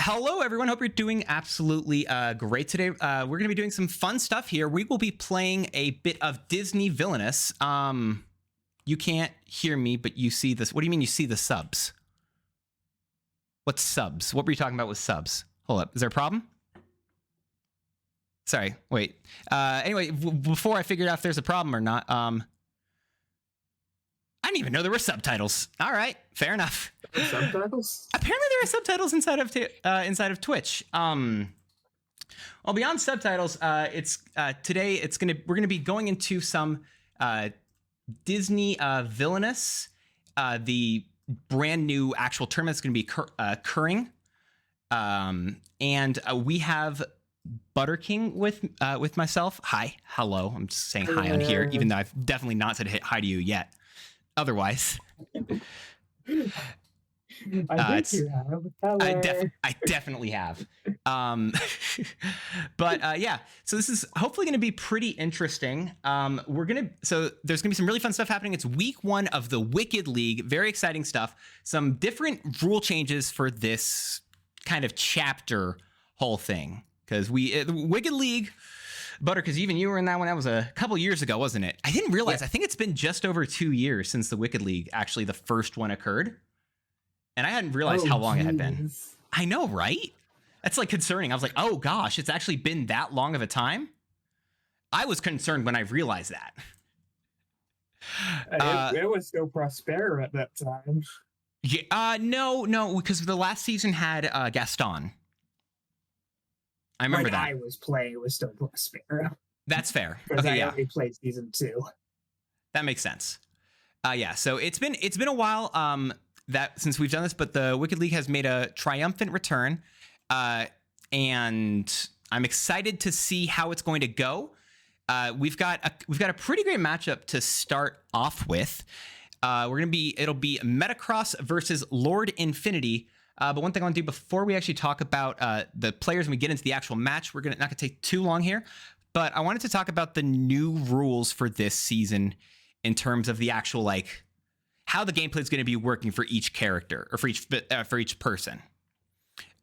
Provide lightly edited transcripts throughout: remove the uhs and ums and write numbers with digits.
Hello, everyone. Hope you're doing absolutely great today. We're going to be doing some fun stuff here. We will be playing a bit of Disney Villainous. You can't hear me, but you see this. What do you mean you see the subs? What's subs? What were you talking about with subs? Hold up. Is there a problem? Sorry. Wait. Anyway, before I figured out if there's a problem or not, I didn't even know there were subtitles. All right, fair enough. Subtitles? Apparently, there are subtitles inside of Twitch. Well, beyond subtitles, it's today. We're gonna be going into some Disney Villainous, the brand new actual tournament that's gonna be occurring, and we have Butter King with myself. Hi, hello. I'm just saying hi on here, even though I've definitely not said hi to you yet. Otherwise, I think you have. Hello. I definitely have. But yeah, so this is hopefully going to be pretty interesting. So there's going to be some really fun stuff happening. It's week 1 of the Wicked League. Very exciting stuff. Some different rule changes for this kind of chapter whole thing. Because the Wicked League, Butter, because even you were in that one. That was a couple years ago, wasn't it? I didn't realize. Yeah. I think it's been just over 2 years since the Wicked League, actually, the first one occurred. And I hadn't realized how long it had been. I know, right? That's like concerning. I was like, oh gosh, it's actually been that long of a time? I was concerned when I realized that. It was still Prospera at that time. Yeah, no, because the last season had Gaston. I remember that. When I was playing, it was still Prospera. That's fair. Because okay, I yeah. only played season 2. That makes sense. Yeah, so it's been a while that since we've done this, but the Wicked League has made a triumphant return, and I'm excited to see how it's going to go. We've got a pretty great matchup to start off with. It'll be Metacross versus Lord Infinity. But one thing I want to do before we actually talk about the players and we get into the actual match, we're not going to take too long here. But I wanted to talk about the new rules for this season in terms of the actual how the gameplay is going to be working for each character or for each person.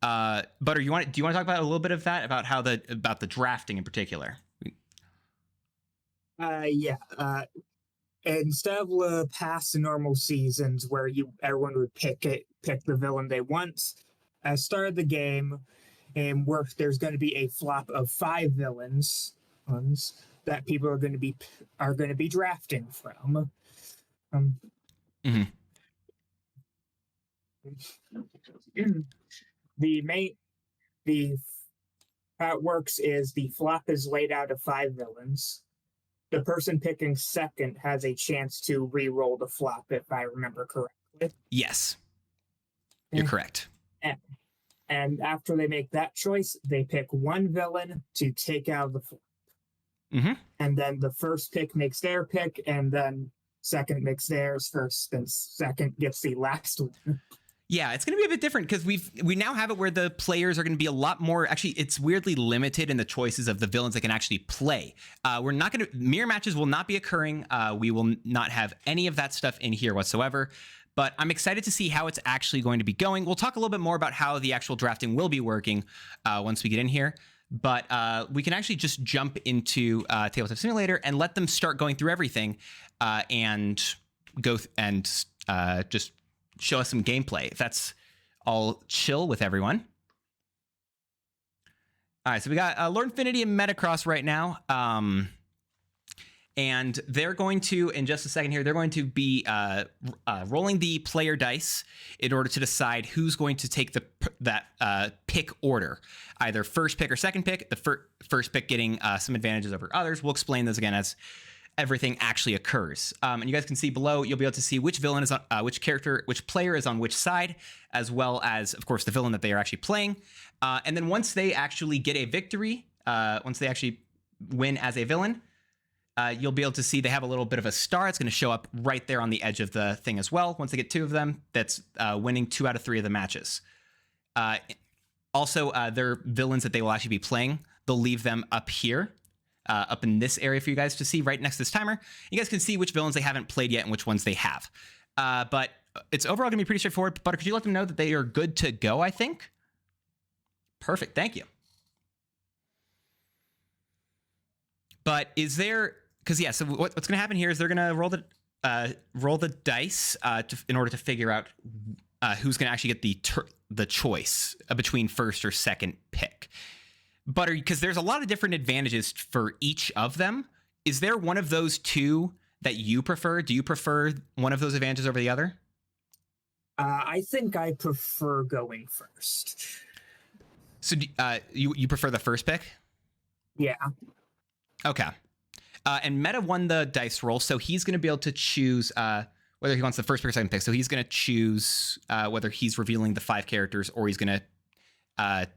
Butter, do you want to talk about a little bit of that about about the drafting in particular? Yeah. Instead of past normal seasons where everyone would pick the villain they want, at the start of the game, there's going to be a flop of 5 villains that people are going to be drafting from. How it works is the flop is laid out of 5 villains. The person picking second has a chance to re-roll the flop, if I remember correctly. Yes, you're correct. And after they make that choice, they pick one villain to take out of the flop. And then the first pick makes their pick, and then second makes theirs first, and second gets the last one. Yeah, it's going to be a bit different because we now have it where the players are going to be a lot more. Actually, it's weirdly limited in the choices of the villains they can actually play. We're not going to mirror matches will not be occurring. We will not have any of that stuff in here whatsoever. But I'm excited to see how it's actually going to be going. We'll talk a little bit more about how the actual drafting will be working once we get in here. But we can actually just jump into Tabletop Simulator and let them start going through everything and go just show us some gameplay, if that's all chill with everyone. All right, so we got Lord Infinity and Metacross right now. And they're going to, in just a second here, they're going to be rolling the player dice in order to decide who's going to take that pick order, either first pick or second pick, the first pick getting some advantages over others. We'll explain this again as everything actually occurs. And you guys can see below, you'll be able to see which villain is on which player is on which side, as well as, of course, the villain that they are actually playing. And then once they actually get a victory, once they actually win as a villain, you'll be able to see they have a little bit of a star. It's going to show up right there on the edge of the thing as well. Once they get 2 of them, that's winning 2 out of 3 of the matches. Also, their villains that they will actually be playing, they'll leave them up here. Up in this area for you guys to see right next to this timer. You guys can see which villains they haven't played yet and which ones they have. But it's overall going to be pretty straightforward. Butter, could you let them know that they are good to go, I think? Perfect. Thank you. But is there, because yeah, so what's going to happen here is they're going to roll the dice in order to figure out who's going to actually get the choice between first or second pick. But because there's a lot of different advantages for each of them, is there one of those two that you prefer? Do you prefer one of those advantages over the other? I think I prefer going first. So you prefer the first pick? Yeah. Okay. And Meta won the dice roll, so he's going to be able to choose whether he wants the first pick or second pick. So he's going to choose whether he's revealing the 5 characters or he's going to,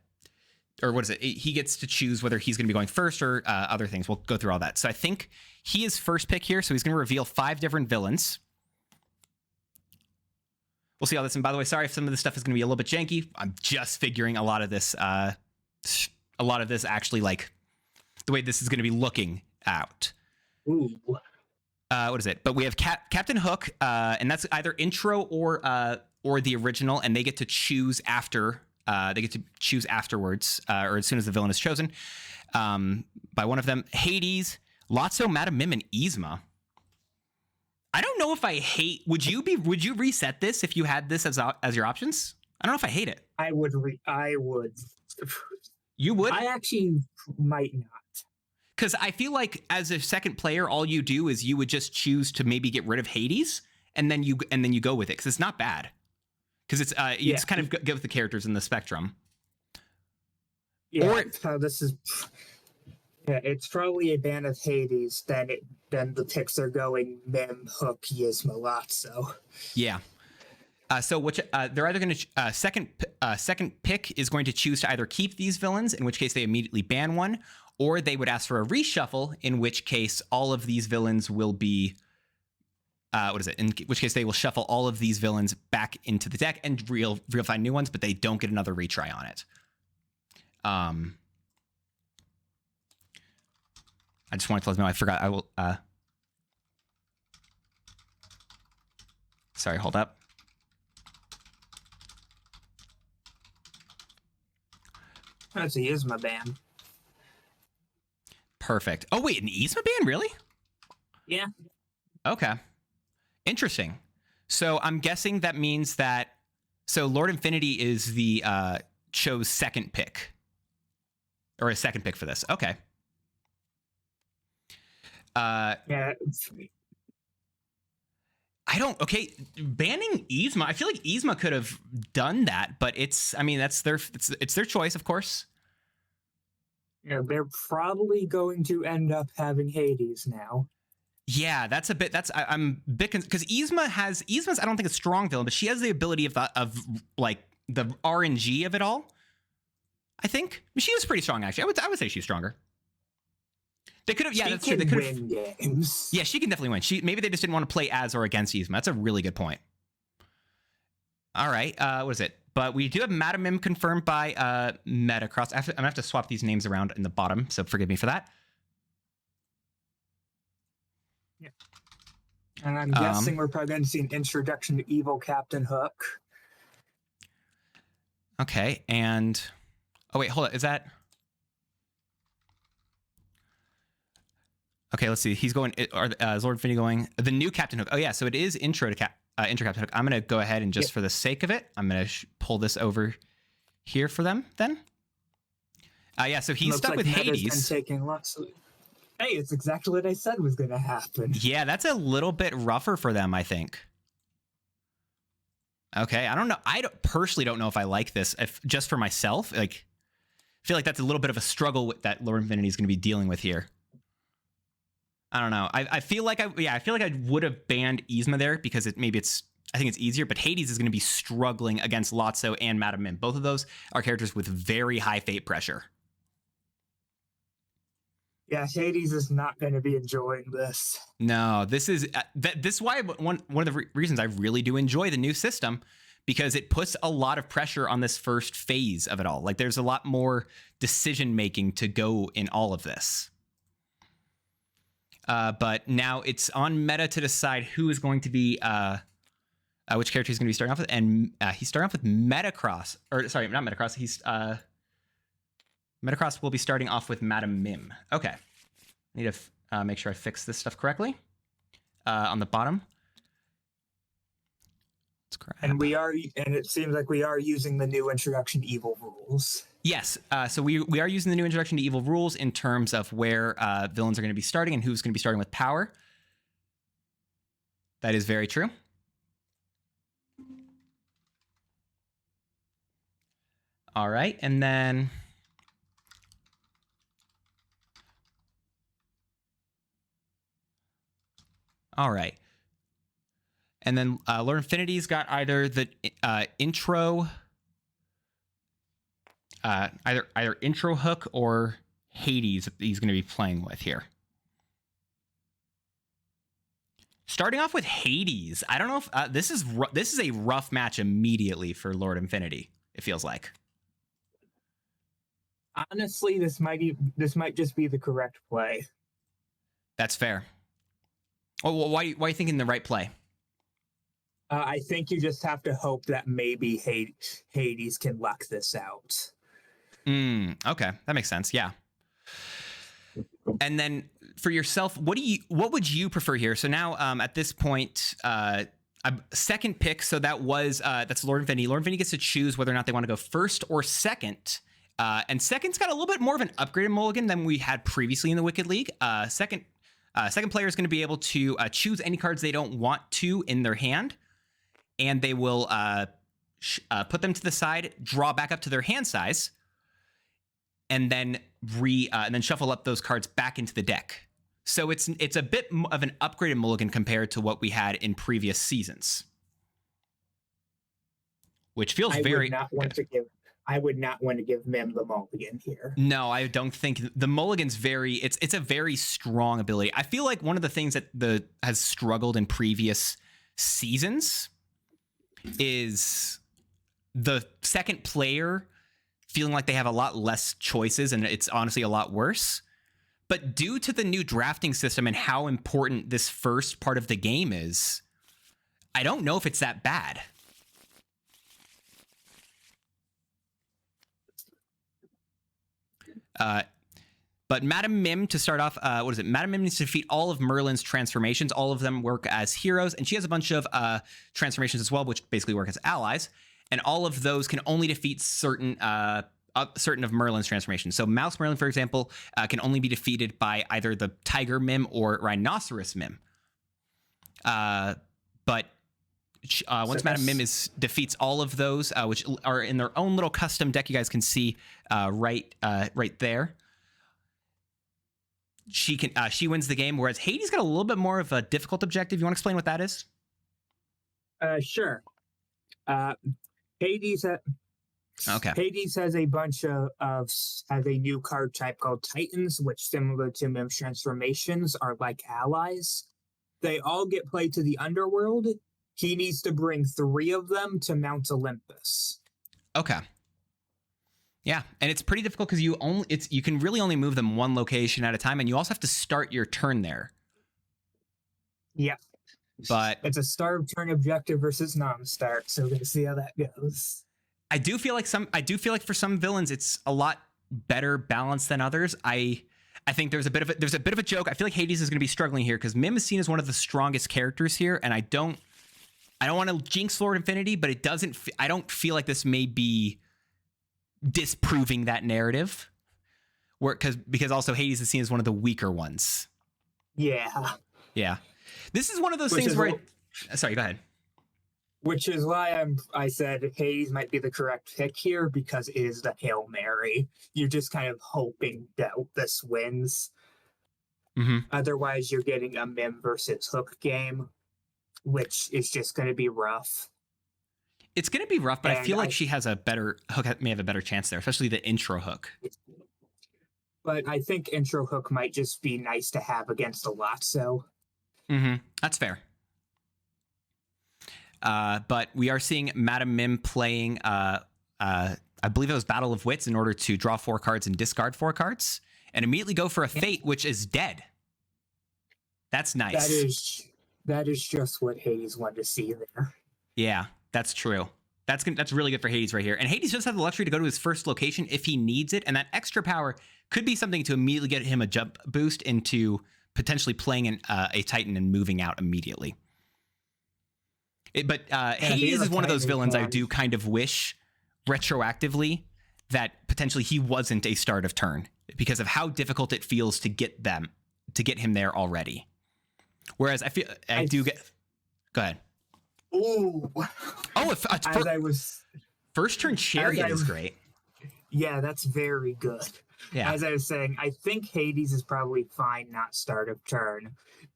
or what is it? He gets to choose whether he's going to be going first or other things. We'll go through all that. So I think he is first pick here, so he's going to reveal 5 different villains. We'll see all this. And by the way, sorry if some of this stuff is going to be a little bit janky. I'm just figuring a lot of this actually, like, the way this is going to be looking out. Ooh. What is it? But we have Captain Hook, and that's either intro or the original, and they get to choose after. They get to choose afterwards, or as soon as the villain is chosen by one of them. Hades, Lotso, Madam Mim, and Yzma. I don't know if I hate. Would you reset this if you had this as your options? I don't know if I hate it. I would. You would? I actually might not. Because I feel like as a second player, all you do is you would just choose to maybe get rid of Hades, and then you go with it because it's not bad. Because it's it's kind of good with the characters in the spectrum. Yeah, this is. Yeah, it's probably a ban of Hades. Then the picks are going Mim, Hook, Yzma, Lotso. Yeah. So they're either going to second pick is going to choose to either keep these villains, in which case they immediately ban one, or they would ask for a reshuffle, in which case all of these villains will be in which case they will shuffle all of these villains back into the deck and find new ones, but they don't get another retry on it. I just wanted to let you know I forgot. I will. Sorry, hold up. That's a Yzma ban. Perfect. Oh wait, an Yzma ban, really? Yeah. Okay. Interesting. So I'm guessing that means that. So Lord Infinity is the chose second pick, or a second pick for this. Okay. Yeah. Okay, banning Yzma. I feel like Yzma could have done that, but it's their choice, of course. Yeah, they're probably going to end up having Hades now. Yeah, I'm a bit because Yzma's I don't think a strong villain, but she has the ability of the RNG of it all. I think she is pretty strong actually. I would say she's stronger. They could have, yeah, that's true. They could win games. Yeah, she can definitely win. Maybe they just didn't want to play as or against Yzma. That's a really good point. All right, what is it? But we do have Madam Mim confirmed by Metacross. I'm gonna have to swap these names around in the bottom, so forgive me for that. Yeah. And I'm guessing we're probably going to see an introduction to evil Captain Hook. Okay, and oh wait, hold on. Is that? Okay, let's see. He's going. Is Lord Infinity going? The new Captain Hook. Oh yeah, so it is intro Captain Hook. I'm gonna go ahead and just for the sake of it, I'm gonna pull this over here for them. Then. Yeah, so he's stuck with Hades. Taking lots of... Hey, it's exactly what I said was going to happen. Yeah, that's a little bit rougher for them, I think. Okay, I don't know. Personally don't know if I like this. If just for myself, I feel like that's a little bit of a struggle that Lord Infinity is going to be dealing with here. I don't know. I feel like I would have banned Yzma there because I think it's easier. But Hades is going to be struggling against Lotso and Madam Mim. Both of those are characters with very high fate pressure. Yeah, Hades is not going to be enjoying this. No, this is why one of the reasons I really do enjoy the new system, because it puts a lot of pressure on this first phase of it all. Like there's a lot more decision making to go in all of this. But now it's on Meta to decide who is going to be which character he's going to be starting off with, and he's starting off with Metacross, or sorry, not Metacross. He's Metacross will be starting off with Madam Mim. Okay. I need to make sure I fix this stuff correctly. On the bottom. Let's grab. And it seems like we are using the new Introduction to Evil rules. Yes. So we are using the new Introduction to Evil rules in terms of where villains are going to be starting and who's going to be starting with power. That is very true. All right. And then... All right. And then Lord Infinity's got either the intro... either intro hook or Hades that he's going to be playing with here. Starting off with Hades, I don't know if this is a rough match immediately for Lord Infinity. It feels like. Honestly, this might just be the correct play. That's fair. Oh, well, why are you thinking the right play? I think you just have to hope that maybe Hades can luck this out. Okay, that makes sense. Yeah. And then for yourself, what would you prefer here? So now at this point, a second pick. So that's Lord Infinity. Lord Infinity gets to choose whether or not they want to go first or second. And second's got a little bit more of an upgraded mulligan than we had previously in the Wicked League. Second player is going to be able to choose any cards they don't want to in their hand, and they will put them to the side, draw back up to their hand size, and then shuffle up those cards back into the deck. So it's a bit of an upgraded mulligan compared to what we had in previous seasons, which feels very. I would not want to give Mim the mulligan here. No, I don't think the mulligan's it's a very strong ability. I feel like one of the things that has struggled in previous seasons is the second player feeling like they have a lot less choices, and it's honestly a lot worse. But due to the new drafting system and how important this first part of the game is, I don't know if it's that bad. But Madam Mim, to start off, what is it? Madam Mim needs to defeat all of Merlin's transformations. All of them work as heroes, and she has a bunch of transformations as well, which basically work as allies. And all of those can only defeat certain of Merlin's transformations. So Mouse Merlin, for example, can only be defeated by either the Tiger Mim or Rhinoceros Mim. But once Madam Mim defeats all of those, which are in their own little custom deck, you guys can see right there. She wins the game, whereas Hades got a little bit more of a difficult objective. You want to explain what that is? Sure. Hades has a bunch has a new card type called Titans, which, similar to Mim's transformations, are like allies. They all get played to the underworld. He needs to bring 3 of them to Mount Olympus. Okay. Yeah, and it's pretty difficult because you can really only move them one location at a time, and you also have to start your turn there. Yep. But it's a start turn objective versus non-start, so we're gonna see how that goes. I do feel like for some villains it's a lot better balanced than others. I think there's a bit of a joke. I feel like Hades is going to be struggling here because Mim is seen as one of the strongest characters here, and I don't want to jinx Lord Infinity, but I don't feel like this may be disproving that narrative, because also Hades is seen as one of the weaker ones. Yeah. This is one of those things where sorry, go ahead. Which is why I said Hades might be the correct pick here, because it is the Hail Mary. You're just kind of hoping that this wins. Mm-hmm. Otherwise, you're getting a Mim versus Hook game, which is just going to be rough. It's going to be rough, but I feel like she has Hook may have a better chance there, especially the intro Hook. But I think intro Hook might just be nice to have against a Lotso. Mm-hmm. That's fair. But we are seeing Madam Mim playing, I believe it was Battle of Wits, in order to draw 4 cards and discard 4 cards, and immediately go for a Fate, which is dead. That's nice. That is just what Hades wanted to see there. Yeah, that's true. That's really good for Hades right here. And Hades does have the luxury to go to his first location if he needs it, and that extra power could be something to immediately get him a jump boost into potentially playing a Titan and moving out immediately. But Hades is one of those villains I do kind of wish retroactively that potentially he wasn't a start of turn because of how difficult it feels to get him there already. Whereas I do get. Go ahead. Ooh. Oh, first turn chariot is great. Yeah, that's very good. Yeah. As I was saying, I think Hades is probably fine not start of turn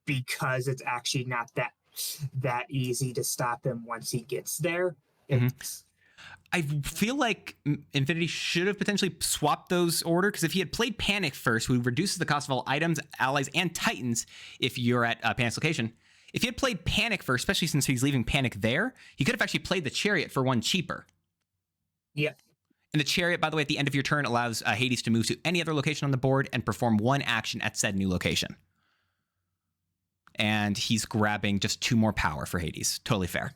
because it's actually not that easy to stop him once he gets there. I feel like Infinity should have potentially swapped those order, because if he had played Panic first, who reduces the cost of all items, allies, and Titans if you're at Panic's location. If he had played Panic first, especially since he's leaving Panic there, he could have actually played the Chariot for one cheaper. Yeah. And the Chariot, by the way, at the end of your turn allows Hades to move to any other location on the board and perform one action at said new location. And he's grabbing just 2 more power for Hades. Totally fair.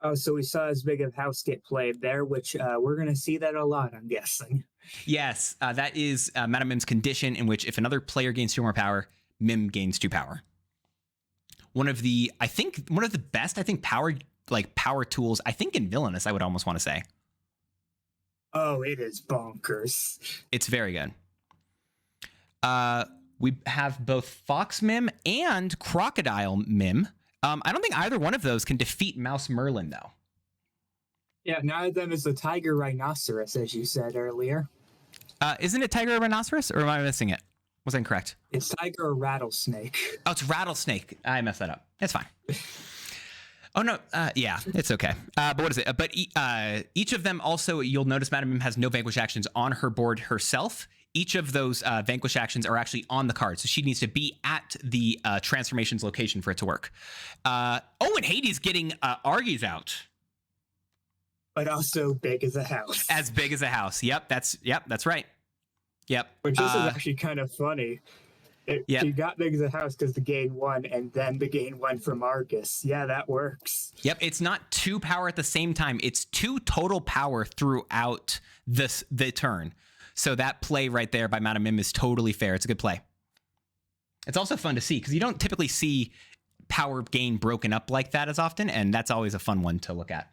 Oh, so we saw as big of house get played there, which we're going to see that a lot, I'm guessing. Yes, that is Madame Mim's condition, in which if another player gains 2 more power, Mim gains 2 power. One of the best power tools, I think, in Villainous, I would almost want to say. Oh, it is bonkers. It's very good. We have both Fox Mim and Crocodile Mim. I don't think either one of those can defeat Mouse Merlin, though. Yeah, neither of them is the Tiger Rhinoceros, as you said earlier. Isn't it Tiger or Rhinoceros, or am I missing it? Was I incorrect? It's Tiger or Rattlesnake. Oh, it's Rattlesnake. I messed that up. It's fine. Oh, no. Yeah, it's okay. But what is it? But each of them also, you'll notice Madame Mim has no Vanquish actions on her board herself. Each of those Vanquish actions are actually on the card. So she needs to be at the transformations location for it to work. And Hades getting Argies out. But also big as a house. As big as a house. Yep, that's right. Yep. Which this is actually kind of funny. He got big as a house because the gain 1 and then the gain 1 from Argus. Yeah, that works. Yep, it's not 2 power at the same time. It's 2 total power throughout the turn. So that play right there by Madame Mim is totally fair. It's a good play. It's also fun to see because you don't typically see power gain broken up like that as often, and that's always a fun one to look at.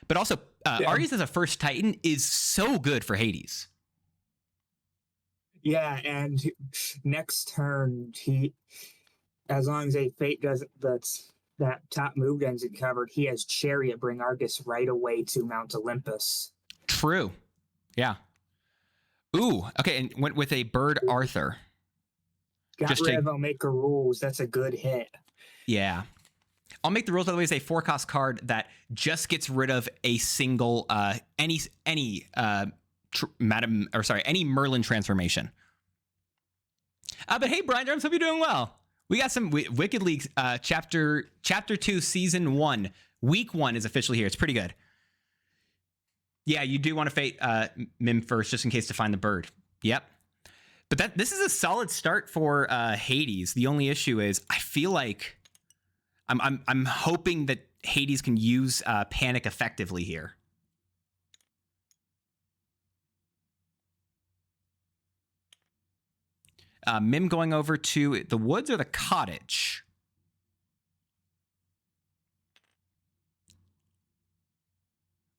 But also, Argus as a first Titan is so good for Hades. Yeah, and next turn, as long as a fate doesn't, that top move doesn't covered, he has Chariot bring Argus right away to Mount Olympus. True. Yeah. Ooh, okay, and went with a Bird Arthur. Got rid of I'll make a rules. That's a good hit. Yeah. I'll make the rules, by the way, is a 4-cost card that just gets rid of a single any Merlin transformation. But hey, Brian Drums, hope you're doing well. We got some Wicked League chapter 2, season 1. Week 1 is officially here. It's pretty good. Yeah, you do want to fate Mim first, just in case to find the bird. Yep. But this is a solid start for Hades. The only issue is I feel like I'm hoping that Hades can use Panic effectively here. Mim going over to the woods or the cottage?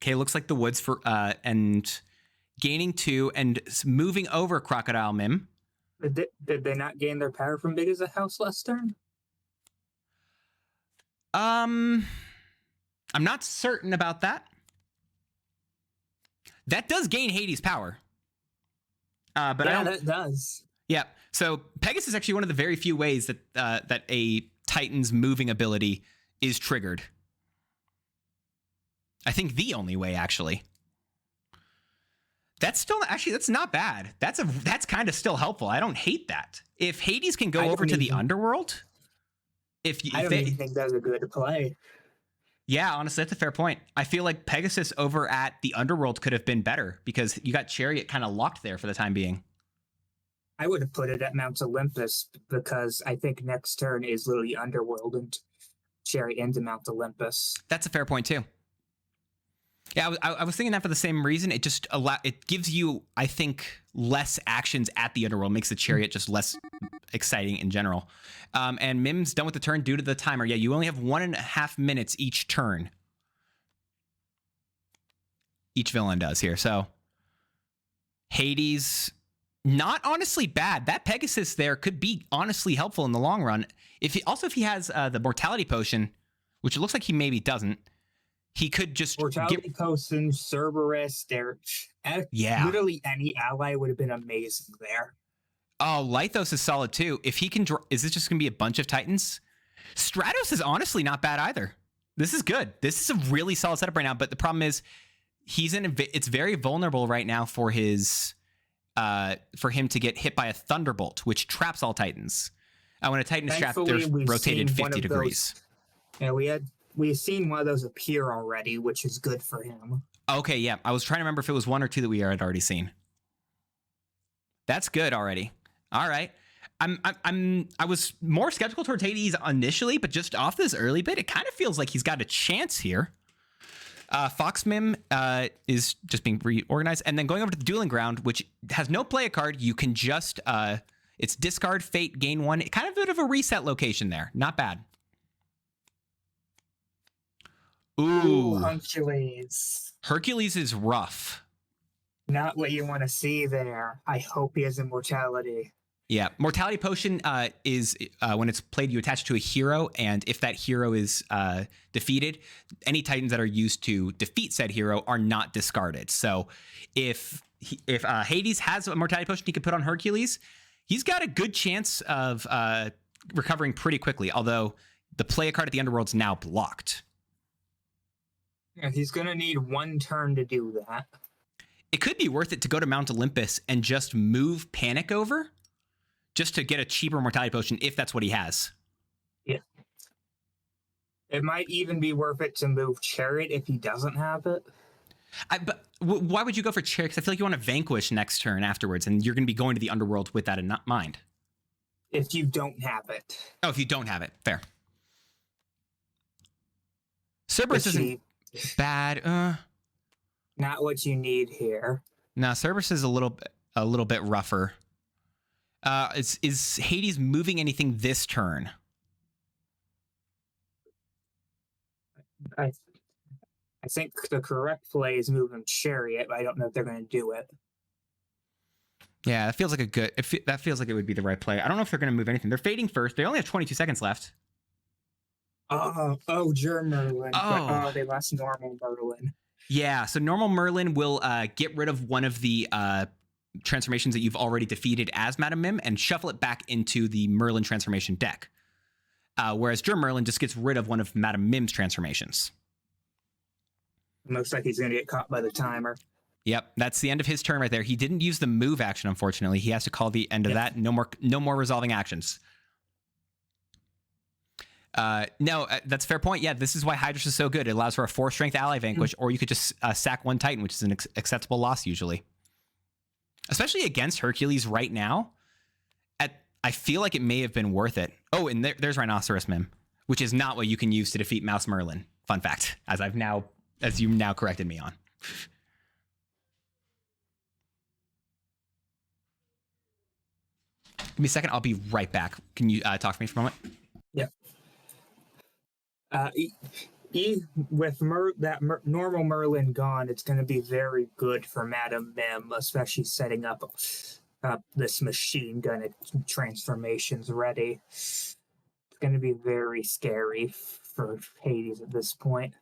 Okay, looks like the woods for and gaining 2 and moving over Crocodile Mim. Did they not gain their power from big as a house last turn? I'm not certain about that. That does gain Hades power. But yeah, that does. Yeah. So Pegasus is actually one of the very few ways that that a Titan's moving ability is triggered. I think the only way, actually. That's not bad. That's kind of still helpful. I don't hate that. If Hades can go over to the underworld, I don't even think that's a good play. Yeah, honestly, that's a fair point. I feel like Pegasus over at the underworld could have been better because you got Chariot kind of locked there for the time being. I would have put it at Mount Olympus because I think next turn is literally underworld and Chariot into Mount Olympus. That's a fair point too. Yeah, I was thinking that for the same reason. It just it gives you, I think, less actions at the underworld, makes the chariot just less exciting in general. And Mim's done with the turn due to the timer. Yeah, you only have 1.5 minutes each turn. Each villain does here. So Hades, not honestly bad. That Pegasus there could be honestly helpful in the long run. If he has the mortality potion, which it looks like he maybe doesn't. He could just Mortality Potion, Cerberus, literally any ally would have been amazing there. Oh, Lythos is solid too. If he can, is this just going to be a bunch of Titans? Stratos is honestly not bad either. This is good. This is a really solid setup right now. But the problem is, it's very vulnerable right now for his, for him to get hit by a Thunderbolt, which traps all Titans. When a Titan is trapped, they're rotated 50 degrees. Yeah, we've seen one of those appear already, which is good for him. Okay, yeah. I was trying to remember if it was one or two that we had already seen. That's good already. All right. I was more skeptical towards Hades initially, but just off this early bit, it kind of feels like he's got a chance here. Foxmim is just being reorganized, and then going over to the Dueling Ground, which has no play a card. You can just it's discard, fate, gain 1. Kind of a bit of a reset location there. Not bad. Ooh, Hercules. Hercules is rough. Not what you want to see there. I hope he has immortality. Yeah, Mortality Potion is when it's played, you attach it to a hero, and if that hero is defeated, any Titans that are used to defeat said hero are not discarded. So if Hades has a Mortality Potion he could put on Hercules, he's got a good chance of recovering pretty quickly, although the play a card at the Underworld's now blocked. Yeah, he's going to need one turn to do that. It could be worth it to go to Mount Olympus and just move Panic over just to get a cheaper Mortality Potion if that's what he has. Yeah. It might even be worth it to move Chariot if he doesn't have it. But why would you go for Chariot? Because I feel like you want to Vanquish next turn afterwards, and you're going to be going to the Underworld with that in mind. If you don't have it. Oh, if you don't have it. Fair. Cerberus isn't bad. Not what you need here. No, Cerberus is a little bit rougher. Is Hades moving anything this turn? I think the correct play is moving Chariot, but I don't know if they're going to do it. Yeah, that feels like that feels like it would be the right play. I don't know if they're going to move anything. They're fading first. They only have 22 seconds left. Germ Merlin. But, they lost normal Merlin. Yeah, so normal Merlin will get rid of one of the transformations that you've already defeated as Madam Mim and shuffle it back into the Merlin transformation deck. Whereas Germ Merlin just gets rid of one of Madam Mim's transformations. Looks like he's going to get caught by the timer. Yep, that's the end of his turn right there. He didn't use the move action, unfortunately. He has to call the end of that. No more resolving actions. No, that's a fair point. Yeah, this is why Hydrus is so good. It allows for a 4-strength ally vanquish, or you could just sack one Titan, which is an acceptable loss usually. Especially against Hercules right now. I feel like it may have been worth it. Oh, and there's Rhinoceros Mim, which is not what you can use to defeat Mouse Merlin. Fun fact, as you now corrected me on. Give me a second. I'll be right back. Can you talk to me for a moment? Yeah. With normal Merlin gone, it's going to be very good for Madam Mim, especially setting up this machine gun transformations ready. It's going to be very scary for Hades at this point.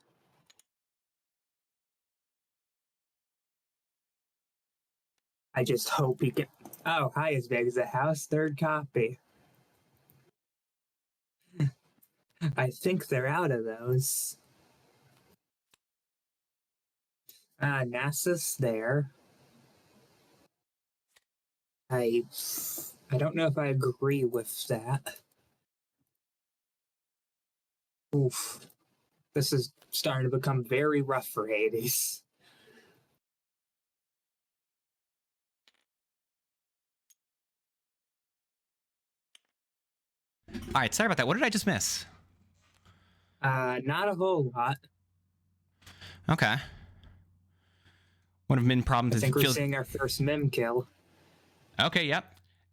I just hope he can. Oh, hi, as big as a house, third copy. I think they're out of those. Nasus there. I don't know if I agree with that. Oof. This is starting to become very rough for Hades. All right, sorry about that. What did I just miss? Not a whole lot. Okay. One of Min problems I is think it we're feels seeing our first Mim kill. okay. Yep.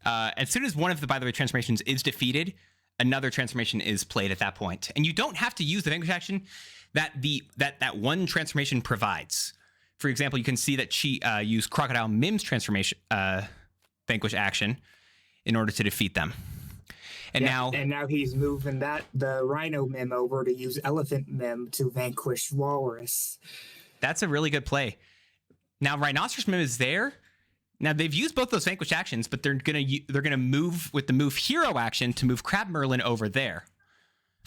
As soon as one of the, by the way, transformations is defeated, another transformation is played at that point, and you don't have to use the Vanquish action that that one transformation provides. For example, you can see that she used Crocodile Mim's transformation Vanquish action in order to defeat them. And now he's moving the Rhino Mim over to use Elephant Mim to vanquish Walrus. That's a really good play. Now Rhinoceros Mim is there. Now they've used both those Vanquish actions, but they're gonna move with the Move Hero action to move Crab Merlin over there.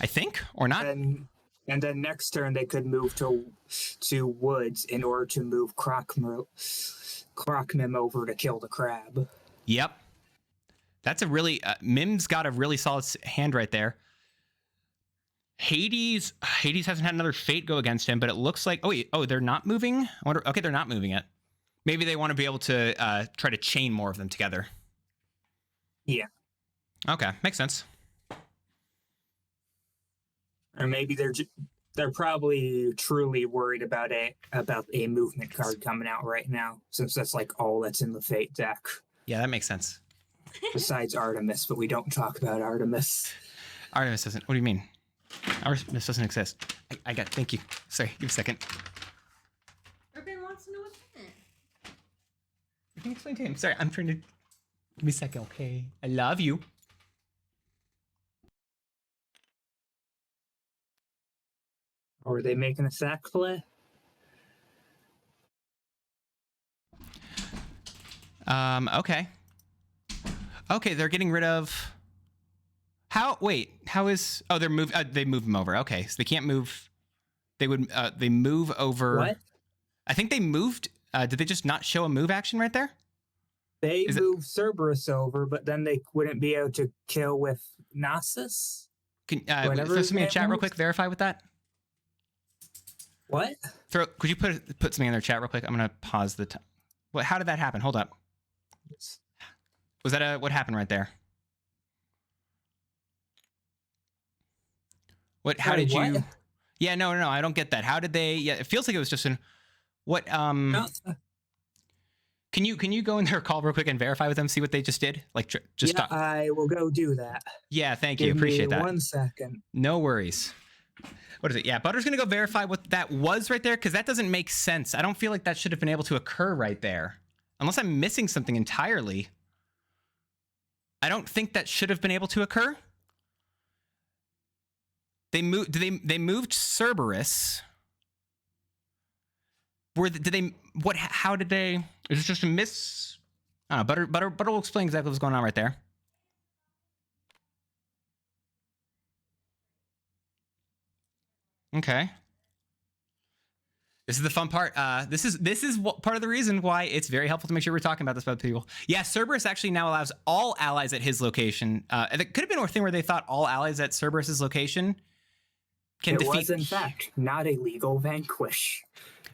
I think, or not. And then next turn they could move to Woods in order to move Croc Mim over to kill the crab. Yep. That's a really Mim's got a really solid hand right there. Hades hasn't had another Fate go against him, but it looks like they're not moving. I wonder. Okay, they're not moving it. Maybe they want to be able to try to chain more of them together. Yeah. Okay, makes sense. Or maybe they're probably truly worried about a movement card coming out right now, since that's like all that's in the Fate deck. Yeah, that makes sense. Besides Artemis, but we don't talk about Artemis. Artemis doesn't. What do you mean? Artemis doesn't exist. Thank you. Sorry, give me a second. Urban wants to know what's in it. You can explain to him. Sorry, I'm trying to. Give me a second, okay? I love you. Or are they making a sack play? Okay. Okay, they're getting rid of. How? Wait. How is? Oh, they're move. They move them over. Okay, so they can't move. They would. They move over. What? I think they moved. Did they just not show a move action right there? They moved Cerberus over, but then they wouldn't be able to kill with Nasus. Can throw something in the chat real quick? Verify with that. What? Could you put something in their chat real quick? I'm gonna pause the. What? How did that happen? Hold up. Was that what happened right there? What? How did you? What? Yeah, no, I don't get that. How did they? Yeah, it feels like it was just an. What? No. Can you go in their call real quick and verify with them? See what they just did? Like just. Yeah, I will go do that. Yeah, thank you. Give Appreciate me that. 1 second. No worries. What is it? Yeah, Butter's gonna go verify what that was right there because that doesn't make sense. I don't feel like that should have been able to occur right there, unless I'm missing something entirely. I don't think that should have been able to occur. They moved. They moved Cerberus. Did they? What? How did they? Is it just a miss? I don't know. Butter will explain exactly what's going on right there. Okay. This is the fun part. This is part of the reason why it's very helpful to make sure we're talking about this with people. Yeah, Cerberus actually now allows all allies at his location. It could have been a thing where they thought all allies at Cerberus's location can defeat. It was, in fact, not a legal vanquish.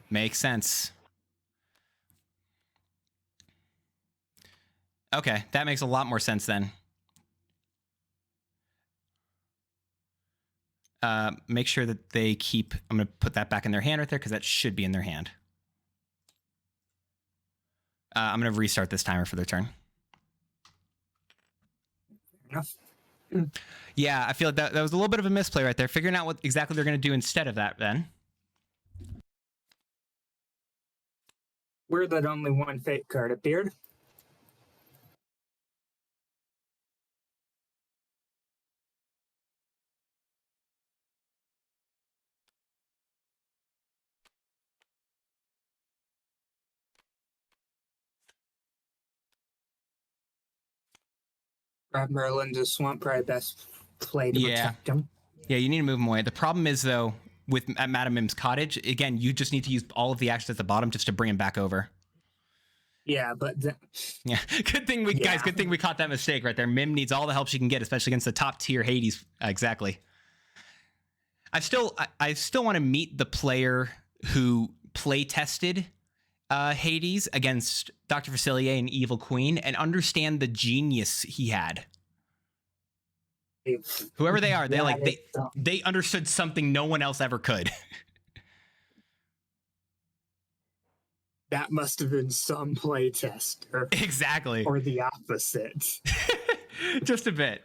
Makes sense. Okay, that makes a lot more sense then. Make sure that they keep. I'm going to put that back in their hand right there because that should be in their hand. I'm going to restart this timer for their turn. Enough. Yeah, I feel like that was a little bit of a misplay right there. Figuring out what exactly they're going to do instead of that then. Where that only one Fate card appeared. Grab Merlin to Swamp, probably best play to protect him. Yeah, you need to move him away. The problem is, though, at Madame Mim's cottage, again, you just need to use all of the actions at the bottom just to bring him back over. Yeah, but... yeah, good thing we caught that mistake right there. Mim needs all the help she can get, especially against the top-tier Hades. Exactly. I still want to meet the player who play-tested Hades against Dr. Facilier and Evil Queen and understand the genius he had. Whoever they are, they understood something no one else ever could. That must have been some playtest, Exactly. or the opposite. Just a bit.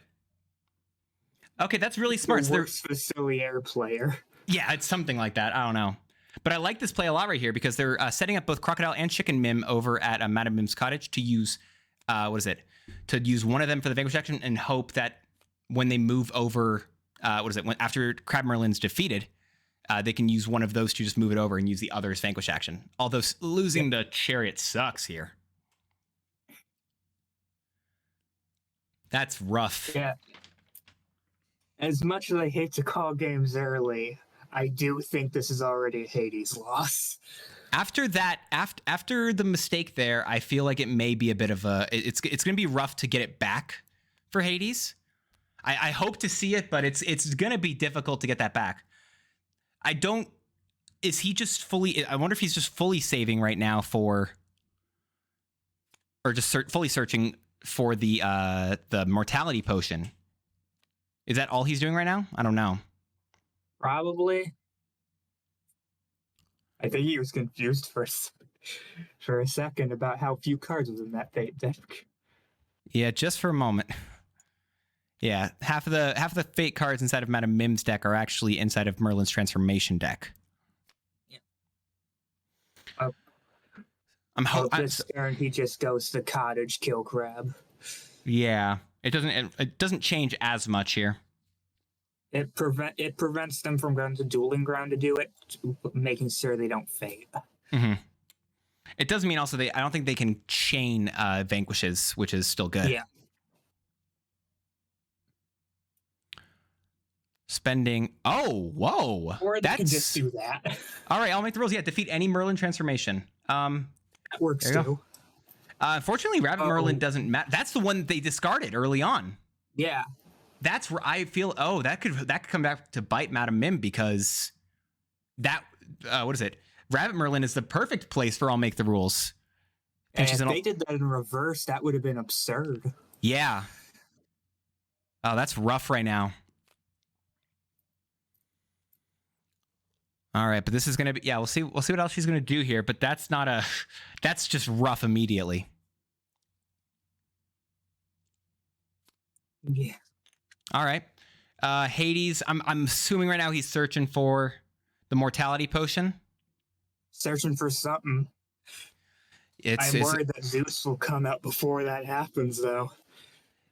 Okay, that's really smart. The So worst Facilier player. yeah, it's something like that. I don't know. But I like this play a lot right here because they're setting up both Crocodile and Chicken Mim over at Madame Mim's cottage to use, to use one of them for the Vanquish action and hope that when they move over, after Crab Merlin's defeated, they can use one of those to just move it over and use the other's Vanquish action. Although losing the Chariot sucks here. That's rough. Yeah. As much as I hate to call games early, I do think this is already a Hades loss. After that, after the mistake there, I feel like it may be a bit of a. It's going to be rough to get it back for Hades. I hope to see it, but it's going to be difficult to get that back. I don't. Is he just fully? I wonder if he's just fully saving right now for, or just fully searching for the mortality potion. Is that all he's doing right now? I don't know. Probably. I think he was confused for a second about how few cards was in that fate deck. Yeah, just for a moment. Yeah, half of the fate cards inside of Madame Mim's deck are actually inside of Merlin's transformation deck. Yeah. I'm hoping he just goes to cottage, kill crab. Yeah, it doesn't change as much here. It prevents them from going to dueling ground to do it, making sure they don't fade. Mm-hmm. It does mean also I don't think they can chain vanquishes, which is still good. Yeah. Spending. Oh, whoa! Or they can just do that. All right, I'll make the rules. Yeah, defeat any Merlin transformation. That works too. Unfortunately, Rabbit Merlin doesn't matter. That's the one they discarded early on. Yeah. That's where I feel. Oh, that could come back to bite Madame Mim because that. What is it? Rabbit Merlin is the perfect place for I'll make the rules. And if they did that in reverse, that would have been absurd. Yeah. Oh, that's rough right now. All right, but this is gonna be we'll see what else she's gonna do here, but that's just rough immediately. Yeah. All right. Hades, I'm assuming right now he's searching for the mortality potion. Searching for something. I'm worried that Zeus will come out before that happens, though.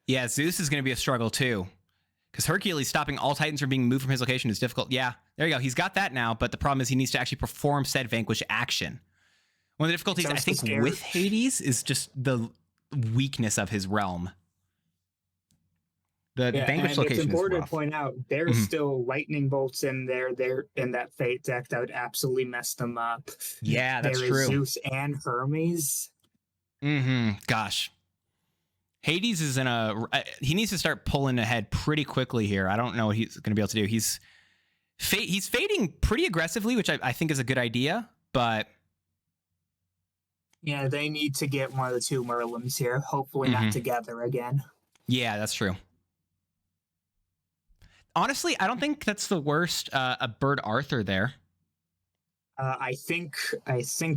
Yeah, Zeus is going to be a struggle, too. Because Hercules stopping all Titans from being moved from his location is difficult. Yeah, there you go. He's got that now, but the problem is he needs to actually perform said vanquish action. One of the difficulties, I think, with Hades is just the weakness of his realm. The vanquish location is rough. It's important to point out, there's still lightning bolts in there. They're in that fate deck that would absolutely mess them up. Yeah, that's true. There is Zeus and Hermes. Gosh. Hades is he needs to start pulling ahead pretty quickly here. I don't know what he's going to be able to do. He's fading pretty aggressively, which I think is a good idea, but... Yeah, they need to get one of the two Merlins here. Hopefully not together again. Yeah, that's true. Honestly, I don't think that's the worst. A Bird Arthur there. I think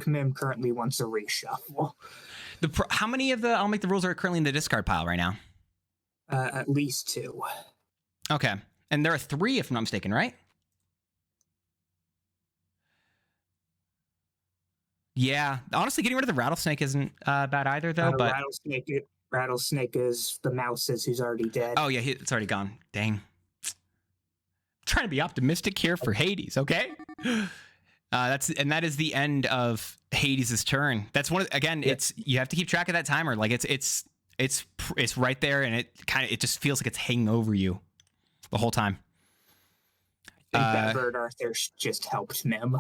Mim currently wants a reshuffle. How many of the I'll make the rules are currently in the discard pile right now? At least 2. Okay, and there are 3, if I'm not mistaken, right? Yeah, honestly, getting rid of the rattlesnake isn't bad either, though. But rattlesnake is the mouses who's already dead. Oh yeah, it's already gone. Dang. Trying to be optimistic here for Hades, okay? That is the end of Hades' turn. That's one of, again, it's you have to keep track of that timer. Like it's right there, and it just feels like it's hanging over you the whole time. I think that Bird Arthur just helped Mim.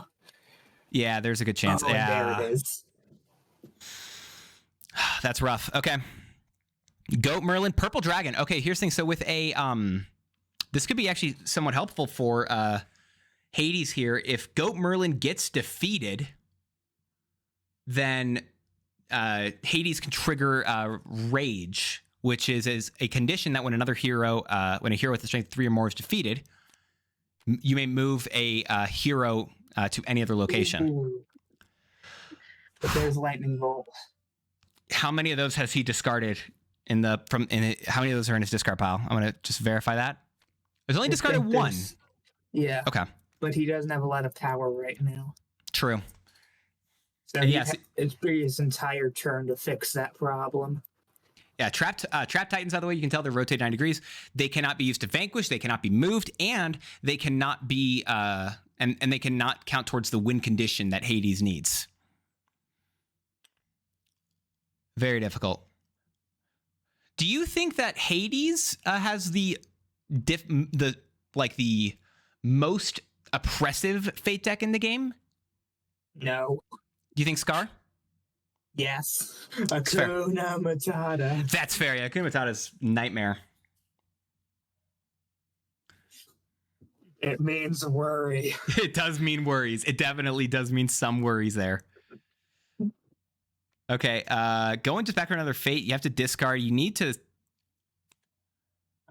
Yeah, there's a good chance. There it is. That's rough. Okay. Goat Merlin, Purple Dragon. Okay, here's the thing. So with a this could be actually somewhat helpful for Hades here. If Goat Merlin gets defeated, then Hades can trigger Rage, which is a condition that when a hero with a strength 3 or more is defeated, you may move a hero to any other location. Ooh. But there's Lightning Bolt. How many of those has he discarded how many of those are in his discard pile? I'm gonna just verify that. There's only discarded one. Yeah. Okay. But he doesn't have a lot of power right now. True. So Yes. it's his entire turn to fix that problem. Yeah, trapped titans, by the way, you can tell they're rotated 9 degrees. They cannot be used to vanquish, they cannot be moved, and they cannot be and they cannot count towards the win condition that Hades needs. Very difficult. Do you think that Hades has the most oppressive fate deck in the game? No. Do you think Scar? Yes. Hakuna Matata. That's fair. Yeah, Hakuna Matata's nightmare. It means worry. It does mean worries. It definitely does mean some worries there. Okay, going just back for another fate. You have to discard. You need to.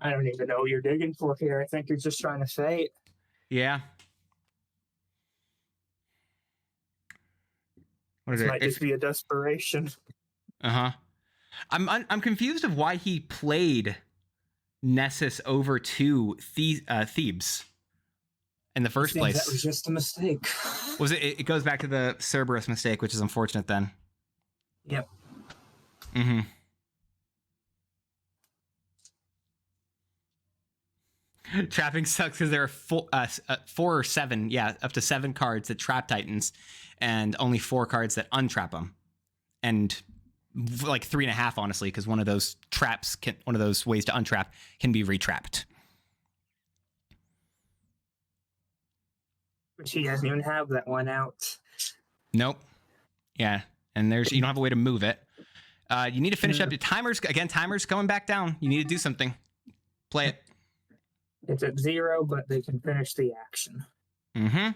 I don't even know what you're digging for here. I think you're just trying to fate. Yeah. What is This it? might just be a desperation. Uh-huh. I'm confused of why he played Nessus over to Thebes in the first place. That was just a mistake. Was it? It goes back to the Cerberus mistake, which is unfortunate then. Yep. Mm-hmm. Trapping sucks because there are 4 or 7, up to 7 cards that trap Titans, and only 4 cards that untrap them, and like 3.5 honestly, because one of those ways to untrap can be retrapped. But she doesn't even have that one out. Nope. Yeah, and you don't have a way to move it. You need to finish up your timers again. Timers coming back down. You need to do something. Play it. It's at 0, but they can finish the action. Mm-hmm.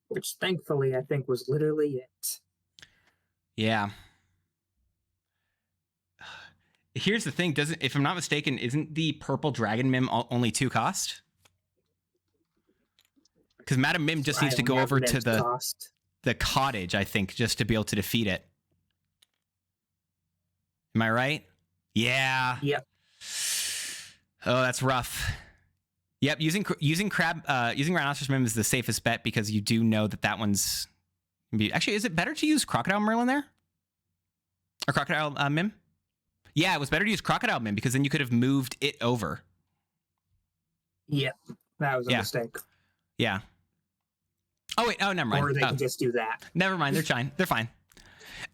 Which thankfully I think was literally it. Yeah. Here's the thing, if I'm not mistaken, isn't the purple dragon mim only 2 cost? Because Madam Mim just needs to go over to the cottage, I think, just to be able to defeat it. Am I right? Yeah. Yep. Oh, that's rough. Yep, using Rhinoceros Mim is the safest bet because you do know that one's... Actually, is it better to use Crocodile Merlin there? Or Crocodile Mim? Yeah, it was better to use Crocodile Mim because then you could have moved it over. Yep, that was a mistake. Yeah. Oh, wait. Oh, never mind. Or they can just do that. Never mind. They're fine. They're fine.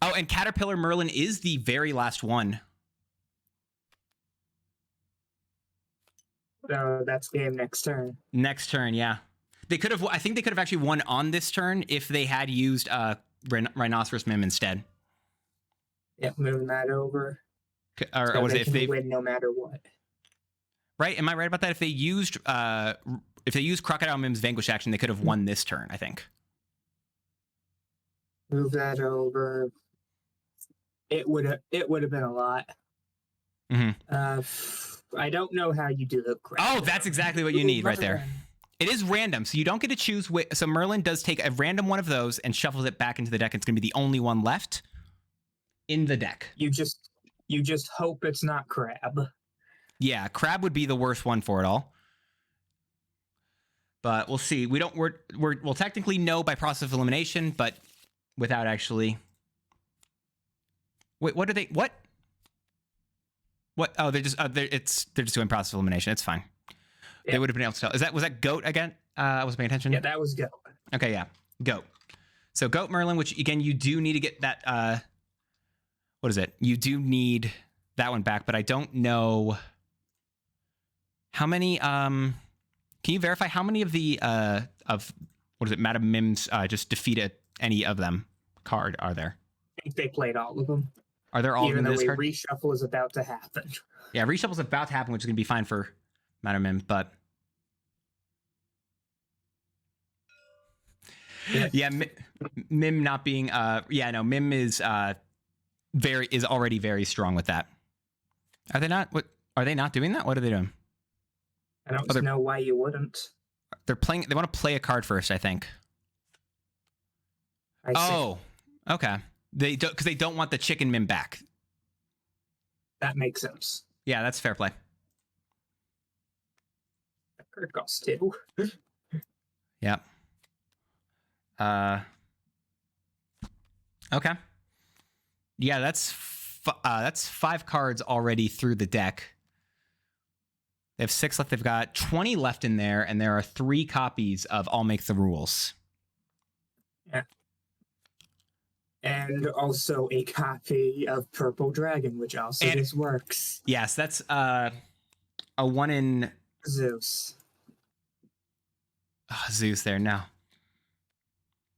Oh, and Caterpillar Merlin is the very last one. That's game next turn. Next turn, yeah. They could have. I think they could have actually won on this turn if they had used Rhinoceros Mim instead. Yep, moving that over. Or so was it if they win no matter what? Right? Am I right about that? If they used Crocodile Mim's Vanquish action, they could have won this turn. I think. Move that over. It would have been a lot. Mm-hmm. I don't know how you do the crap. Oh, that's exactly what you need right there. It is random, so you don't get to choose. So Merlin does take a random one of those and shuffles it back into the deck. It's going to be the only one left in the deck. You just hope it's not Crab. Yeah, Crab would be the worst one for it all. But we'll see. We'll technically know by process of elimination, but without actually. Wait, what are they? What? What? Oh, they're just doing process of elimination. It's fine. Yeah. They would have been able to tell. Was that Goat again? I wasn't paying attention. Yeah, that was Goat. Okay, yeah, Goat. So Goat Merlin, which again you do need to get that. What is it? You do need that one back, but I don't know how many. Can you verify how many of the of what is it? Madam Mim's just defeated any of them card are there? I think they played all of them. Are there all even in though this a card? reshuffle is about to happen? Yeah, reshuffle's about to happen, which is going to be fine for Madam Mim, but yeah, Mim not being Mim is already very strong with that. Are they not? What are they not doing that? What are they doing? I don't know why you wouldn't. They're playing. They want to play a card first, I think. I see. Oh, okay. They don't, because they don't want the chicken min back. That makes sense. Yeah, that's fair play. That card costs 2. Yep. Okay. Yeah, that's 5 cards already through the deck. They have 6 left. They've got 20 left in there, and there are 3 copies of I'll Make the Rules. Yeah. And also a copy of Purple Dragon, which also just works. Yes, that's a 1 in Zeus. oh, Zeus there. No.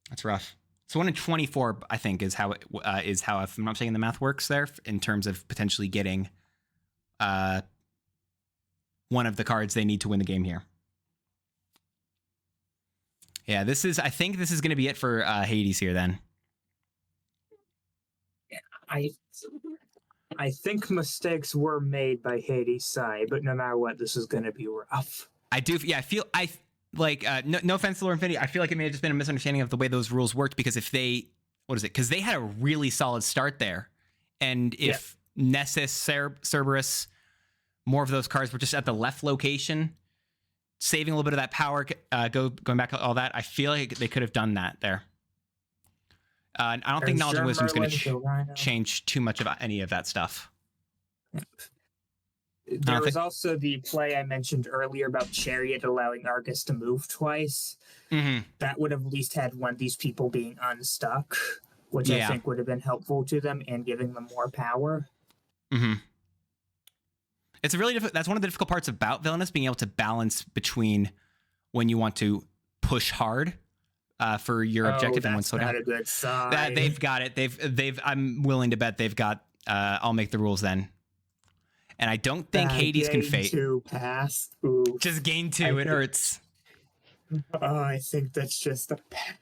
That's rough. So 1 in 24, I think, is how if I'm not saying the math works there in terms of potentially getting one of the cards they need to win the game here. Yeah, I think this is going to be it for Hades here then. I think mistakes were made by Hades' side, but no matter what, this is going to be rough. I feel no offense to Lord Infinity, I feel like it may have just been a misunderstanding of the way those rules worked, because because they had a really solid start there, and if Nessus, Cerberus, more of those cards were just at the left location, saving a little bit of that power, going back to all that, I feel like they could have done that there. I don't think Knowledge and Wisdom is going to change too much of any of that stuff. There was also the play I mentioned earlier about Chariot allowing Argus to move twice. Mm-hmm. That would have at least had one of these people being unstuck, which I think would have been helpful to them and giving them more power. Mm-hmm. It's a really that's one of the difficult parts about Villainous, being able to balance between when you want to push hard for your objective and when slow down. That's not a good sign. That they've got it. They've. I'm willing to bet they've got. I'll Make the Rules then. And I don't think Hades can fate. 2 pass. Ooh. Just gain 2. It hurts. Oh, I think that's just a pass.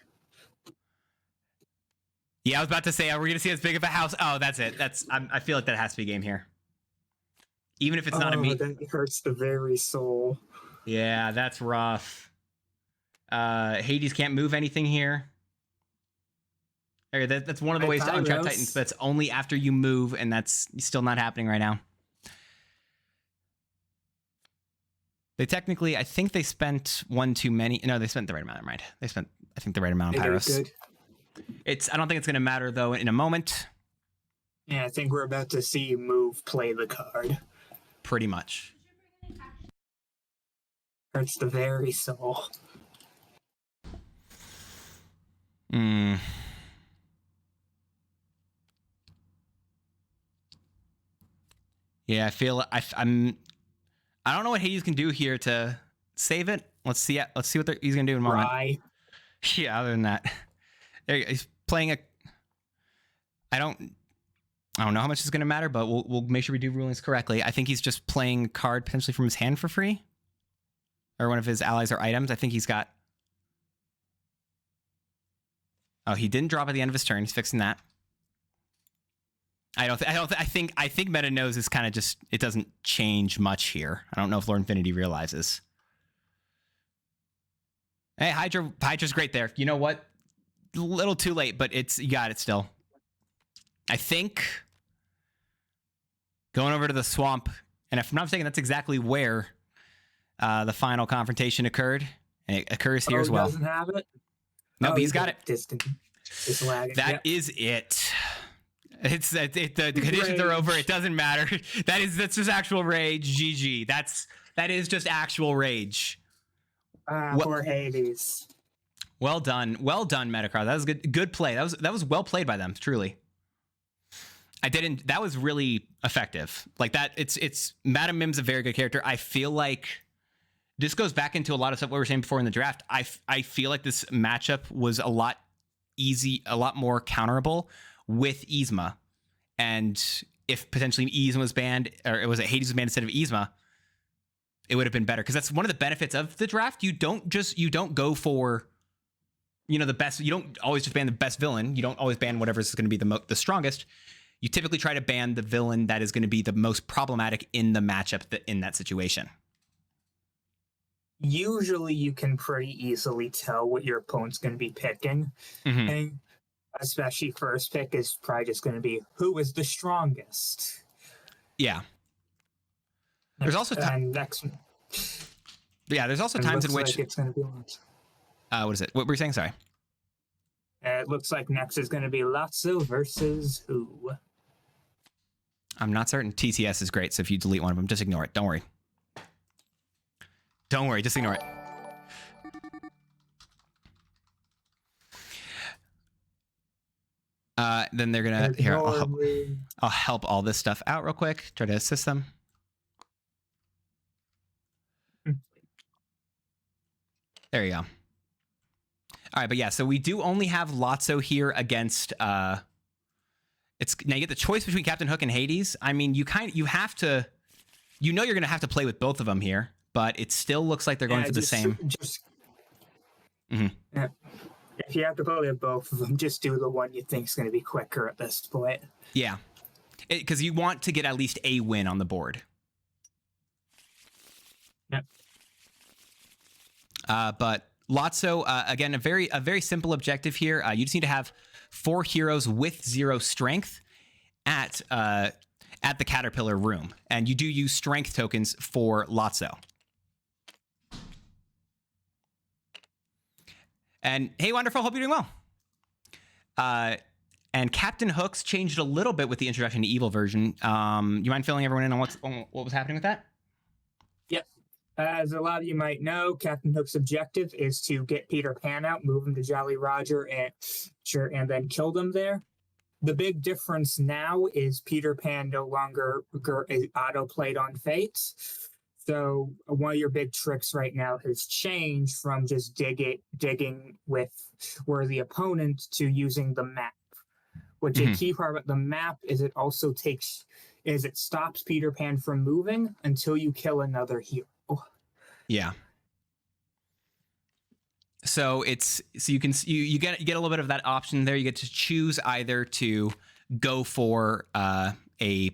Yeah, I was about to say, are we going to see as big of a house? Oh, that's it. I feel like that has to be game here. Even if it's not a meat. That hurts the very soul. Yeah, that's rough. Hades can't move anything here. That's one of the ways to untrap Titans, but it's only after you move, and that's still not happening right now. They technically, I think they spent 1 too many. No, they spent the right amount. Never mind. They spent, I think, the right amount on Pyros. I don't think it's going to matter, though, in a moment. Yeah, I think we're about to see you play the card. Pretty much. Hurts the very soul. Hmm. Yeah, I feel I don't know what Hades can do here to save it. Let's see what he's gonna do in a moment. Right. Yeah. Other than that, he's playing a. I don't know how much is gonna matter, but we'll make sure we do rulings correctly. I think he's just playing a card potentially from his hand for free, or one of his allies or items. I think he's got. Oh, he didn't drop at the end of his turn. He's fixing that. I think Meta knows is kind of just, it doesn't change much here. I don't know if Lord Infinity realizes. Hey, Hydra's great there. You know what? A little too late, but you got it still. I think going over to the swamp, and if I'm not mistaken, that's exactly where the final confrontation occurred. And it occurs here as well. Doesn't have it? Nope, he's got it. It's lagging. That is it. The conditions are over. It doesn't matter. That's just actual rage. GG. That is just actual rage. Poor Hades. Well done, Metacross. That was good play. That was well played by them. Truly. That was really effective. Like that. It's Madam Mim's a very good character. I feel like this goes back into a lot of stuff we were saying before in the draft. I feel like this matchup was a lot more counterable with Yzma, and if potentially Yzma was banned, or it was Hades was banned instead of Yzma, it would have been better, because that's one of the benefits of the draft. You don't go for the best. You don't always just ban the best villain. You don't always ban whatever is going to be the strongest. You typically try to ban the villain that is going to be the most problematic in the matchup in that situation. Usually you can pretty easily tell what your opponent's going to be picking. Mm-hmm. And especially first pick, is probably just going to be who is the strongest. Yeah. There's also next. Yeah, there's also times in which like it's going to be lots. What is it? What were you saying? Sorry. It looks like next is going to be Lotso versus who? I'm not certain. TTS is great, so if you delete one of them, just ignore it. Don't worry. Don't worry, just ignore it. Then they're gonna here. I'll help all this stuff out real quick. Try to assist them. There you go. All right, but yeah, so we do only have Lotso here against. It's now you get the choice between Captain Hook and Hades. I mean, you have to. You know, you're gonna have to play with both of them here, but it still looks like they're going for the same. Yeah. If you have to play with both of them, just do the one you think is going to be quicker at this point. Yeah, because you want to get at least a win on the board. Yep. But Lotso, again, a very simple objective here. You just need to have 4 heroes with 0 strength at the Caterpillar room, and you do use strength tokens for Lotso. And hey, wonderful, hope you're doing well. And Captain Hook's changed a little bit with the introduction to Evil version. You mind filling everyone in on what was happening with that? Yep. As a lot of you might know, Captain Hook's objective is to get Peter Pan out, move him to Jolly Roger, and then kill them there. The big difference now is Peter Pan no longer is auto-played on Fate. So one of your big tricks right now has changed from just digging with worthy opponent to using the map. Which a key part about the map is it stops Peter Pan from moving until you kill another hero. Yeah. So you get a little bit of that option there. You get to choose either to go for you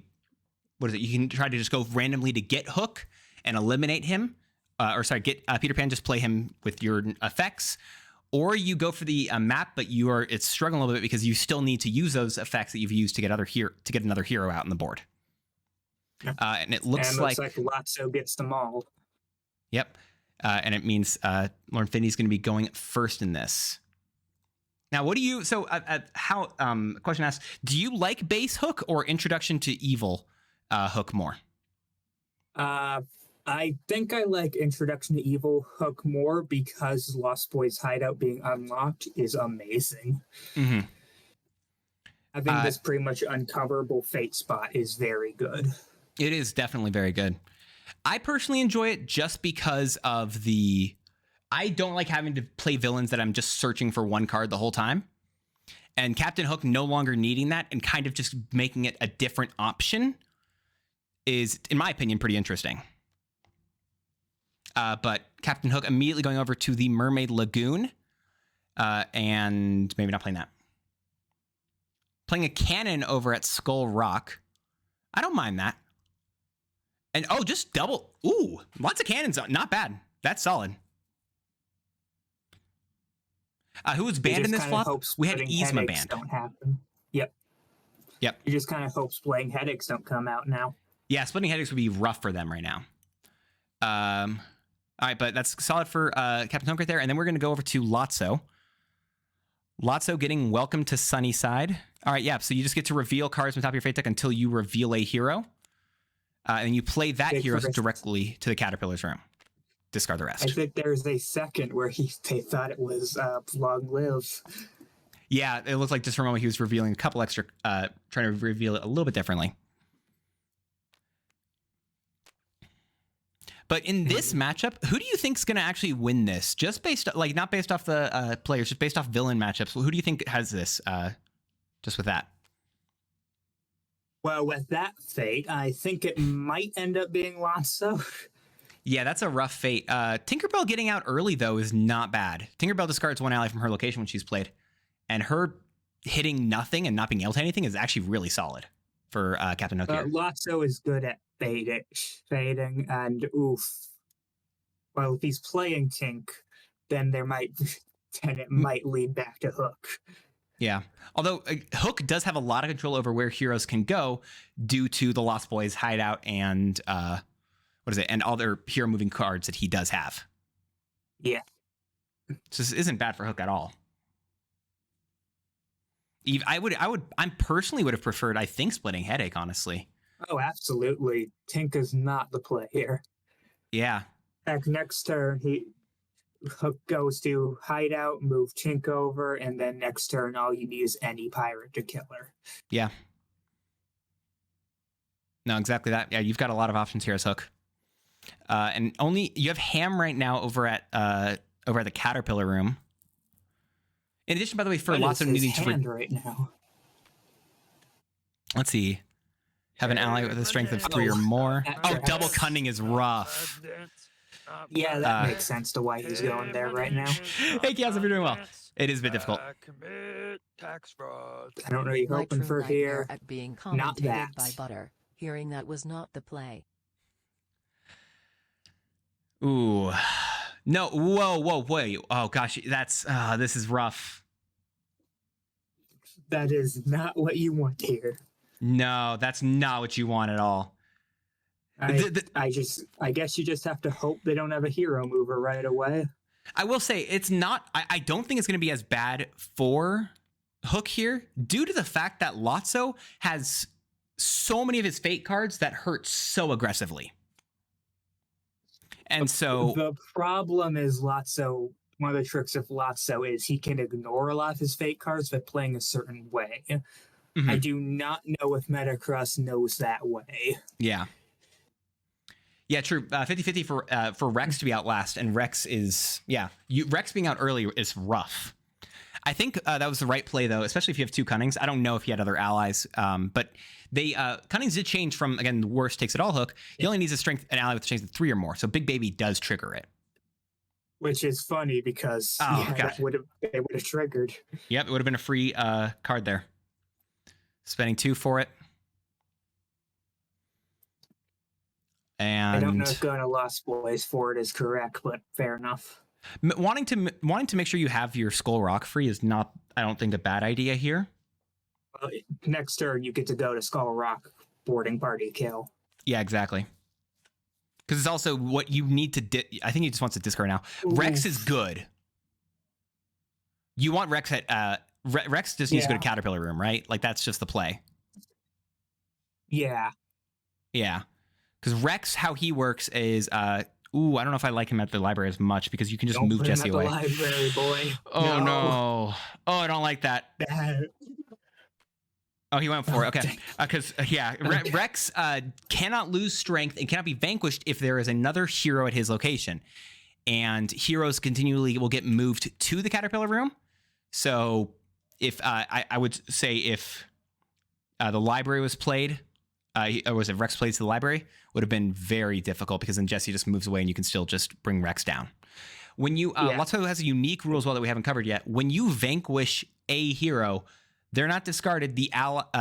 can try to just go randomly to get Hook and eliminate him, get Peter Pan, just play him with your effects, or you go for the map, but it's struggling a little bit because you still need to use those effects that you've used to get another hero out on the board. And it looks like Lotso gets them all. Yep, and it means Lord Finney's going to be going first in this. Now, what do you? So, question asked: do you like base Hook or Introduction to Evil Hook more? I think I like Introduction to Evil Hook more because Lost Boy's hideout being unlocked is amazing. Mm-hmm. I think this pretty much uncoverable Fate spot is very good. It is definitely very good. I personally enjoy it just because of I don't like having to play villains that I'm just searching for one card the whole time. And Captain Hook no longer needing that and kind of just making it a different option is, in my opinion, pretty interesting. But Captain Hook immediately going over to the Mermaid Lagoon, and maybe not playing that. Playing a cannon over at Skull Rock. I don't mind that. And just double. Ooh, lots of cannons. Not bad. That's solid. Who was banned in this flop? We had Yzma banned. Don't happen. Yep. You just kind of hope Splitting Headaches don't come out now. Yeah, Splitting Headaches would be rough for them right now. All right, but that's solid for Captain Hook right there. And then we're going to go over to Lotso. Lotso getting Welcome to Sunnyside. All right, yeah, so you just get to reveal cards from the top of your Fate deck until you reveal a hero. And you play that hero directly to the Caterpillar's room. Discard the rest. I think there's a second where they thought it was Long Live. Yeah, it looked like just for a moment he was revealing a couple extra, trying to reveal it a little bit differently. But in this matchup, who do you think is going to actually win this? Just based, not based off the players, just based off villain matchups. Who do you think has this? Just with that. Well, with that Fate, I think it might end up being Lotso. Yeah, that's a rough Fate. Tinkerbell getting out early, though, is not bad. Tinkerbell discards one ally from her location when she's played. And her hitting nothing and not being able to anything is actually really solid for Captain Hook here. Lotso is good at fading, and oof. Well, if he's playing Tink, then it might lead back to Hook. Yeah. Although Hook does have a lot of control over where heroes can go due to the Lost Boys hideout and and all their hero moving cards that he does have. Yeah. So this isn't bad for Hook at all. I personally would have preferred, I think, splitting Headache, honestly. Oh, absolutely. Tink is not the play here. Yeah. Next turn, Hook goes to hideout, move Tink over, and then next turn, all you need is any pirate to kill her. Yeah. No, exactly that. Yeah, you've got a lot of options here as Hook. And you have Ham right now over at the Caterpillar room. In addition, by the way, for lots of needing to right now. Let's see. Have an ally with a strength of 3 or more. Oh, double cunning is rough. Yeah, that makes sense to why he's going there right now. Hey, Chaos, if you're doing well. It is a bit difficult. Commit tax fraud. I don't know what you're hoping for here. At being Not commentated that. by Butter, hearing that was not the play. Ooh. No, whoa, wait. Oh, gosh, this is rough. That is not what you want here. No, that's not what you want at all. I guess you just have to hope they don't have a hero mover right away. I will say it's not. I don't think it's going to be as bad for Hook here due to the fact that Lotso has so many of his fate cards that hurt so aggressively. And so the problem is Lotso. One of the tricks of Lotso is he can ignore a lot of his fate cards by playing a certain way. Mm-hmm. I do not know if Metacross knows that way. Yeah. Yeah, true. 50-50 for Rex to be out last, and Rex is Rex being out early is rough. I think that was the right play though, especially if you have 2 Cunnings. I don't know if he had other allies, but they Cunnings did change from, again, the worst takes it all Hook. He only needs an ally with a strength of 3 or more, so Big Baby does trigger it. Which is funny because it would have triggered. Yep, it would have been a free card there. Spending 2 for it. And I don't know if going to Lost Boys for it is correct, but fair enough. Wanting to make sure you have your Skull Rock free is not, I don't think, a bad idea here. Next turn, you get to go to Skull Rock boarding party kill. Yeah, exactly. Because it's also what you need to... I think he just wants to discard now. Ooh. Rex is good. You want Rex at... Rex just needs to go to Caterpillar room, right? Like, that's just the play. Yeah. Yeah. Because Rex, how he works is... I don't know if I like him at the library as much because you can just move Jesse away. Library, boy. Oh, no. Oh, I don't like that. Oh, he went for it. Okay. Because, Rex cannot lose strength and cannot be vanquished if there is another hero at his location. And heroes continually will get moved to the Caterpillar room. So if I would say if the library was played, or was it Rex plays to the library, would have been very difficult because then Jesse just moves away and you can still just bring Rex down. When you, Lotso has a unique rule as well that we haven't covered yet. When you vanquish a hero, they're not discarded. The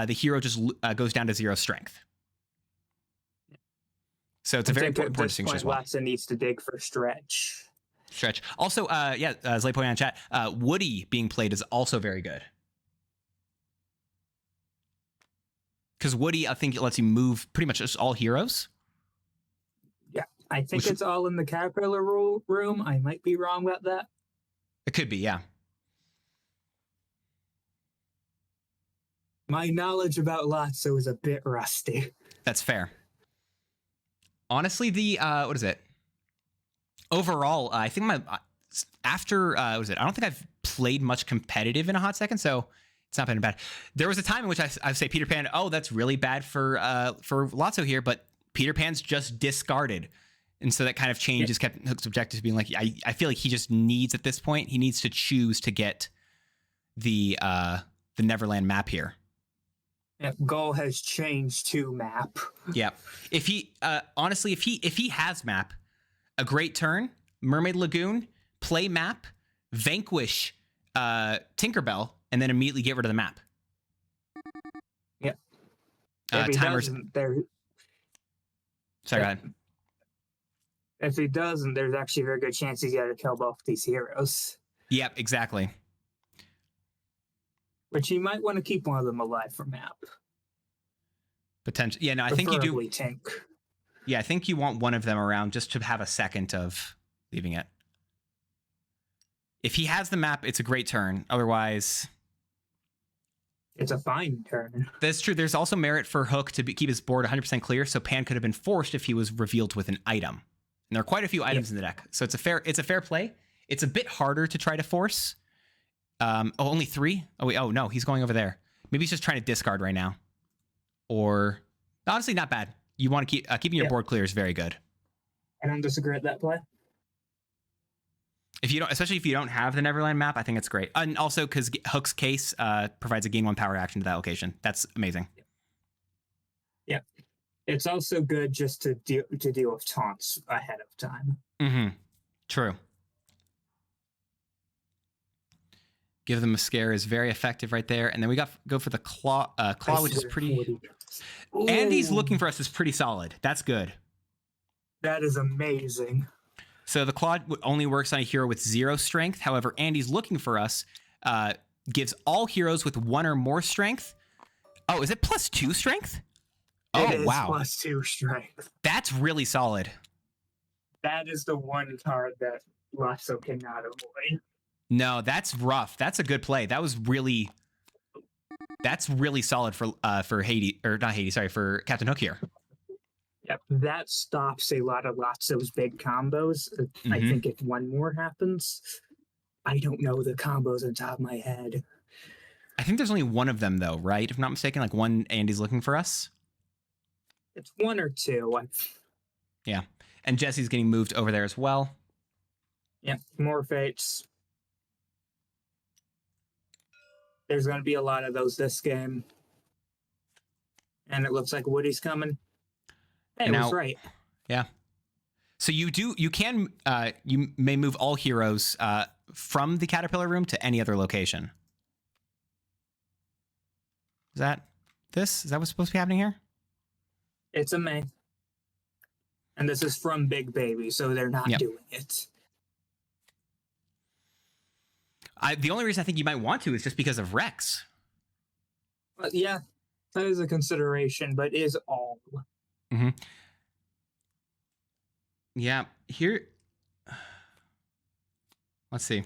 hero just goes down to 0 strength. So it's a very important distinction as well. Watson needs to dig for stretch. Also, as Lay pointed out in chat, Woody being played is also very good. Because Woody, I think it lets you move pretty much just all heroes. Yeah, I think it's all in the Caterpillar room. I might be wrong about that. It could be, yeah. My knowledge about Lotso is a bit rusty. That's fair. Honestly, what is it? Overall, I think after I don't think I've played much competitive in a hot second, so it's not been bad. There was a time in which I say Peter Pan, oh, that's really bad for Lotso here, but Peter Pan's just discarded. And so that kind of change has kept Hook's objective to being like, I feel like he just needs, at this point, he needs to choose to get the Neverland map here. Yeah, goal has changed to map. Yeah. If he honestly, if he has map, a great turn, Mermaid Lagoon, play map, vanquish Tinkerbell, and then immediately get rid of the map. Yep. If he doesn't, Sorry, go ahead. If he doesn't, there's actually a very good chance he's got to kill both these heroes. Yep, exactly. But you might want to keep one of them alive for map. Potential. Yeah, no, I think you do. Preferably tank. Yeah, I think you want one of them around just to have a second of leaving it. If he has the map, it's a great turn. Otherwise, It's a fine turn. that's true. There's also merit for Hook to keep his board 100% clear, so Pan could have been forced if he was revealed with an item. And there are quite a few items in the deck, so it's a fair play. It's a bit harder to try to force. Only 3? Oh wait, oh no, he's going over there. Maybe he's just trying to discard right now. Or honestly, not bad. You want to keep keeping your board clear is very good. I don't disagree with that play. If you don't, especially if you don't have the Neverland map, I think it's great. And also because Hook's case provides a gain 1 power action to that location. That's amazing. Yeah, it's also good just to deal with taunts ahead of time. Mm-hmm. True. Give them a scare is very effective right there, and then we go for the claw, which is pretty. Andy's looking for us is pretty solid. That's good. That is amazing. So the claw only works on a hero with 0 strength. However, Andy's looking for us gives all heroes with 1 or more strength. Oh, is it +2 strength? It is wow, +2 strength. that's really solid. That is the one card that Lasso cannot avoid. No, that's rough. That's a good play. That's really solid for Hades, or not Hades, sorry, for Captain Hook here. Yep, that stops a lot of Lasso's big combos. I think if one more happens, I don't know the combos on top of my head. I think there's only one of them though, right? If I'm not mistaken, like one Andy's looking for us. It's 1 or 2. Yeah, and Jesse's getting moved over there as well. Yeah, more fates. There's going to be a lot of those this game. And it looks like Woody's coming. Hey, I was right. Yeah. So you may move all heroes from the Caterpillar room to any other location. Is that what's supposed to be happening here? It's a May. And this is from Big Baby, so they're not doing it. The only reason I think you might want to is just because of Rex. Yeah, that is a consideration, but is all. Mm-hmm. Yeah, here. Let's see.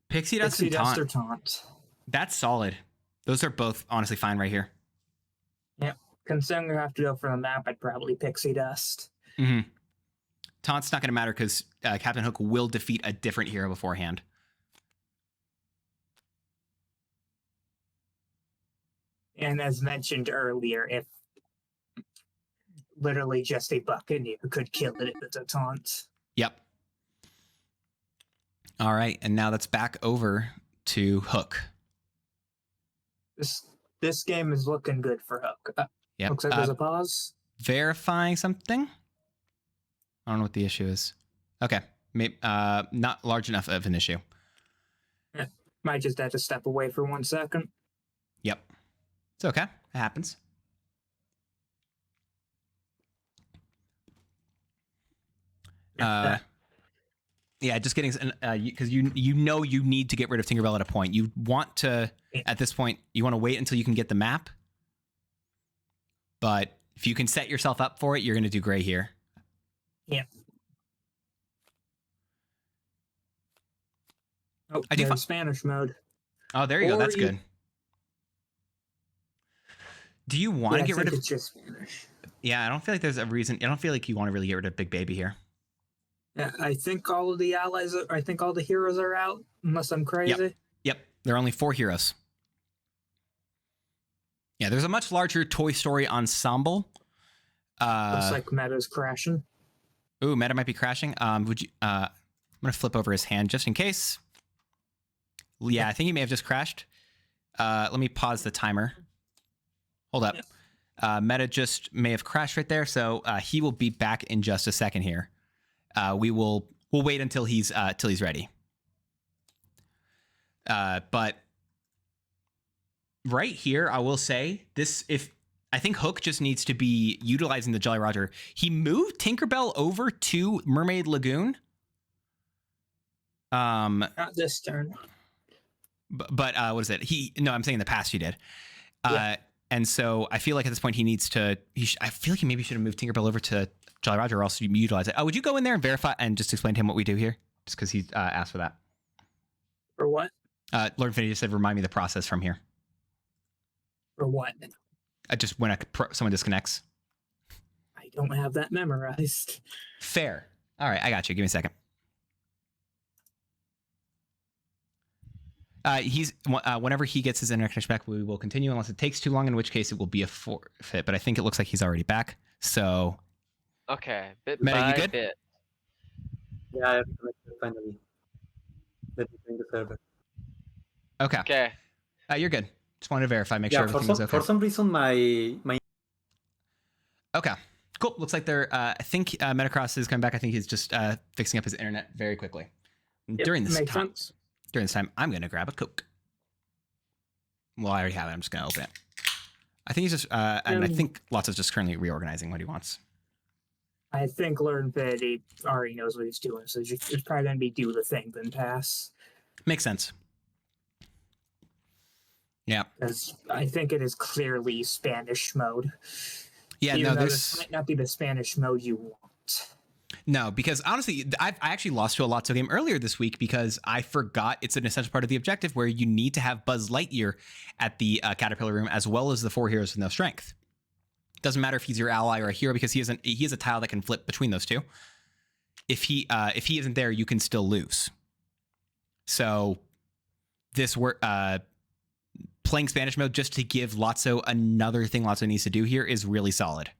Pixie Dust and Taunt. Or Taunt. That's solid. Those are both honestly fine right here. Yep. Considering I have to go for the map, I'd probably Pixie Dust. Mm-hmm. Taunt's not going to matter because Captain Hook will defeat a different hero beforehand. And as mentioned earlier, if literally just a Buccaneer could kill it if it's a taunt. Yep. All right, and now that's back over to Hook. This game is looking good for Hook. Yep. Looks like there's a pause. Verifying something? I don't know what the issue is. Okay. Maybe, not large enough of an issue. Yeah. Might just have to step away for 1 second. Yep. It's okay. It happens. Yeah, just getting because you know you need to get rid of Tinkerbell at a point. You want to at this point you want to wait until you can get the map. But if you can set yourself up for it, you're going to do great here. Yeah. Oh, I do find Spanish mode. Oh, there you go. That's good. Do you want to get rid of? It's just Spanish. Yeah, I don't feel like there's a reason. I don't feel like you want to really get rid of Big Baby here. Yeah, I think all of the allies. I think all the heroes are out, unless I'm crazy. Yep. There are only 4 heroes. Yeah, there's a much larger Toy Story ensemble. Looks like meta's crashing. Ooh, meta might be crashing. Would you? I'm gonna flip over his hand just in case. Yeah, I think he may have just crashed. Let me pause the timer. Hold up. Meta just may have crashed right there, so he will be back in just a second here. We'll wait until he's ready. But right here, I will say this: I think Hook just needs to be utilizing the Jolly Roger. He moved Tinkerbell over to Mermaid Lagoon. Not this turn. But what is it? No, I'm saying in the past you did. Yeah. And so I feel like at this point he needs to. I feel like he maybe should have moved Tinkerbell over to Jolly Roger, or else you utilize it. Would you go in there and verify and just explain to him what we do here? Just because he asked for that. For what? Lord Infinity just said, "Remind me the process from here." For what? Just when someone disconnects. I don't have that memorized. Fair. All right, I got you. Give me a second. Whenever he gets his internet connection back, we will continue unless it takes too long, in which case it will be a forfeit. But I think it looks like he's already back. So, Okay, bit Meta, you by good? bit. Yeah, I have connected finally. Let me bring the server. okay. Okay. You're good. Just wanted to verify, make sure everything was okay. For some reason, my Okay. Cool. Looks like they're. I think Metacross is coming back. I think he's just fixing up his internet very quickly. Yep, During this makes time, sense. I'm gonna grab a Coke. Well, I already have it. I'm just gonna open it. I think he's just, and I think Lotso's just currently reorganizing what he wants. I think Lord Infinity already knows what he's doing, so it's probably going to be do the thing, then pass. Makes sense. Yeah. Because I think it is clearly Spanish mode. Yeah. Even No, though there's this might not be the Spanish mode you want. no, because honestly, I actually lost to a Lotso game earlier this week because I forgot it's an essential part of the objective where you need to have Buzz Lightyear at the Caterpillar Room as well as the 4 heroes with no strength. Doesn't matter if he's your ally or a hero because he is a tile that can flip between those two. If he isn't there, you can still lose. So this playing Spanish mode just to give Lotso another thing Lotso needs to do here is really solid.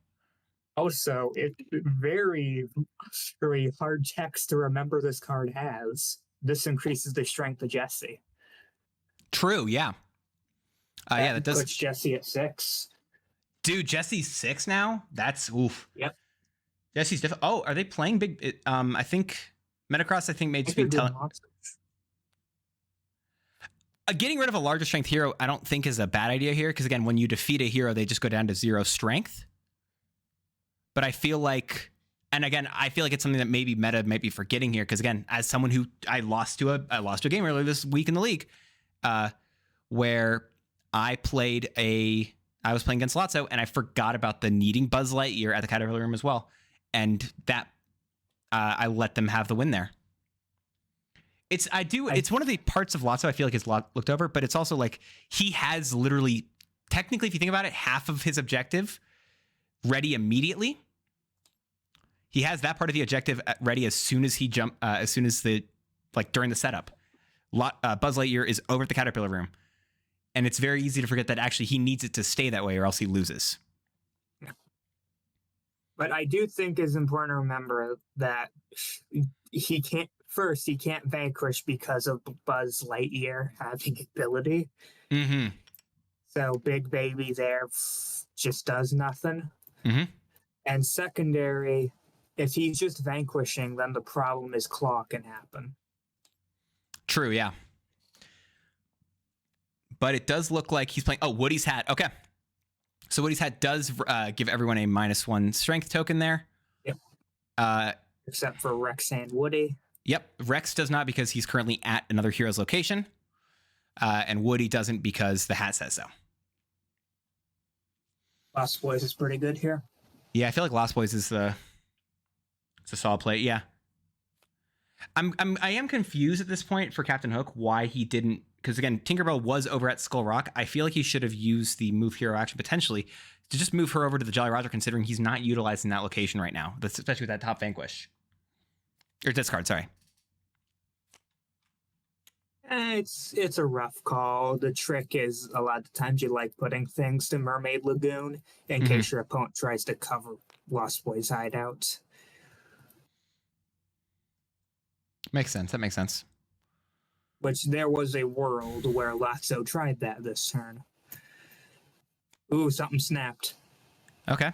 Also, it's very, very hard text to remember this card has. This increases the strength of Jesse. True, yeah. Yeah, that does. Puts Jesse at 6. Dude, Jesse's 6 now? That's oof. Yep. Jesse's different. Oh, are they playing big? I think Metacross, may just be telling. Getting rid of a larger strength hero, I don't think is a bad idea here. Because again, when you defeat a hero, they just go down to 0 strength. But I feel like, and again, I feel like it's something that maybe Meta might be forgetting here. Because again, as someone who I lost to a game earlier this week in the league, where I was playing against Lotso, and I forgot about the needing Buzz Lightyear at the Caterpillar Room as well, and that I let them have the win there. It's one of the parts of Lotso I feel like is looked over, but it's also like he has literally, technically, if you think about it, half of his objective ready immediately. He has that part of the objective ready as soon as during the setup. Buzz Lightyear is over at the Caterpillar Room. And it's very easy to forget that actually he needs it to stay that way or else he loses. But I do think it's important to remember that he can't vanquish because of Buzz Lightyear having ability. Mm-hmm. So Big Baby there just does nothing. Mm-hmm. And secondary, if he's just vanquishing, then the problem is Claw can happen. True, yeah. But it does look like he's playing. Oh, Woody's hat. Okay. So Woody's hat does give everyone a -1 strength token there. Yep. Except for Rex and Woody. Yep. Rex does not because he's currently at another hero's location. And Woody doesn't because the hat says so. Lost Boys is pretty good here. Yeah, I feel like Lost Boys is it's a solid play. Yeah. I am confused at this point for Captain Hook why he didn't, because again, Tinkerbell was over at Skull Rock. I feel like he should have used the move hero action potentially to just move her over to the Jolly Roger, considering he's not utilizing that location right now, especially with that top vanquish. Or discard, sorry. It's a rough call. The trick is a lot of times you like putting things to Mermaid Lagoon in case your opponent tries to cover Lost Boys hideout. Makes sense. That makes sense. Which there was a world where Lotso tried that this turn. Ooh, something snapped. Okay.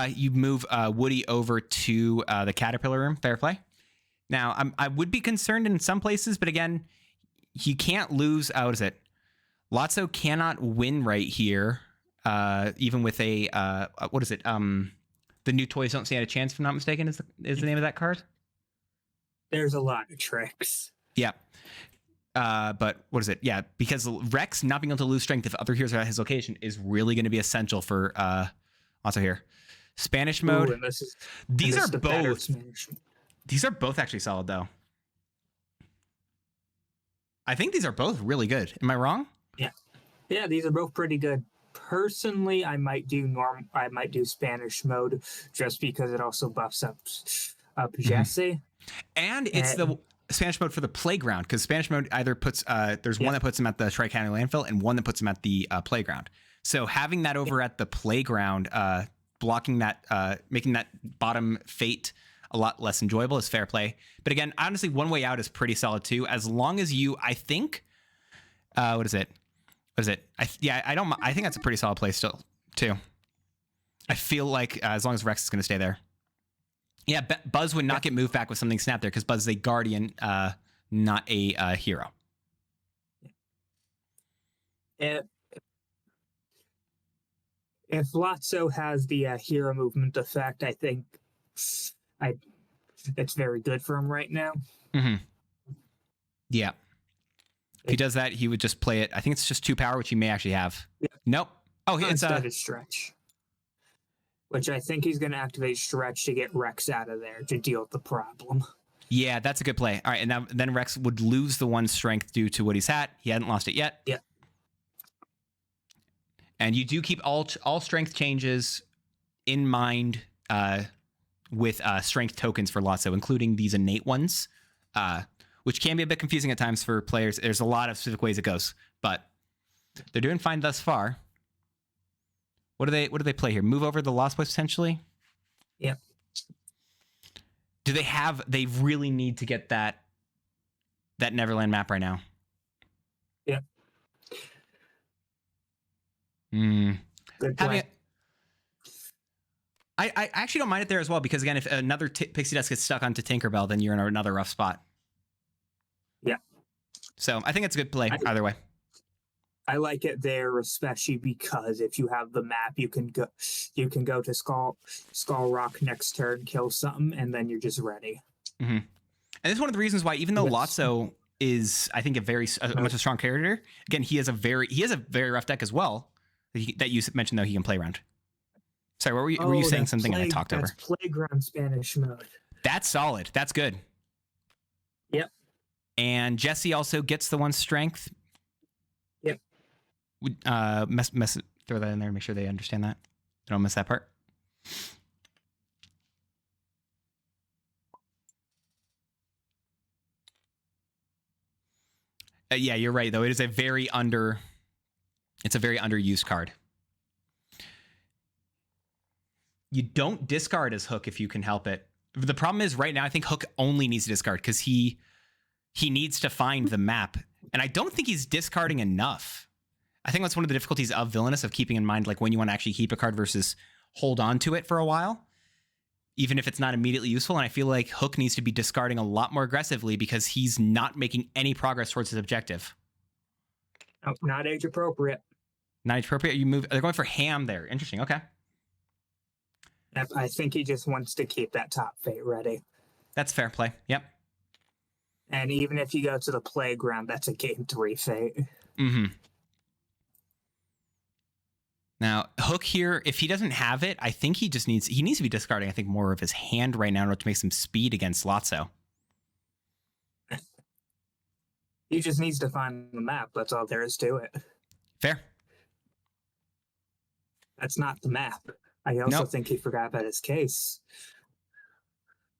You move Woody over to the Caterpillar Room. Fair play. Now, I would be concerned in some places, but again, he can't lose. What is it? Lotso cannot win right here, even with a what is it? The new toys don't stand a chance. If I'm not mistaken, is the name of that card. There's a lot of tricks. Yeah. But what is it? Yeah, because Rex not being able to lose strength if other heroes are at his location is really going to be essential for also here. Spanish mode. Ooh, and this is These and this are is the better both. Spanish. These are both actually solid though. I think these are both really good. Am I wrong? Yeah, these are both pretty good. Personally, I might do Spanish mode just because it also buffs up Jesse. And it's the Spanish mode for the playground, because Spanish mode either puts there's one that puts him at the Tri-County landfill and one that puts him at the playground. So having that over at the playground, blocking that, making that bottom fate a lot less enjoyable is fair play. But again, honestly, one way out is pretty solid too, as long as you, I think, what is it? I think that's a pretty solid play still too. I feel like as long as Rex is going to stay there. Yeah, Buzz would not get moved back with something snapped there because Buzz is a guardian, not a hero. If Lotso has the hero movement effect, I think it's very good for him right now. Mm-hmm. Yeah. If he does that, he would just play it. I think it's just 2 power, which he may actually have. Yeah. Nope. Oh, it's instead stretch. Which I think he's going to activate stretch to get Rex out of there to deal with the problem. Yeah, that's a good play. All right, and then Rex would lose the 1 strength due to what he's at. He hadn't lost it yet. Yeah. And you do keep all strength changes in mind with strength tokens for Lotso, including these innate ones, which can be a bit confusing at times for players. There's a lot of specific ways it goes, but they're doing fine thus far. What do they play here? Move over the Lost Boys potentially? Yep. Do they have? They really need to get that Neverland map right now. Yep. Good Having play. I actually don't mind it there as well, because again, if another Pixie Dust gets stuck onto Tinkerbell, then you're in another rough spot. Yeah. So I think it's a good play either way. I like it there, especially because if you have the map, you can go to Skull Rock next turn, kill something, and then you're just ready. Mm-hmm. And this is one of the reasons why, even though Lotso is, I think, a much a strong character, again, he has a very rough deck as well. That you mentioned though he can play around. Sorry, were you saying something and I talked over? That's playground Spanish mode. That's solid. That's good. Yep. And Jesse also gets the 1 strength. Yep. Throw that in there and make sure they understand that. They don't miss that part. Yeah, you're right though. It is a very underused card. You don't discard as Hook if you can help it. The problem is right now, I think Hook only needs to discard because he needs to find the map. And I don't think he's discarding enough. I think that's one of the difficulties of Villainous, of keeping in mind like when you want to actually keep a card versus hold on to it for a while, even if it's not immediately useful. And I feel like Hook needs to be discarding a lot more aggressively because he's not making any progress towards his objective. Oh, not age appropriate. Not age appropriate. They're going for Ham there. Interesting. Okay. I think he just wants to keep that top fate ready. That's fair play. Yep. And even if you go to the playground, that's a game 3 fate. Mm-hmm. Now, Hook here, if he doesn't have it, I think he needs to be discarding, I think, more of his hand right now in order to make some speed against Lotso. He just needs to find the map. That's all there is to it. Fair. That's not the map. I also think he forgot about his case.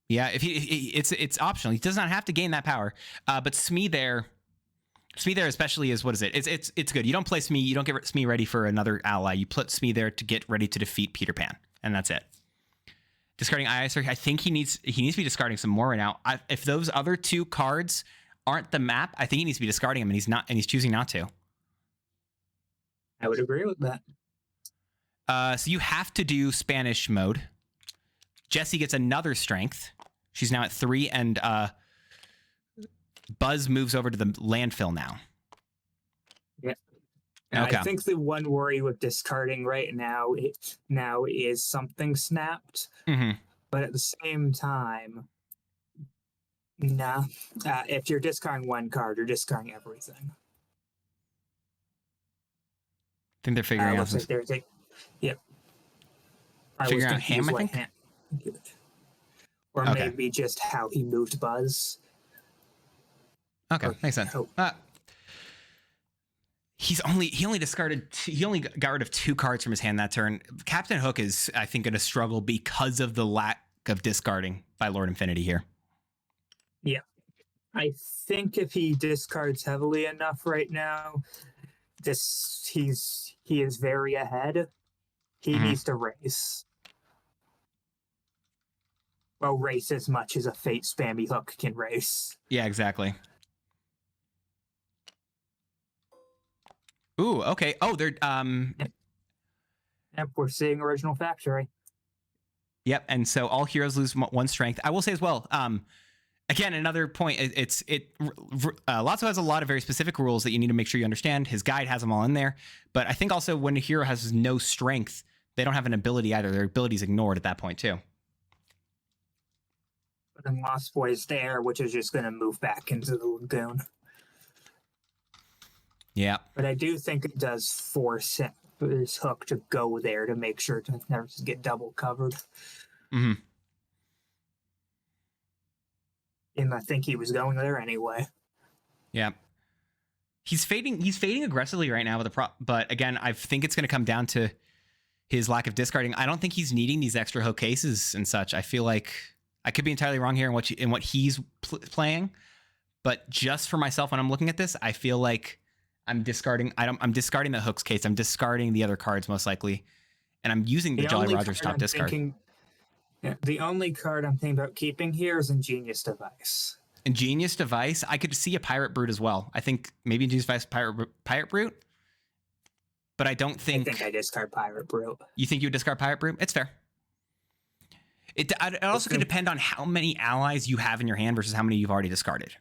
Yeah, it's optional. He does not have to gain that power. But Smee there especially is, what is it? It's good. You don't play Smee. You don't get Smee ready for another ally. You put Smee there to get ready to defeat Peter Pan, and that's it. Discarding Icer, I think he needs to be discarding some more right now. If those other 2 cards aren't the map, I think he needs to be discarding them, and he's not, and he's choosing not to. I would agree with that. So you have to do Spanish mode. Jessie gets another strength. She's now at 3, and Buzz moves over to the landfill now. Yeah. Okay. I think the one worry with discarding right now is something snapped. Mm-hmm. But at the same time, Nah. If you're discarding one card, you're discarding everything. I think they're figuring out Looks like there's a. Yep. I was figuring out confused Ham, I what think. Ham. Or Okay. maybe just how he moved Buzz. Okay, Or- makes sense. oh. He only discarded he only got rid of 2 cards from his hand that turn. Captain Hook is, I think, going to struggle because of the lack of discarding by Lord Infinity here. I think if he discards heavily enough right now, he is very ahead. He Mhm. needs to race. Well, race as much as a Fate spammy Hook can race. Yeah, exactly. Ooh, okay. Oh, they're Yep, we're seeing Original Factory. Yep, and so all heroes lose 1 strength. I will say as well. Again, another point. Lotso has a lot of very specific rules that you need to make sure you understand. His guide has them all in there, but I think also when a hero has no strength, they don't have an ability either. Their ability is ignored at that point too. But then Lost Boy's there, which is just going to move back into the lagoon. Yeah. But I do think it does force his Hook to go there to make sure to never get double covered. Mm-hmm. And I think he was going there anyway. Yeah. He's fading aggressively right now with but again, I think it's going to come down to his lack of discarding. I don't think he's needing these extra Hook cases and such. I feel like I could be entirely wrong here in what he's playing, but just for myself when I'm looking at this, I feel like I'm discarding the Hooks case. I'm discarding the other cards most likely, and I'm using the Jolly Roger's top discard. The only card I'm thinking about keeping here is Ingenious Device. Ingenious Device. I could see a Pirate Brute as well. I think maybe Ingenious Device, Pirate Brute, but I don't think. I think I discard Pirate Brute. You think you would discard Pirate Brute? It's fair. It also could depend on how many allies you have in your hand versus how many you've already discarded.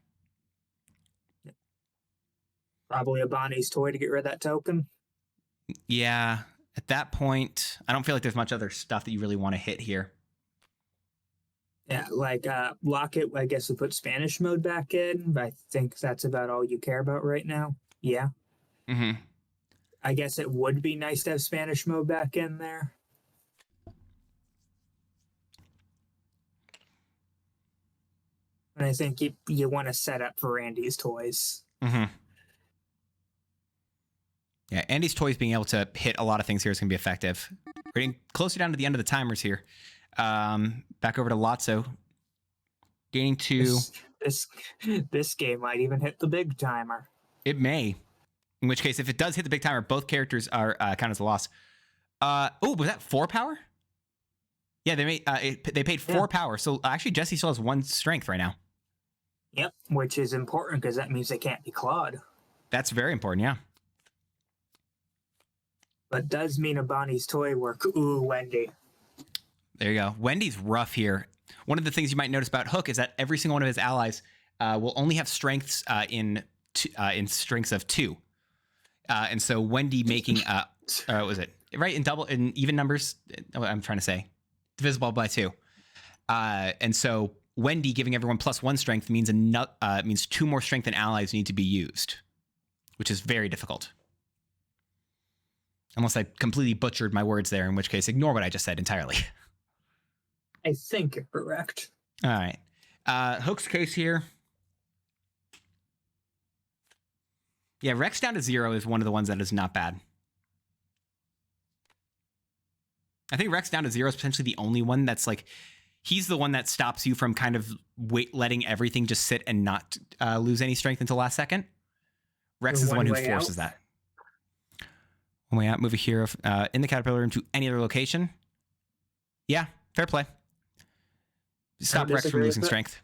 Probably a Bonnie's Toy to get rid of that token. Yeah, at that point, I don't feel like there's much other stuff that you really want to hit here. Yeah, like Locket, I guess we put Spanish mode back in, but I think that's about all you care about right now. Yeah. Mm-hmm. I guess it would be nice to have Spanish mode back in there. And I think you want to set up for Andy's Toys. Mm-hmm. Yeah, Andy's Toys being able to hit a lot of things here is going to be effective. We're getting closer down to the end of the timers here. Back over to Lotso. Gaining 2. This game might even hit the big timer. It may. In which case, if it does hit the big timer, both characters are count as a loss. Was that 4 power? Yeah, they paid 4 power. So actually, Jesse still has 1 strength right now. Yep, which is important because that means they can't be clawed. That's very important, yeah. But does mean a Bonnie's Toy work. Ooh, Wendy. There you go. Wendy's rough here. One of the things you might notice about Hook is that every single one of his allies will only have strengths in strengths of 2. And so Wendy making was it right in even numbers? I'm trying to say divisible by 2. And so Wendy giving everyone +1 strength means means 2 more strength than allies need to be used, which is very difficult. Unless I completely butchered my words there, in which case ignore what I just said entirely. I think you're correct. All right. Hook's case here. Yeah, Rex down to 0 is one of the ones that is not bad. I think Rex down to 0 is potentially the only one that's like, he's the one that stops you from kind of letting everything just sit and not lose any strength until last second. Rex is the one who forces that. One way out, move a hero in the Caterpillar room to any other location. Yeah, fair play. Stop Rex from losing strength.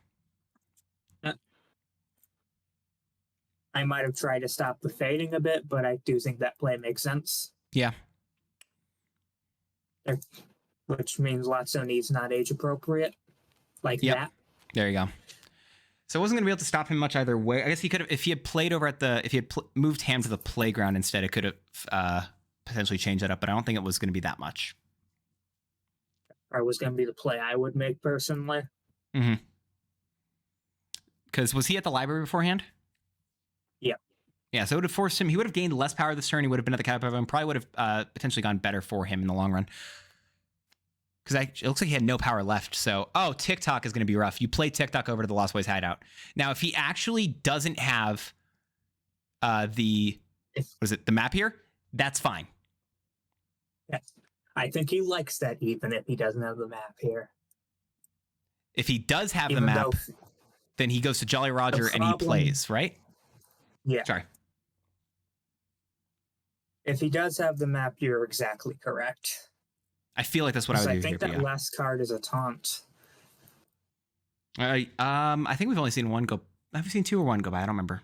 I might have tried to stop the fading a bit, but I do think that play makes sense. Yeah. Which means Lotso needs not age appropriate. Like that. There you go. So I wasn't going to be able to stop him much either way. I guess he could have, if he had played over if he had moved Ham to the playground instead, it could have potentially changed that up, but I don't think it was going to be that much. Or was going to be the play I would make personally. Mm-hmm. Because was he at the library beforehand? Yeah. Yeah, so it would have forced him. He would have gained less power this turn. He would have been at the cap of him. Probably would have potentially gone better for him in the long run. Because it looks like he had no power left. So, TikTok is going to be rough. You play TikTok over to the Lost Boys hideout. Now, if he actually doesn't have the map here, that's fine. Yeah. I think he likes that even if he doesn't have the map here. If he does have Even the map, though- then he goes to Jolly Roger and he problem- plays, right? Yeah. Sorry. If he does have the map, you're exactly correct. I feel like that's what I would do I think here. that last card is a taunt. I think we've only seen one go. Have we seen two or one go by? I don't remember.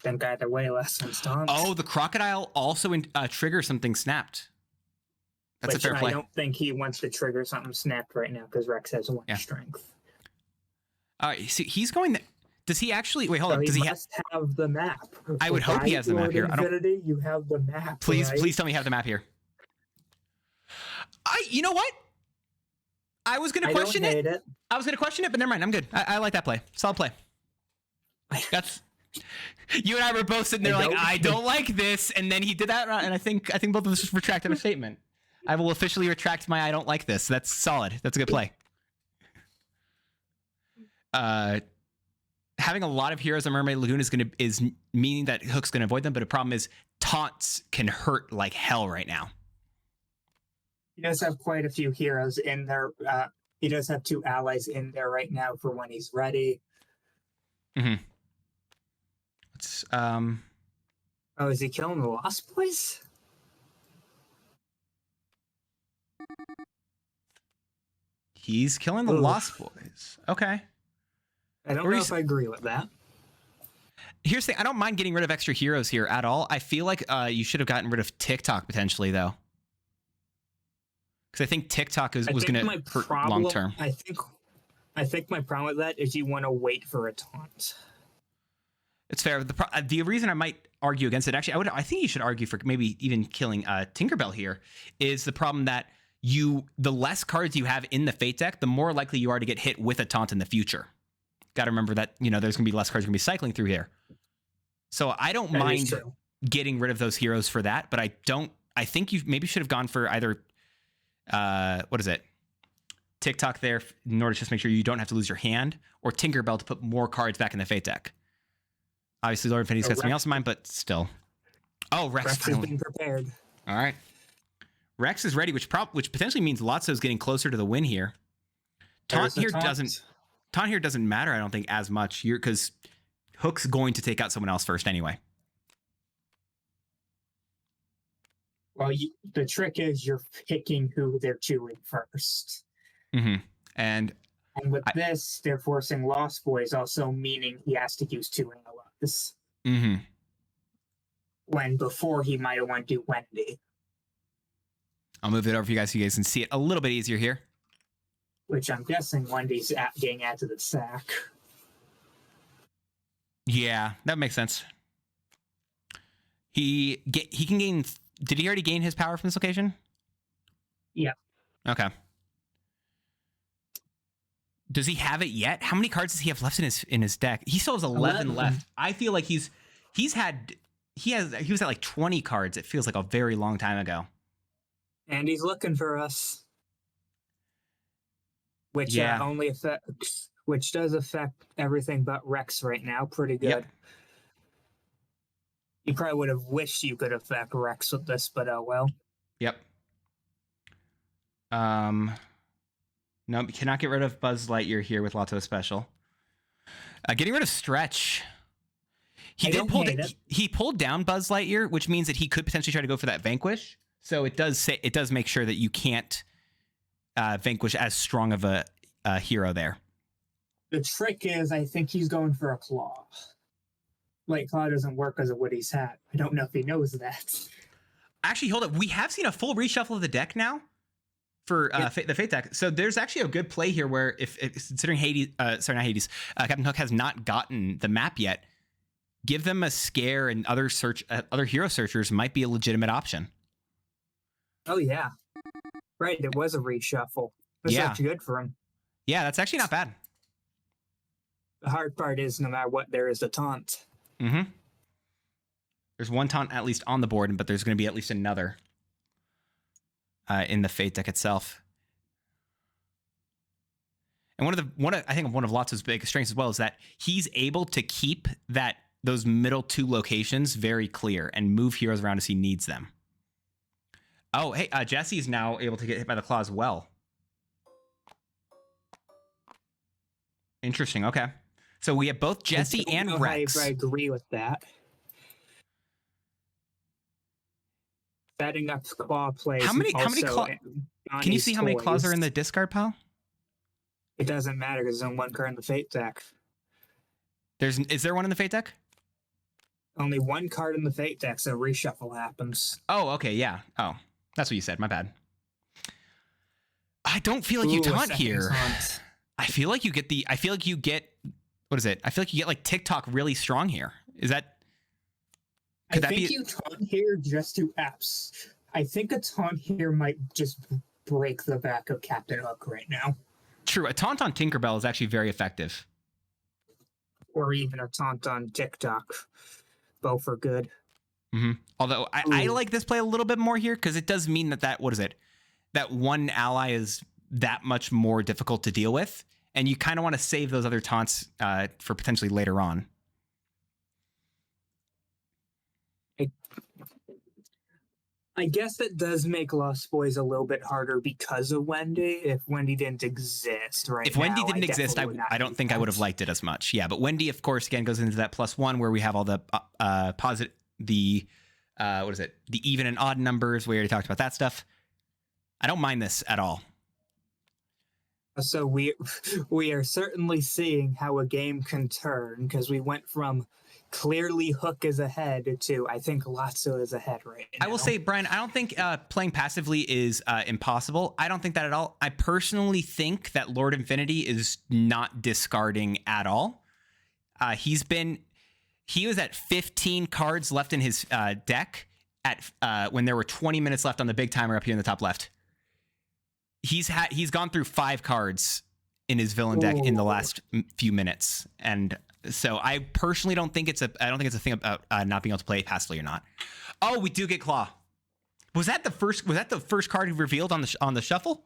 Think either way, last one's taunt. Oh, the crocodile also triggers something snapped. That's Which a fair play. I don't think he wants to trigger something snapped right now because Rex has one strength. All right, see, he's going. Does he actually? Wait, hold So on. Does he must have the map? I would hope he has the map here. I don't. Infinity, you have the map. Please, right? please tell me you have the map here. You know what? I was going to question I don't hate it. I was going to question it, but never mind. I'm good. I like that play. Solid play. That's. You and I were both sitting there I don't like this, and then he did that, and I think both of us just retracted our statement. I will officially retract my I don't like this. That's solid. That's a good play. Having a lot of heroes in Mermaid Lagoon is meaning that Hook's gonna avoid them, but the problem is taunts can hurt like hell right now. He does have quite a few heroes in there. He does have 2 allies in there right now for when he's ready. Mm-hmm. It's Oh, is he killing the Lost Boys? He's killing the Lost Boys. Okay. I don't know if I agree with that. Here's the thing. I don't mind getting rid of extra heroes here at all. I feel like you should have gotten rid of TikTok potentially, though. Because I think TikTok was going to hurt long term. I think my problem with that is you want to wait for a taunt. It's fair. The reason I might argue against it, actually, I think you should argue for maybe even killing Tinkerbell here, is the problem that the less cards you have in the Fate deck, the more likely you are to get hit with a taunt in the future. Got to remember that, there's going to be less cards going to be cycling through here. So I don't mind getting rid of those heroes for that, but I think you maybe should have gone for either, TikTok there in order to just make sure you don't have to lose your hand, or Tinkerbell to put more cards back in the Fate deck. Obviously, Lord Infinity's got something else in mind, but still. Oh, Rex has been prepared. All right. Rex is ready, which potentially means Lotso's getting closer to the win here. Taunt here doesn't matter, I don't think, as much here, because Hook's going to take out someone else first anyway. Well, the trick is you're picking who they're chewing first. Mm-hmm. And with this, they're forcing Lost Boys, also meaning he has to use 2 allies. Mm-hmm. When before he might have wanted to do Wendy. I'll move it over for you guys so you guys can see it a little bit easier here. Which I'm guessing Wendy's getting added to the sack. Yeah, that makes sense. He can gain. Did he already gain his power from this location? Yeah. Okay. Does he have it yet? How many cards does he have left in his deck? He still has 11 left. I feel like he was at like 20 cards. It feels like a very long time ago. And he's looking for us. Which only affects, which does affect everything but Rex right now. Pretty good. Yep. You probably would have wished you could affect Rex with this, but oh well. Yep. No, you cannot get rid of Buzz Lightyear here with Lotto Special. Getting rid of Stretch. He pulled down Buzz Lightyear, which means that he could potentially try to go for that Vanquish. So it does make sure that you can't Vanquish as strong of a hero there. The trick is, I think he's going for a Claw. Light Claw doesn't work as a Woody's hat. I don't know if he knows that. Actually, hold up. We have seen a full reshuffle of the deck now for the Fate deck. So there's actually a good play here where if considering Captain Hook has not gotten the map yet, give them a scare and other hero searchers might be a legitimate option. Oh, yeah. Right, it was a reshuffle. That's actually good for him. Yeah, that's actually not bad. The hard part is no matter what, there is a taunt. Mm-hmm. There's one taunt at least on the board, but there's going to be at least another in the Fate deck itself. And I think one of Lotso's big strengths as well is that he's able to keep those middle two locations very clear and move heroes around as he needs them. Oh, hey, Jesse's now able to get hit by the claw as well. Interesting. Okay, so we have both Jesse and Rex. I agree with that. Setting up claw plays. How many claw? Can you see how many claws are in the discard pile? It doesn't matter because there's only one card in the Fate deck. Is there one in the Fate deck? Only one card in the Fate deck, so reshuffle happens. Oh, okay, yeah. Oh, that's what you said. My bad. I don't feel like you taunt here. Taunt. I feel like you get what is it? I feel like you get like TikTok really strong here. Is that? I think you taunt here just to apps. I think a taunt here might just break the back of Captain Hook right now. True, a taunt on Tinkerbell is actually very effective. Or even a taunt on TikTok. Both are good. Mm-hmm. Although I like this play a little bit more here because it does mean that what is it? That one ally is that much more difficult to deal with, and you kind of want to save those other taunts for potentially later on. I guess that does make Lost Boys a little bit harder because of Wendy. If Wendy didn't exist, right? If Wendy didn't exist, I don't think I would have liked it as much. Yeah, but Wendy, of course, again goes into that +1 where we have all the positive, the even and odd numbers. We already talked about that stuff. I don't mind this at all. So we are certainly seeing how a game can turn because we went from clearly Hook is ahead to I think Lotso is ahead right now. I will say, Brian, I don't think playing passively is impossible. I don't think that at all. I personally think that Lord Infinity is not discarding at all. He was at 15 cards left in his deck when there were 20 minutes left on the big timer up here in the top left. He's gone through 5 cards in his villain deck in the last few minutes, and so I personally don't think it's a thing about not being able to play it passively or not. Oh, we do get Claw. Was that the first card he revealed on the shuffle?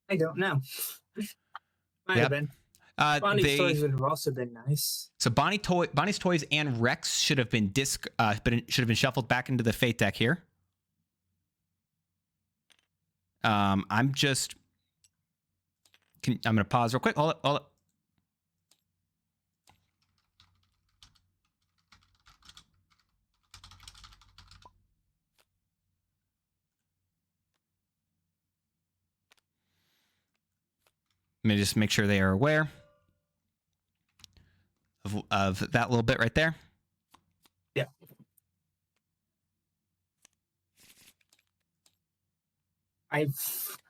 I don't know. Might have been. Bonnie's Toys would have also been nice. So Bonnie's Toys and Rex should have been shuffled back into the Fate deck here. I'm gonna pause real quick. Hold it. Let me just make sure they are aware of that little bit right there. Yeah. I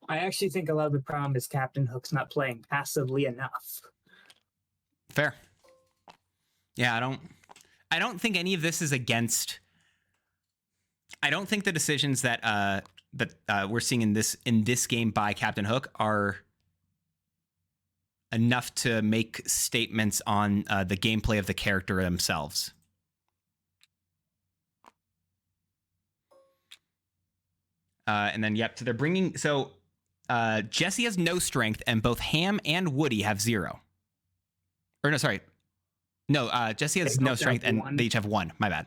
actually think a lot of the problem is Captain Hook's not playing passively enough. Fair. Yeah, I don't think any of this is against. I don't think the decisions that we're seeing in this game by Captain Hook are enough to make statements on the gameplay of the character themselves. And then, so they're bringing... So, Jesse has no strength, and both Ham and Woody have 0. Or, no, sorry. No, Jesse has no strength, and they each have 1. My bad.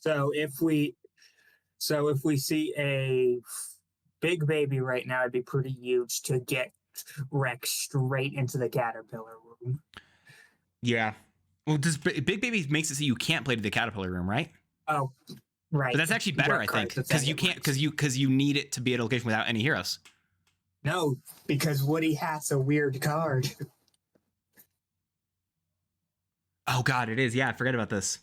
So, if we see a big baby right now, it'd be pretty huge to get Rex straight into the caterpillar room. Yeah. Well, Big Baby makes it so you can't play to the caterpillar room, right? Oh, right. But that's actually better, I think, because you can't because you need it to be at a location without any heroes. No, because Woody has a weird card. Oh God, it is. Yeah, I forget about this.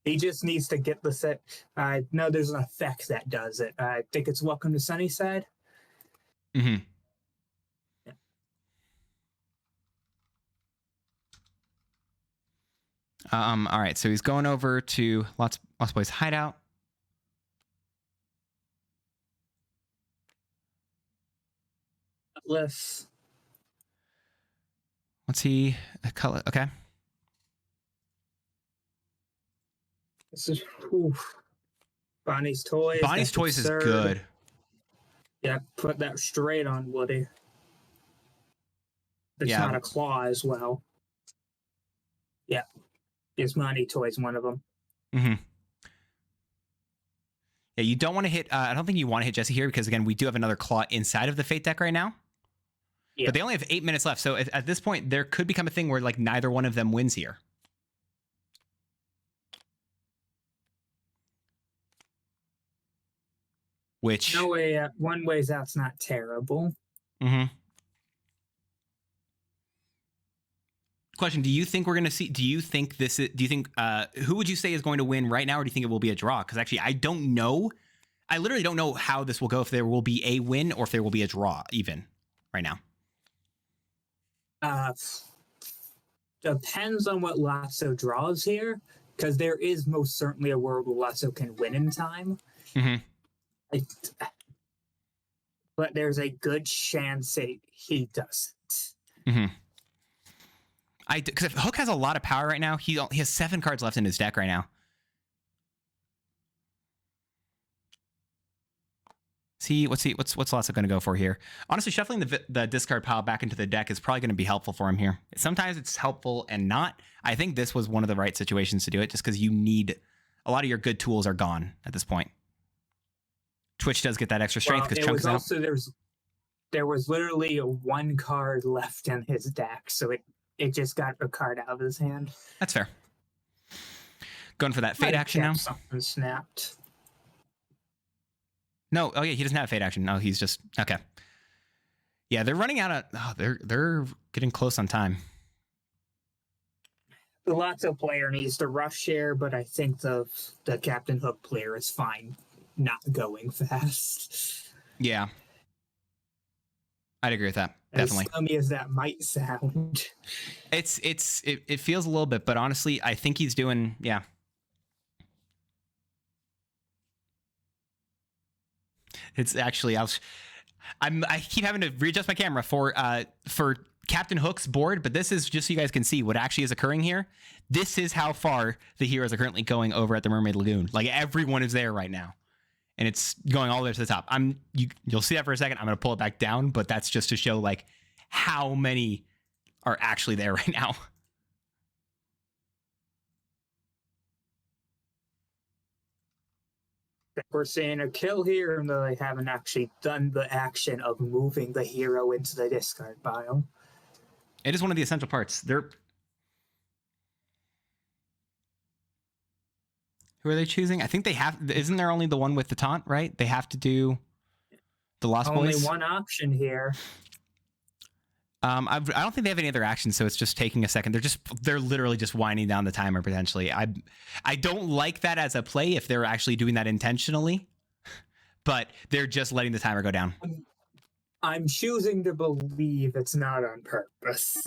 He just needs to get the set. No, there's an effect that does it. I think it's Welcome to Sunnyside. Mm-hmm. Yeah. All right, so he's going over to Lost Boys hideout. Atlas. Let's see. Color. Okay. This is Bonnie's Toys. Bonnie's that's Toys absurd. is good. Yeah, put that straight on Woody. It's Yeah. not a claw as well. Yeah. Is Bonnie Toys one of them? Mm-hmm. Yeah, you don't want to hit. I don't think you want to hit Jesse here because again, we do have another claw inside of the Fate deck right now. Yeah. But they only have 8 minutes left, so at this point, there could become a thing where like neither one of them wins here. Which No way. One way that's not terrible. Mm-hmm. Question: do you think we're going to see? Do you think this? Do you think who would you say is going to win right now, or do you think it will be a draw? Because actually, I don't know. I literally don't know how this will go. If there will be a win or if there will be a draw, even right now. Depends on what Lasso draws here, because there is most certainly a world where Lasso can win in time. Mm-hmm. But there's a good chance he doesn't. Mm-hmm. Because if Hook has a lot of power right now, he has 7 cards left in his deck right now. What's Lasso going to go for here? Honestly, shuffling the discard pile back into the deck is probably going to be helpful for him here. Sometimes it's helpful and not. I think this was one of the right situations to do it, just because you need a lot of your good tools are gone at this point. Twitch does get that extra strength because Chunk is out. There was literally 1 card left in his deck, so it just got a card out of his hand. That's fair. Going for that fade action now. Something snapped. No, oh yeah, he doesn't have fade action. No, he's just okay. Yeah, they're running out of. Oh, they're getting close on time. The Lasso player needs to rush here, but I think the Captain Hook player is fine not going fast. Yeah, I'd agree with that. Definitely. As slummy as that might sound. It feels a little bit, but honestly, I think he's doing yeah. It's actually I keep having to readjust my camera for Captain Hook's board, but this is just so you guys can see what actually is occurring here. This is how far the heroes are currently going over at the Mermaid Lagoon. Like everyone is there right now. And it's going all the way to the top. You'll see that for a second. I'm going to pull it back down, but that's just to show like how many are actually there right now. We're seeing a kill here, and they haven't actually done the action of moving the hero into the discard pile. It is one of the essential parts. Who are they choosing? I think they have. Isn't there only the one with the taunt, right? They have to do the Lost Boys. Only one option here. I don't think they have any other actions, so it's just taking a second. They're literally just winding down the timer potentially. I don't like that as a play if they're actually doing that intentionally, but they're just letting the timer go down. I'm choosing to believe it's not on purpose.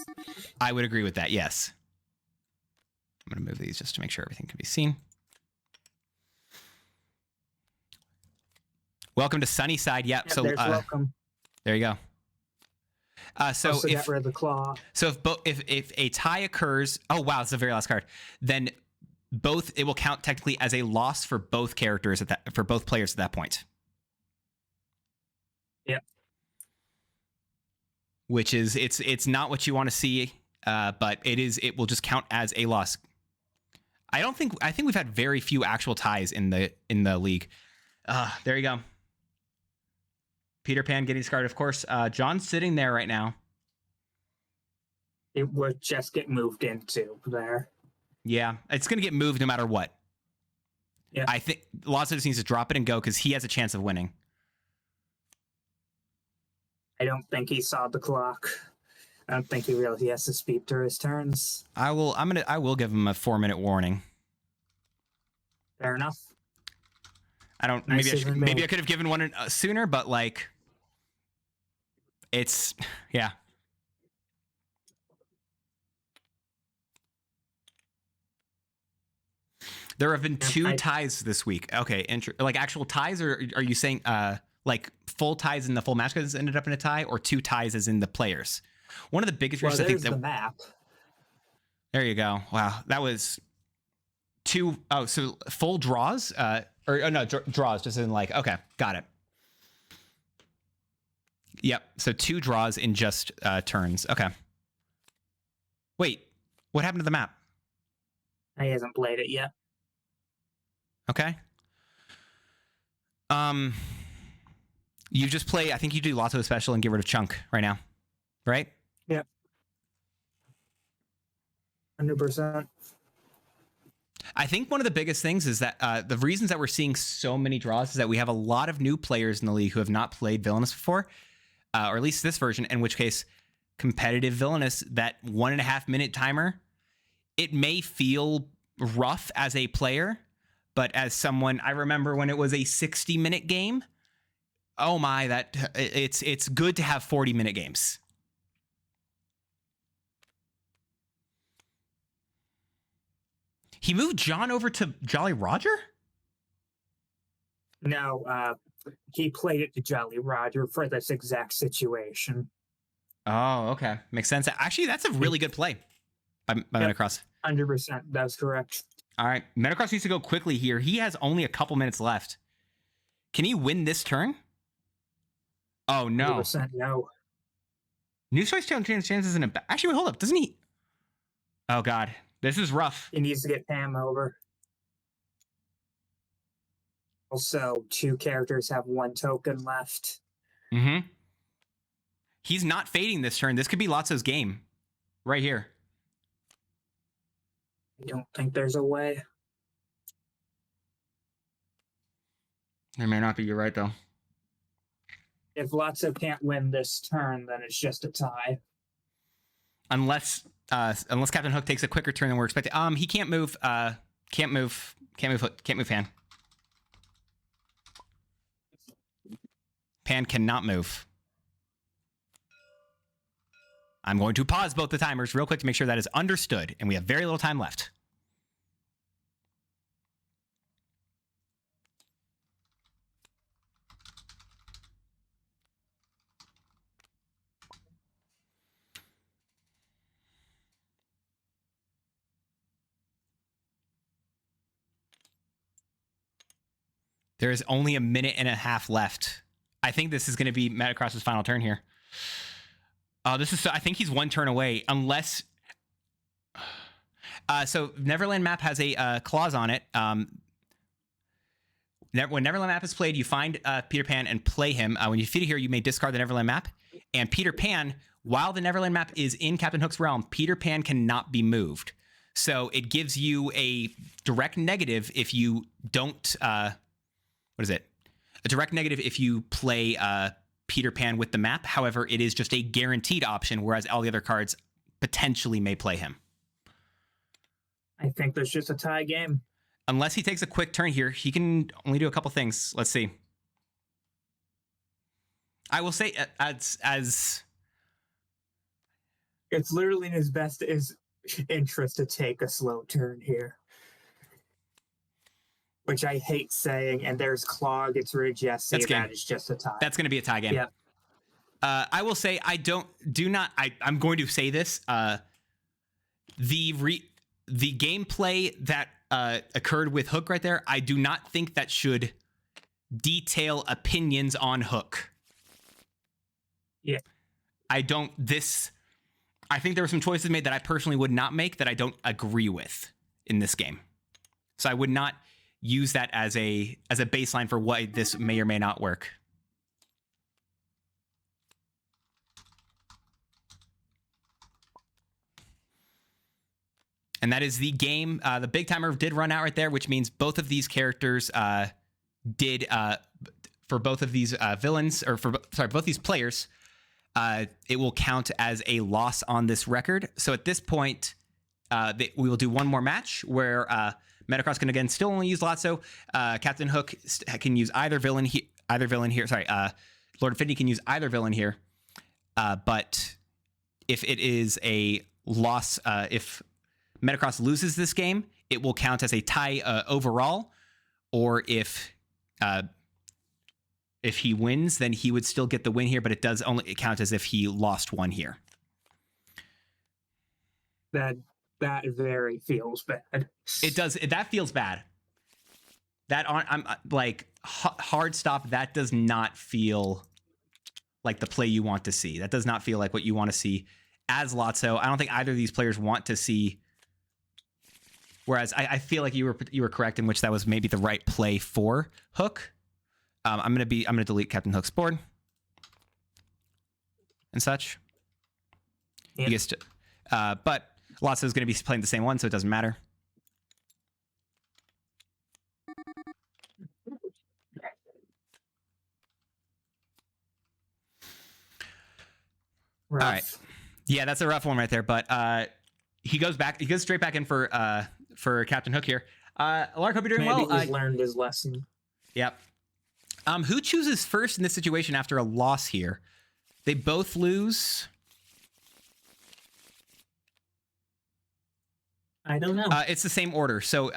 I would agree with that. Yes. I'm going to move these just to make sure everything can be seen. Welcome to Sunnyside. Yep. Yeah, So welcome. There you go. So also if got rid of the claw. So if a tie occurs, oh wow, it's the very last card. Then it will count technically as a loss for both characters for both players at that point. Yep. Which is it's not what you want to see, but it will just count as a loss. I think we've had very few actual ties in the league. There you go. Peter Pan getting discarded, of course. John's sitting there right now. It would just get moved into there. Yeah, it's going to get moved no matter what. Yeah. I think Lasso just needs to drop it and go because he has a chance of winning. I don't think he saw the clock. I don't think he realized he has to speed through his turns. I will give him a 4-minute warning. Fair enough. Maybe I could have given one sooner, but like it's yeah. There have been 2 ties this week. Okay, like actual ties, or are you saying like full ties in the full match because ended up in a tie, or 2 ties as in the players. One of the biggest risks I think there's that the map. there you go. Wow, that was 2. Oh, so full draws, draws, just in like, okay, got it. Yep. So 2 draws in just turns. Okay. Wait, what happened to the map? He hasn't played it yet. Okay. You just play. I think you do Lotto special and get rid of Chunk right now, right? Yep. 100%. I think one of the biggest things is that the reasons that we're seeing so many draws is that we have a lot of new players in the league who have not played Villainous before, or at least this version, in which case competitive Villainous, that 1.5 minute timer, it may feel rough as a player, but as someone, I remember when it was a 60-minute game, oh my, that it's good to have 40-minute games. He moved John over to Jolly Roger? No, he played it to Jolly Roger for this exact situation. Oh, okay. Makes sense. Actually, that's a really good play by Metacross. 100%. That's correct. All right. Metacross needs to go quickly here. He has only a couple minutes left. Can he win this turn? Oh, no. 100% no. New choice chances in a... Actually, wait, hold up. Doesn't he... Oh, God. This is rough. He needs to get Pam over. Also, 2 characters have 1 token left. Mm-hmm. He's not fading this turn. This could be Lotso's game. Right here. I don't think there's a way. There may not be. You're right, though. If Lotso can't win this turn, then it's just a tie. Unless Captain Hook takes a quicker turn than we're expecting. He can't move. Can't move Pan. Pan cannot move. I'm going to pause both the timers real quick to make sure that is understood, and we have very little time left. There is only a minute and a half left. I think this is going to be Metacross's final turn here. I think he's 1 turn away, unless. So Neverland map has a clause on it. When Neverland map is played, you find Peter Pan and play him. When you defeat it here, you may discard the Neverland map. And Peter Pan, while the Neverland map is in Captain Hook's realm, Peter Pan cannot be moved. So it gives you a direct negative if you don't. What is it? A direct negative if you play Peter Pan with the map. However, it is just a guaranteed option, whereas all the other cards potentially may play him. I think there's just a tie game. Unless he takes a quick turn here, he can only do a couple things. Let's see. I will say as it's literally in his best interest to take a slow turn here. Which I hate saying, and there's Claw gets rid of Jesse, that is just a tie. That's going to be a tie game. Yeah. I will say I'm going to say this. The gameplay that occurred with Hook right there, I do not think that should detail opinions on Hook. Yeah. I think there were some choices made that I personally would not make that I don't agree with in this game. So I would not use that as a baseline for why this may or may not work. And that is the game. The big timer did run out right there, which means both of these characters did for both of these villains, or both these players, it will count as a loss on this record. So at this point, we will do one more match where Metacross can again still only use Lotso. Captain Hook can use either villain here. Lord Infinity can use either villain here. But if it is a loss, if Metacross loses this game, it will count as a tie overall. Or if If he wins, then he would still get the win here, but it does only count as if he lost one here. That very feels bad. It does. That feels bad. That I'm like hard stop. That does not feel like the play you want to see. That does not feel like what you want to see as Lotso. I don't think either of these players want to see. Whereas I feel like you were correct in which that was maybe the right play for Hook. I'm gonna delete Captain Hook's board and such. Yep. He gets to, but Lotso is gonna be playing the same one, so it doesn't matter. Rough. All right. Yeah, that's a rough one right there. But he goes straight back in for Captain Hook here. Lark, hope you're doing Maybe well. he's learned his lesson. Yep. Who chooses first in this situation after a loss here? They both lose. I don't know. It's the same order. So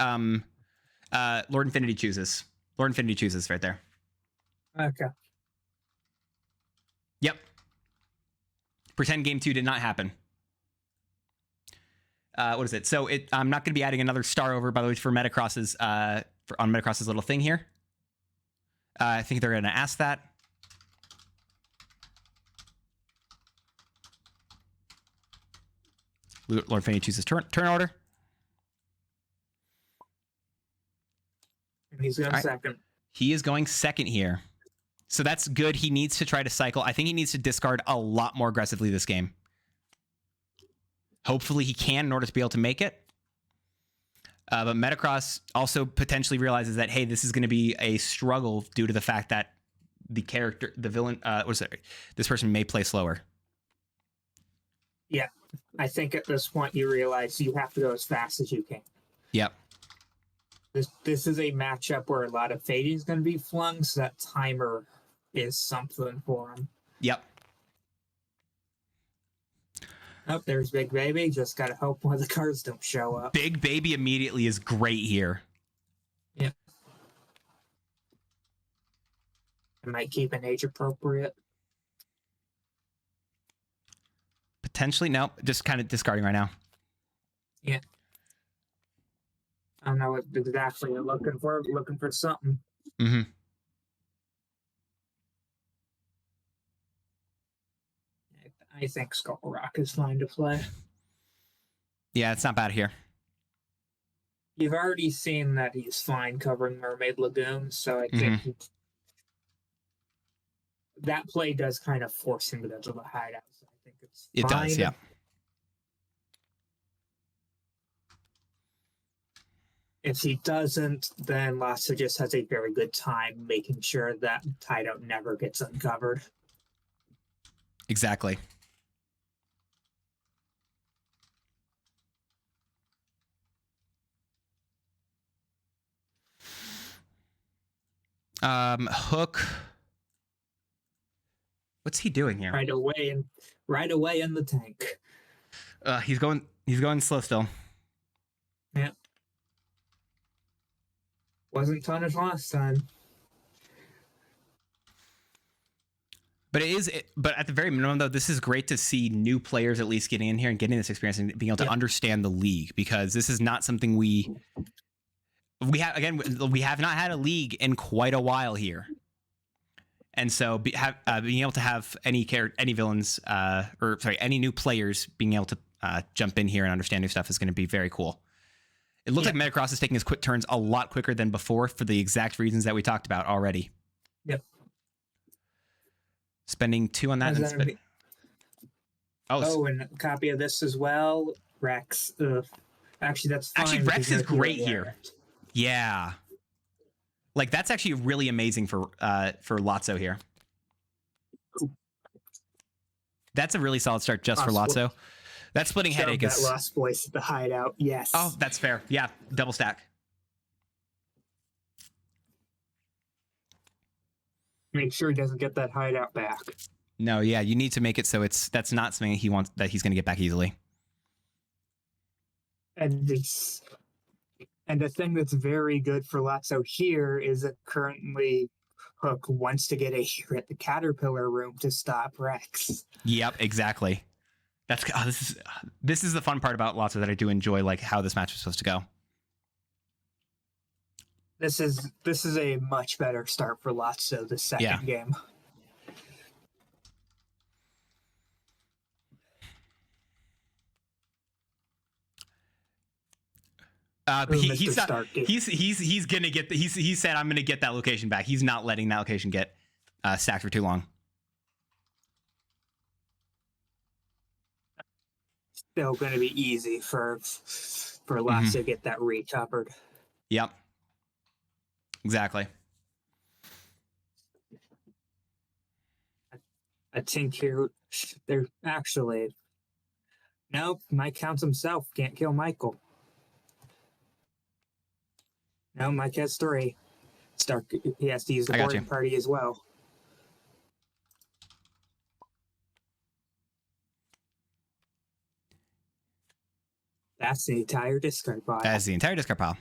Lord Infinity chooses. Lord Infinity chooses right there. Okay. Yep. Pretend game 2 did not happen. What is it? So I'm not going to be adding another star over, by the way, for Metacross's on Metacross's little thing here. I think they're going to ask that. Lord Infinity chooses turn order. And he's going All right. second. He is going second here. So that's good. He needs to try to cycle. I think he needs to discard a lot more aggressively this game. Hopefully he can in order to be able to make it. But Metacross also potentially realizes that, hey, this is going to be a struggle due to the fact that the villain, this person may play slower. Yeah. I think at this point you realize you have to go as fast as you can. Yep. This is a matchup where a lot of fading is going to be flung, so that timer is something for him. Yep. Oh, there's Big Baby. Just got to hope one of the cards don't show up. Big Baby immediately is great here. Yep. I might keep an age appropriate. Potentially, no, just kind of discarding right now. Yeah. I don't know what exactly you're looking for. Looking for something. Mm-hmm. I think Skull Rock is fine to play. Yeah, it's not bad here. You've already seen that he's fine covering Mermaid Lagoon, so I think that play does kind of force him to go to the hideout. So I think it's It fine. does, yeah. If he doesn't, then Lasso just has a very good time making sure that hideout never gets uncovered. Exactly. Hook. What's he doing here? Right away in the tank. He's going slow still. Yeah. Wasn't Tonish last time. But but at the very minimum, though, this is great to see new players at least getting in here and getting this experience and being able to understand the league, because this is not something we have not had a league in quite a while here. And so being able to have any villains, any new players being able to jump in here and understand new stuff is going to be very cool. It looks like Metacross is taking his quick turns a lot quicker than before for the exact reasons that we talked about already. Yep. Spending 2 on that. And a copy of this as well. Rex. Actually, that's fine. Actually, Rex is great here. Yeah. Like, that's actually really amazing for Lotso here. That's a really solid start just for Lotso. That splitting headache is... That Lost Voice at the hideout, yes. Oh, that's fair. Yeah, double stack. Make sure he doesn't get that hideout back. No, yeah, you need to make it so that's not something he's going to get back easily. And the thing that's very good for Lotso here is that currently Hook wants to get a hero at the Caterpillar room to stop Rex. Yep, exactly. That's this is the fun part about Lotso that I do enjoy, like how this match was supposed to go. This is a much better start for Lotso the second game. He's gonna get he said I'm gonna get that location back. He's not letting that location get stacked for too long. Still gonna be easy for Lotso to get that recovered. Yep. Exactly. I think here they're actually nope. Mike counts himself. Can't kill Michael. No, Mike has 3. He has to use the boarding party as well. That's the entire discard pile. That's the entire discard pile.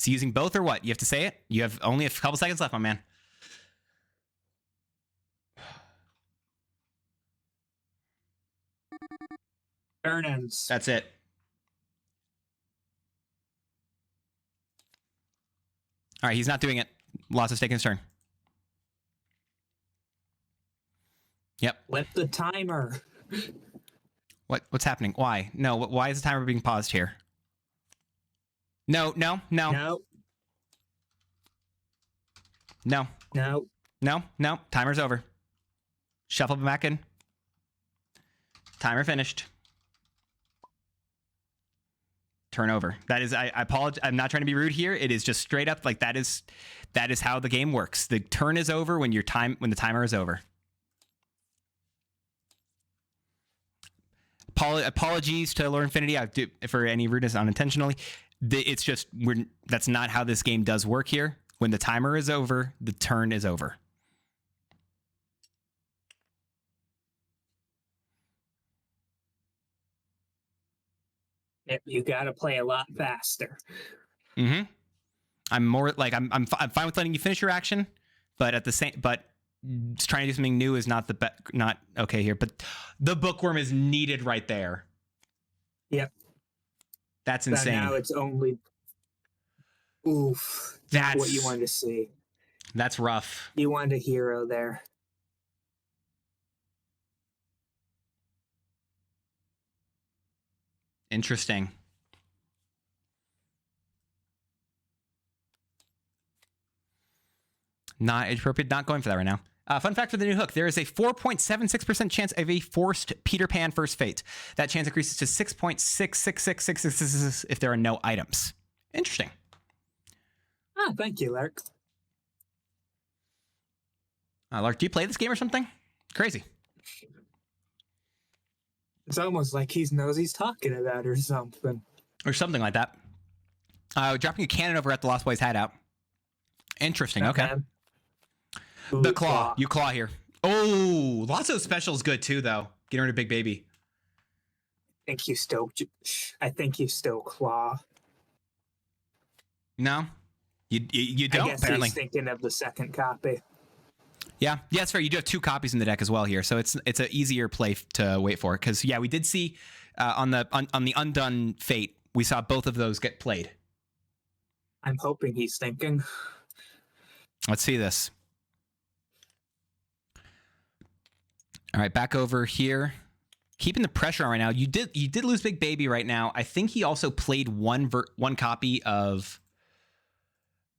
So using both or what? You have to say it? You have only a couple seconds left, my man. Turn ends. That's it. All right, he's not doing it. Lotso's taking his turn. Yep. Flip the timer. What's happening? Why? No, why is the timer being paused here? No. No. Timer's over. Shuffle back in. Timer finished. Turnover. That is, I apologize. I'm not trying to be rude here. It is just straight up like that is how the game works. The turn is over when the timer is over. Apologies to Lord Infinity for any rudeness unintentionally. It's just that's not how this game does work here. When the timer is over, the turn is over. Yep, you got to play a lot faster. Mm-hmm. I'm more like I'm fine with letting you finish your action, but trying to do something new is not not okay here. But the bookworm is needed right there. Yep. That's insane. But now it's only. Oof. That's what you wanted to see. That's rough. You wanted a hero there. Interesting. Not age appropriate. Not going for that right now. Fun fact for the new hook: there is a 4.76% chance of a forced Peter Pan first fate. That chance increases to 6.66666 if there are no items. Interesting. Ah, thank you, Lark. Lark, do you play this game or something? Crazy. It's almost like he knows he's talking about or something. Or something like that. Dropping a cannon over at the Lost Boys hideout. Interesting. Okay. Ooh, The claw. You claw here. Oh, lots of specials good too, though. Getting rid of Big Baby. I think you still claw. No, you don't. I guess apparently, he's thinking of the second copy. yeah, that's fair. You do have 2 copies in the deck as well here, so it's an easier play to wait for. Because we did see on the Undone Fate, we saw both of those get played. I'm hoping he's thinking. Let's see this. All right, back over here. Keeping the pressure on right now. You did lose Big Baby right now. I think he also played one copy of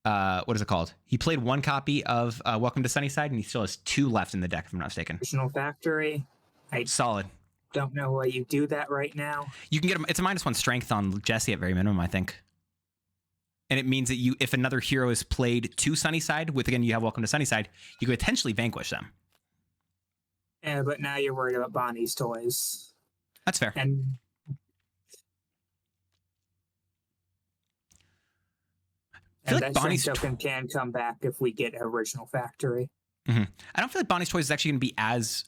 what is it called? He played 1 copy of Welcome to Sunnyside, and he still has 2 left in the deck, if I'm not mistaken. Original Factory. Solid. Don't know why you do that right now. You can get it's a -1 strength on Jesse at very minimum, I think. And it means that if another hero is played to Sunnyside, you have Welcome to Sunnyside, you could potentially vanquish them. Yeah, but now you're worried about Bonnie's toys. That's fair. And I feel like that Bonnie's token can come back if we get Original Factory. Mm-hmm. I don't feel like Bonnie's Toys is actually going to be as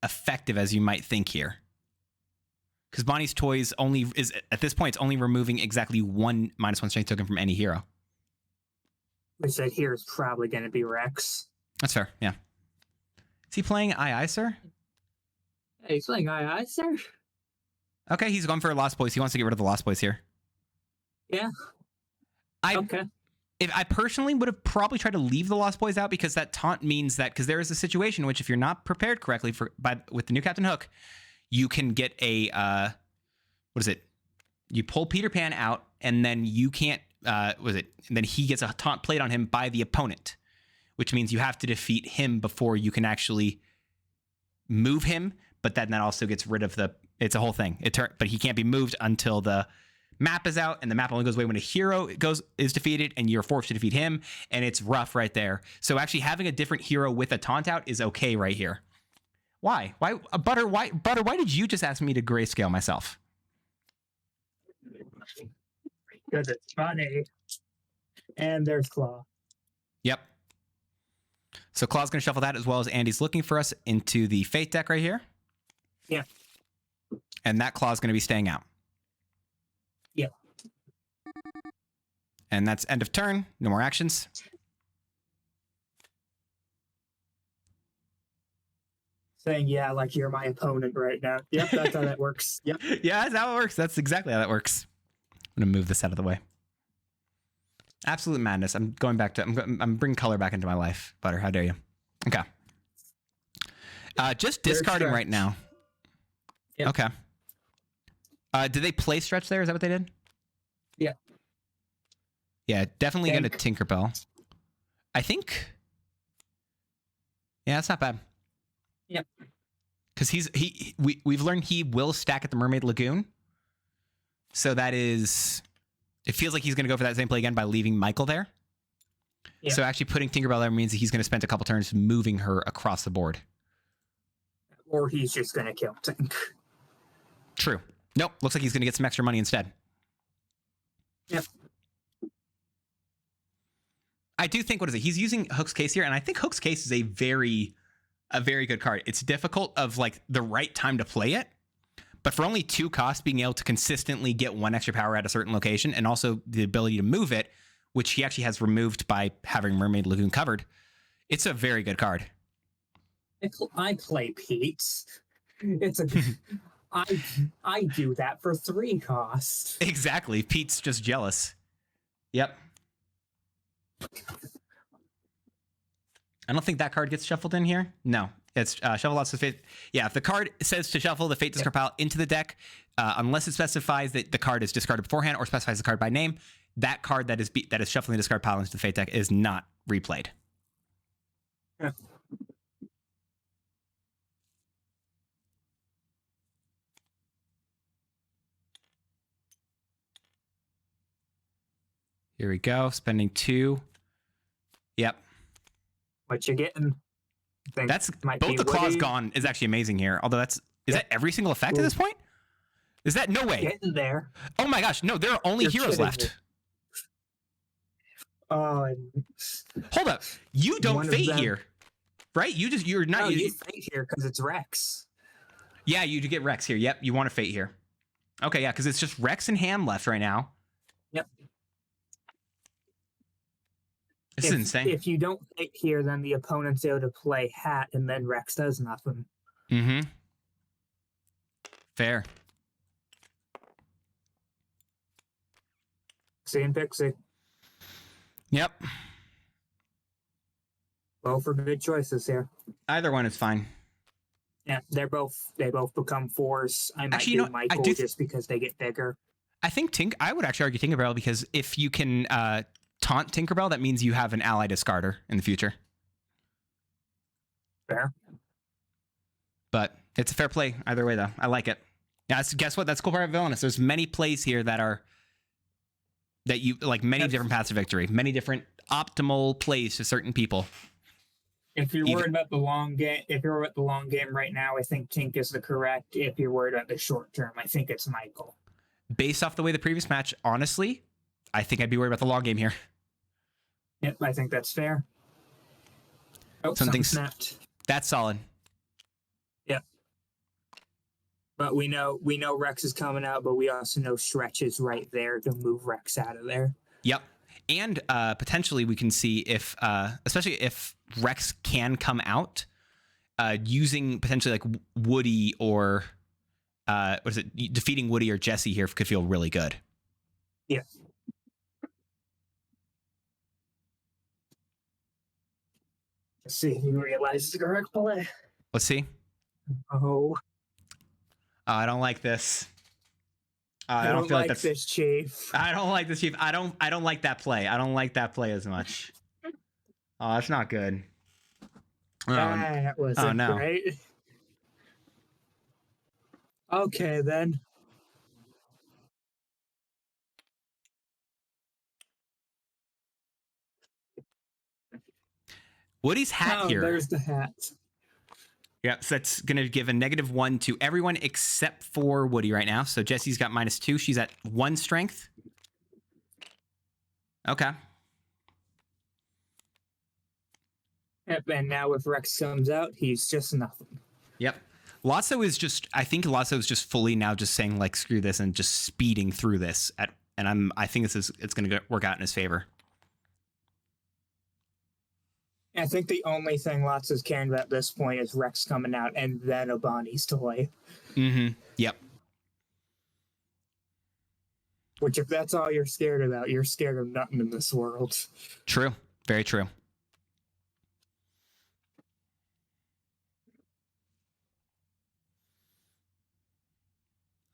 effective as you might think here. Because Bonnie's Toys at this point, it's only removing exactly 1 -1 strength token from any hero. Which that here is probably going to be Rex. That's fair. Yeah. Is he playing Aye, sir? Hey, he's playing aye, sir. Okay, he's going for a Lost Boys. He wants to get rid of the Lost Boys here. Yeah. I Okay. If I personally would have probably tried to leave the Lost Boys out, because that taunt means that, because there is a situation in which if you're not prepared correctly with the new Captain Hook, you can get a what is it? You pull Peter Pan out, and then you can't and then he gets a taunt played on him by the opponent, which means you have to defeat him before you can actually move him. But then that also gets rid of it's a whole thing. But he can't be moved until the map is out, and the map only goes away when a hero is defeated, and you're forced to defeat him, and it's rough right there. So actually having a different hero with a taunt out is okay right here. Why Butter, why did you just ask me to grayscale myself? Because it's funny. And there's Claw. Yep. So Claw's gonna shuffle that, as well as Andy's looking for us into the Fate deck right here. Yeah. And that Claw's gonna be staying out. Yeah. And that's end of turn. No more actions. Saying, yeah, like you're my opponent right now. Yep, that's how that works. Yep. Yeah, that's how it works. That's exactly how that works. I'm gonna move this out of the way. Absolute madness. I'm going back to. I'm bringing color back into my life. Butter, how dare you? Okay. Just discarding right now. Yep. Okay. Did they play Stretch there? Is that what they did? Yeah. Yeah, definitely going to Tinkerbell. I think. Yeah, that's not bad. Yep. Because we've learned he will stack at the Mermaid Lagoon. So that is. It feels like he's going to go for that same play again by leaving Michael there. Yep. So actually putting Tinkerbell there means that he's going to spend a couple turns moving her across the board. Or he's just going to kill Tink. True. Nope. Looks like he's going to get some extra money instead. Yep. I do think, what is it? He's using Hook's Case here, and I think Hook's Case is a very good card. It's difficult of like the right time to play it, but for only 2 costs, being able to consistently get 1 extra power at a certain location, and also the ability to move it, which he actually has removed by having Mermaid Lagoon covered. It's a very good card. I play Pete. It's a. I do that for 3 costs. Exactly. Pete's just jealous. Yep. I don't think that card gets shuffled in here. No, it's shuffle lots of fate. Yeah, if the card says to shuffle the Fate discard pile into the deck, unless it specifies that the card is discarded beforehand or specifies the card by name, that card that is shuffling the discard pile into the Fate deck is not replayed. Yeah. Here we go. Spending 2. Yep. What you getting? That's both the claws gone is actually amazing here. Although is that every single effect at this point? Is that no way? Getting there. Oh my gosh, no, there are only heroes left. Oh, hold up. You don't fate here. Right? You're not. No, you fate here because it's Rex. Yeah, you do get Rex here. Yep, you want to fate here. Okay, yeah, because it's just Rex and Ham left right now. Yep. This is insane. If you don't fate here, then the opponent's able to play Hat, and then Rex does nothing. Mm-hmm. Fair. Pixie and Pixie. Yep. Both are good choices here. Either one is fine. Yeah, they both become 4s. I might Actually, do Michael just because they get bigger. I think I would actually argue Tinkerbell, because if you can taunt Tinkerbell, that means you have an ally discarder in the future. Fair. But it's a fair play either way, though. I like it. Yeah, guess what? That's the cool part of Villainous. There's many plays here that you like, many different paths to victory, many different optimal plays to certain people. If you're worried about the long game, right now, I think Tink is the correct. If you're worried about the short term, I think it's Michael. Based off the way the previous match, honestly, I think I'd be worried about the long game here. Yep, I think that's fair. Oh, something snapped. That's solid. Yep. But we know Rex is coming out, but we also know Stretch is right there to move Rex out of there. Yep. And potentially we can see if, especially if Rex can come out, using potentially like Woody or what is it? Defeating Woody or Jesse here could feel really good. Yeah. Let's see if you realize the correct play. Let's see. Oh, I don't like this. I don't feel like that's. this, Chief. I don't like this, Chief. I don't like that play. I don't like that play as much. Oh, that's not good. That wasn't no. great. Okay, then. Woody's hat here. There's the hat. Yeah, so that's going to give a -1 to everyone except for Woody right now. So Jesse's got -2. She's at 1 strength. Okay. Yep, and now if Rex comes out, he's just nothing. Yep. I think Lasso is just fully now just saying like screw this and just speeding through this I think it's going to work out in his favor. I think the only thing Lots is caring about at this point is Rex coming out and then a Bonnie's toy. Mm-hmm. Yep. Which, if that's all you're scared about, you're scared of nothing in this world. True. Very true.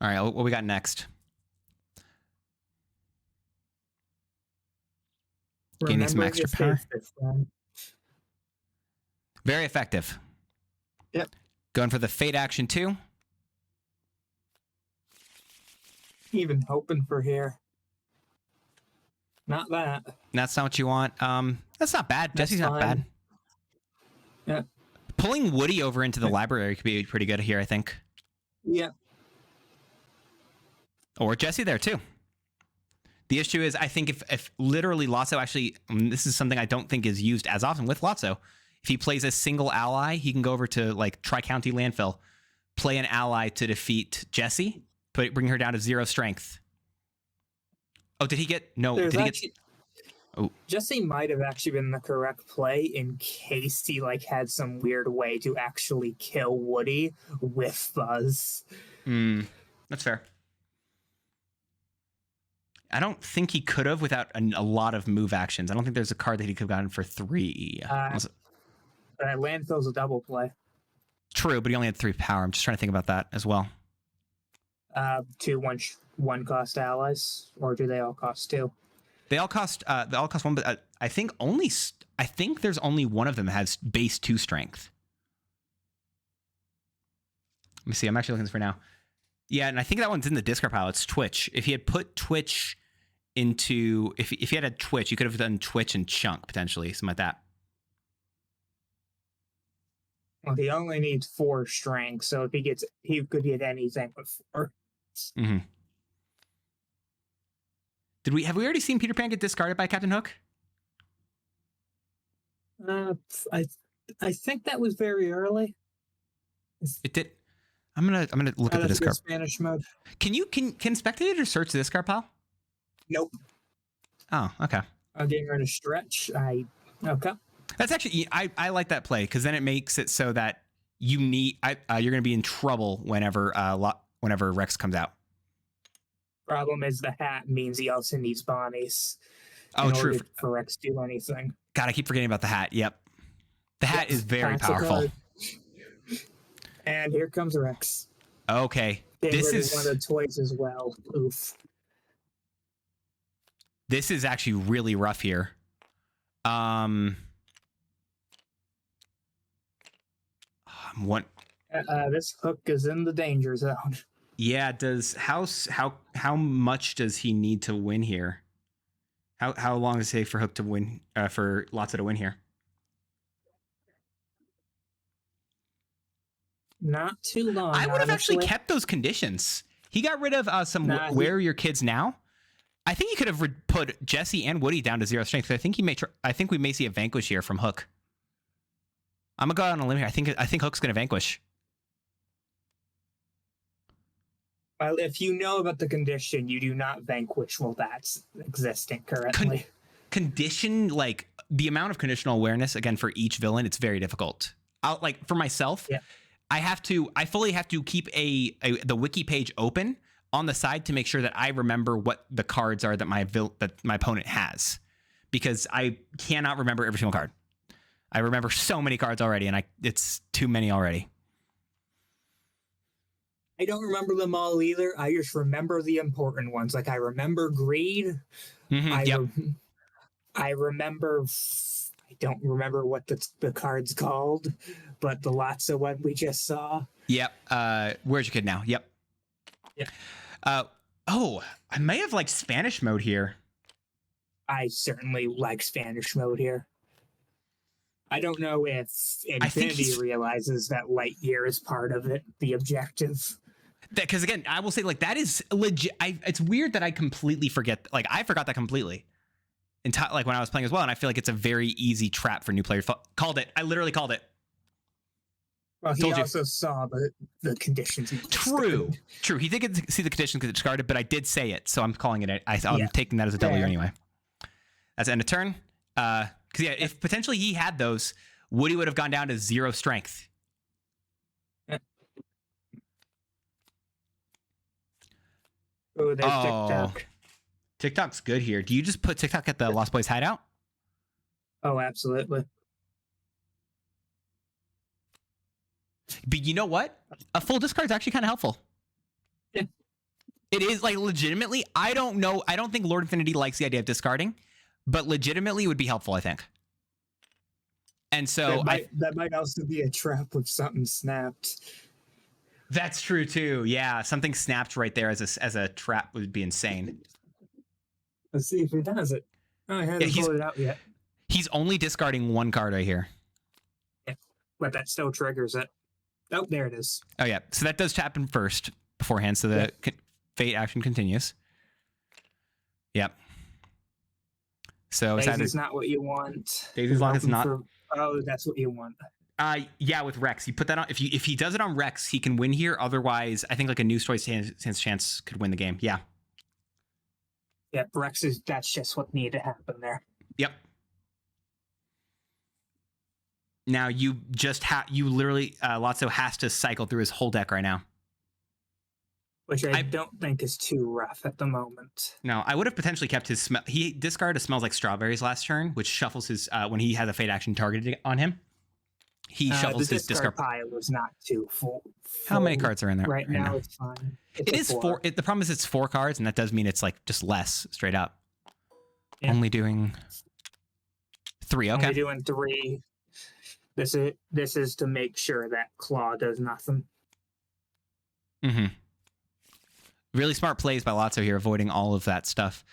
All right, what we got next? Gaining some extra power. Very effective. Yep. Going for the fate action too. Even hoping for here. Not that. That's not what you want. That's not bad. That's Jesse's not fine. bad. Yeah. Pulling Woody over into the library could be pretty good here, I think. Yeah. Or Jesse there too. The issue is, I think if literally Lotso actually, this is something I don't think is used as often with Lotso. If he plays a single ally, he can go over to like Tri-County Landfill, play an ally to defeat Jesse, bring her down to 0 strength. Oh, did he get? No, There's did he actually, get? Oh, Jesse might have actually been the correct play in case he like had some weird way to actually kill Woody with Buzz. that's fair. I don't think he could have without a lot of move actions. I don't think there's a card that he could have gotten for 3. Landfill's a double play. True, but he only had 3 power. I'm just trying to think about that as well. 2 one cost allies, or do they all cost 2? They all cost 1, but I think there's only one of them that has base 2 strength. Let me see. I'm actually looking for now. Yeah, and I think that one's in the discard pile. It's Twitch. If he had put Twitch into, if he had a Twitch, you could have done Twitch and Chunk potentially, something like that. Well, he only needs 4 strength, so if he could get anything with 4. Mm-hmm. Have we already seen Peter Pan get discarded by Captain Hook? I think that was very early. It did. I'm gonna look at the discard. Spanish mode. Can spectators search the discard pile? Nope. Oh, okay. I'm getting rid of stretch. Okay. That's actually I like that play because then it makes it so that you're gonna be in trouble whenever Rex comes out. Problem is the hat means he also needs Bonnies. Oh, true. For Rex to do anything. God, I keep forgetting about the hat. Yep. The hat is very powerful. And here comes Rex. Okay. This is one of the toys as well. Oof. This is actually really rough here. This Hook is in the danger zone. Yeah, how much does he need to win here? How long does it take for Hook to win for Lotso to win here? Not too long. I would have actually kept those conditions. He got rid of where are your kids now? I think he could have put Jesse and Woody down to 0 strength. I think I think we may see a vanquish here from Hook. I'm gonna go out on a limb here. I think Hook's gonna vanquish. Well, if you know about the condition, you do not vanquish while that's existing currently. condition, like the amount of conditional awareness again for each villain, it's very difficult. Like for myself, Yeah. I fully have to keep the wiki page open on the side to make sure that I remember what the cards are that my opponent has, because I cannot remember every single card. I remember so many cards already, and it's too many already. I don't remember them all either. I just remember the important ones. Like I remember greed. Mm-hmm, I remember. I don't remember what the card's called, but the Lotso one we just saw. Yep. Where's your kid now? Yep. Yeah. Oh, I may have like Spanish mode here. I certainly like Spanish mode here. I don't know if Infinity realizes that Lightyear is part of it, the objective. Because again, I will say like that is legit. It's weird that I completely forget. Like I forgot that completely. Like when I was playing as well, and I feel like it's a very easy trap for new players. Called it. I literally called it. Well, he also saw the conditions. True. He did get to see the conditions because it discarded, but I did say it, so I'm calling it. I'm taking that as a W anyway. That's the end of turn. Because if potentially he had those, Woody would have gone down to 0 strength. Oh, there's TikTok. TikTok's good here. Do you just put TikTok at the Lost Boys hideout? Oh, absolutely. But you know what? A full discard is actually kind of helpful. Yeah. It is like legitimately. I don't know. I don't think Lord Infinity likes the idea of discarding, but legitimately it would be helpful, I think. And so that might also be a trap if something snapped. That's true too. Yeah, something snapped right there as a trap would be insane. Let's see if he does it. Oh, he hasn't pulled it out yet. He's only discarding 1 card right here. Yeah, but that still triggers it. Oh, there it is. Oh yeah, so that does happen first beforehand, so the fate action continues. Yep. So Daisy's not what you want. Daisy's lock is not. Oh, that's what you want. Yeah, with Rex, you put that on. If he does it on Rex, he can win here. Otherwise, I think like a News Toy Sans Chance could win the game. Yeah. Yeah, Rex is. That's just what needed to happen there. Yep. Now you just you literally Lotso has to cycle through his whole deck right now, which I don't think is too rough at the moment. No, I would have potentially kept his smell. He discarded a Smells Like Strawberries last turn, which shuffles his when he has a fate action targeted on him. He shuffles his discard pile is not too full. How many cards are in there right now? It's fine. It is 4. The problem is it's 4 cards, and that does mean it's like just less straight up. Yeah. Only doing 3. Okay. Only doing 3. This is to make sure that Claw does nothing. Mm-hmm. Really smart plays by Lotso here, avoiding all of that stuff.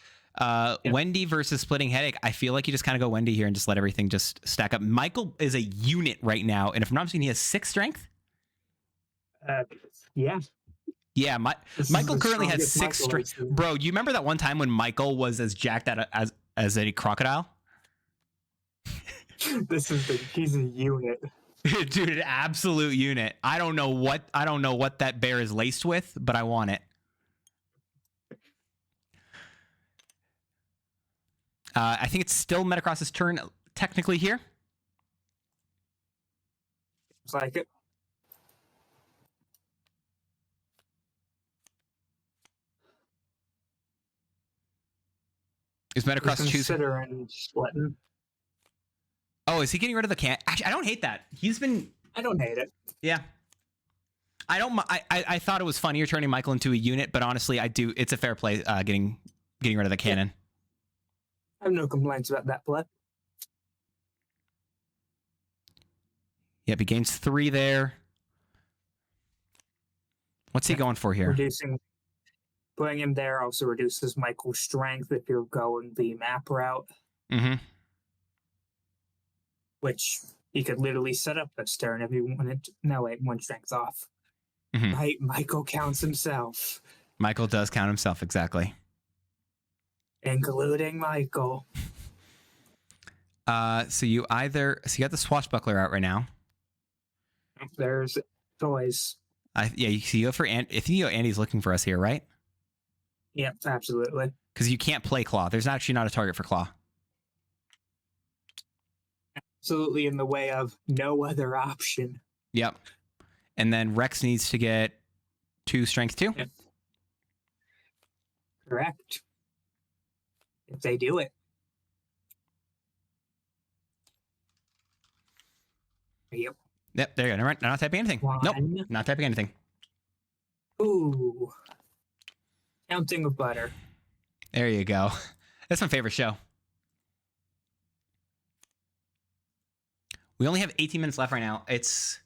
Wendy versus Splitting Headache. I feel like you just kind of go Wendy here and just let everything just stack up. Michael is a unit right now, and if I'm not mistaken, he has 6 strength. Yeah. Yeah, Michael currently has 6 strength. Bro, you remember that one time when Michael was as jacked as a crocodile? He's a unit. Dude, an absolute unit. I don't know what that bear is laced with, but I want it. I think it's still Metacross's turn technically here. Looks like it. Is Metacross choosing? Considering splitting. Oh, is he getting rid of the can? Actually, I don't hate that. I don't hate it. Yeah. I don't. I thought it was funnier turning Michael into a unit, but honestly, I do. It's a fair play. Getting rid of the cannon. Yeah. I have no complaints about that play. Yep, he gains 3 there. What's he going for here? Putting him there also reduces Michael's strength if you're going the map route. Mm-hmm. Which he could literally set up this turn if you wanted. No, wait, 1 strength off. Mm-hmm. Right, Michael counts himself. Michael does count himself, exactly. Including Michael. So you got the swashbuckler out right now. There's toys. You go for I think Andy's looking for us here, right? Yep, absolutely. Because you can't play Claw. There's actually not a target for Claw. absolutely in the way of no other option. Yep. And then Rex needs to get 2 strength 2. Yep. Correct. If they do it. Yep. Yep, there you go. Not typing anything. Nope, One. not typing anything. Ooh. Counting of butter. There you go. That's my favorite show. We only have 18 minutes left right now. This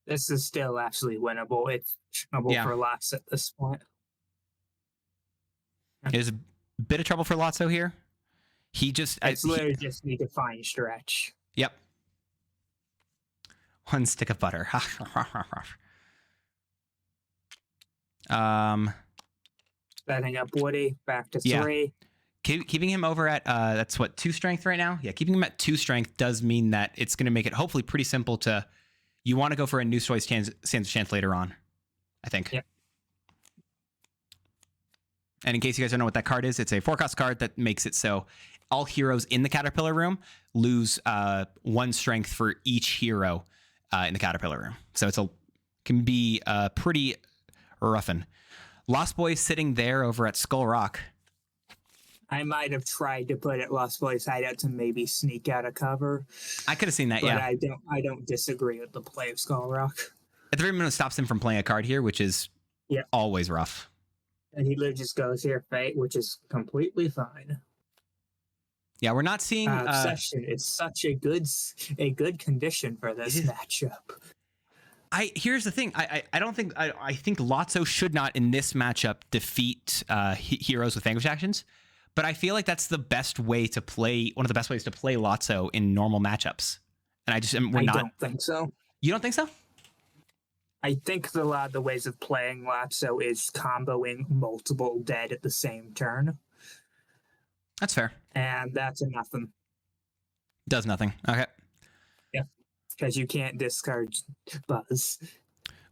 is still actually winnable. It's winnable for lots at this point. There's a bit of trouble for Lotso here. It's literally just need to find stretch. Yep. 1 stick of butter. Setting up Woody back to 3. Keeping him over at that's what, 2 strength right now. Yeah, keeping him at 2 strength does mean that it's going to make it hopefully pretty simple to. You want to go for a new choice chance later on, I think. Yep. And in case you guys don't know what that card is, it's a forecast card that makes it so all heroes in the Caterpillar room lose 1 strength for each hero in the Caterpillar room. So can be pretty roughin'. Lost Boys sitting there over at Skull Rock. I might have tried to put it Lost Boys hideout to maybe sneak out of cover. I could have seen that, but yeah. I don't disagree with the play of Skull Rock. At the very minute, it stops him from playing a card here, which is always rough. And he literally just goes here, Fate, which is completely fine. Yeah, we're not seeing Obsession is such a good condition for this matchup. Here's the thing. I think Lotso should not in this matchup defeat heroes with vanquish actions, but I feel like that's the best way to play. One of the best ways to play Lotso in normal matchups. And I don't think so. You don't think so? I think a lot of the ways of playing Lotso is comboing multiple dead at the same turn. That's fair. And that's a nothing. Does nothing. Okay. Yeah. Because you can't discard Buzz.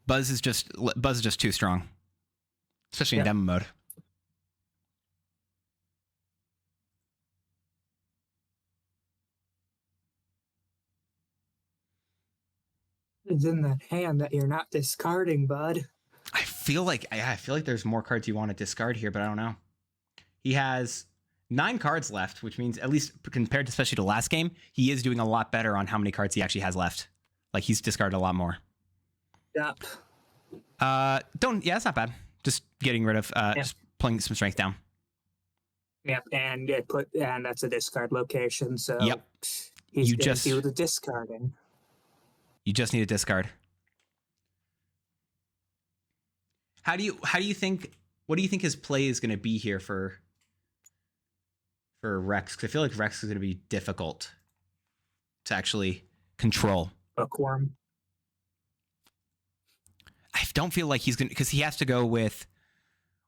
Buzz is just too strong. Especially in demo mode. It's in that hand that you're not discarding, bud. I feel like there's more cards you want to discard here, but I don't know. He has 9 cards left, which means at least compared to especially to last game, he is doing a lot better on how many cards he actually has left. Like he's discarded a lot more. Yep. It's not bad. Just getting rid of just pulling some strength down. Yep, and that's a discard location, so he's gonna do the discarding. You just need a discard. What do you think his play is going to be here for Rex? Because I feel like Rex is going to be difficult to actually control. Bookworm. I don't feel like he's going to, because he has to go with,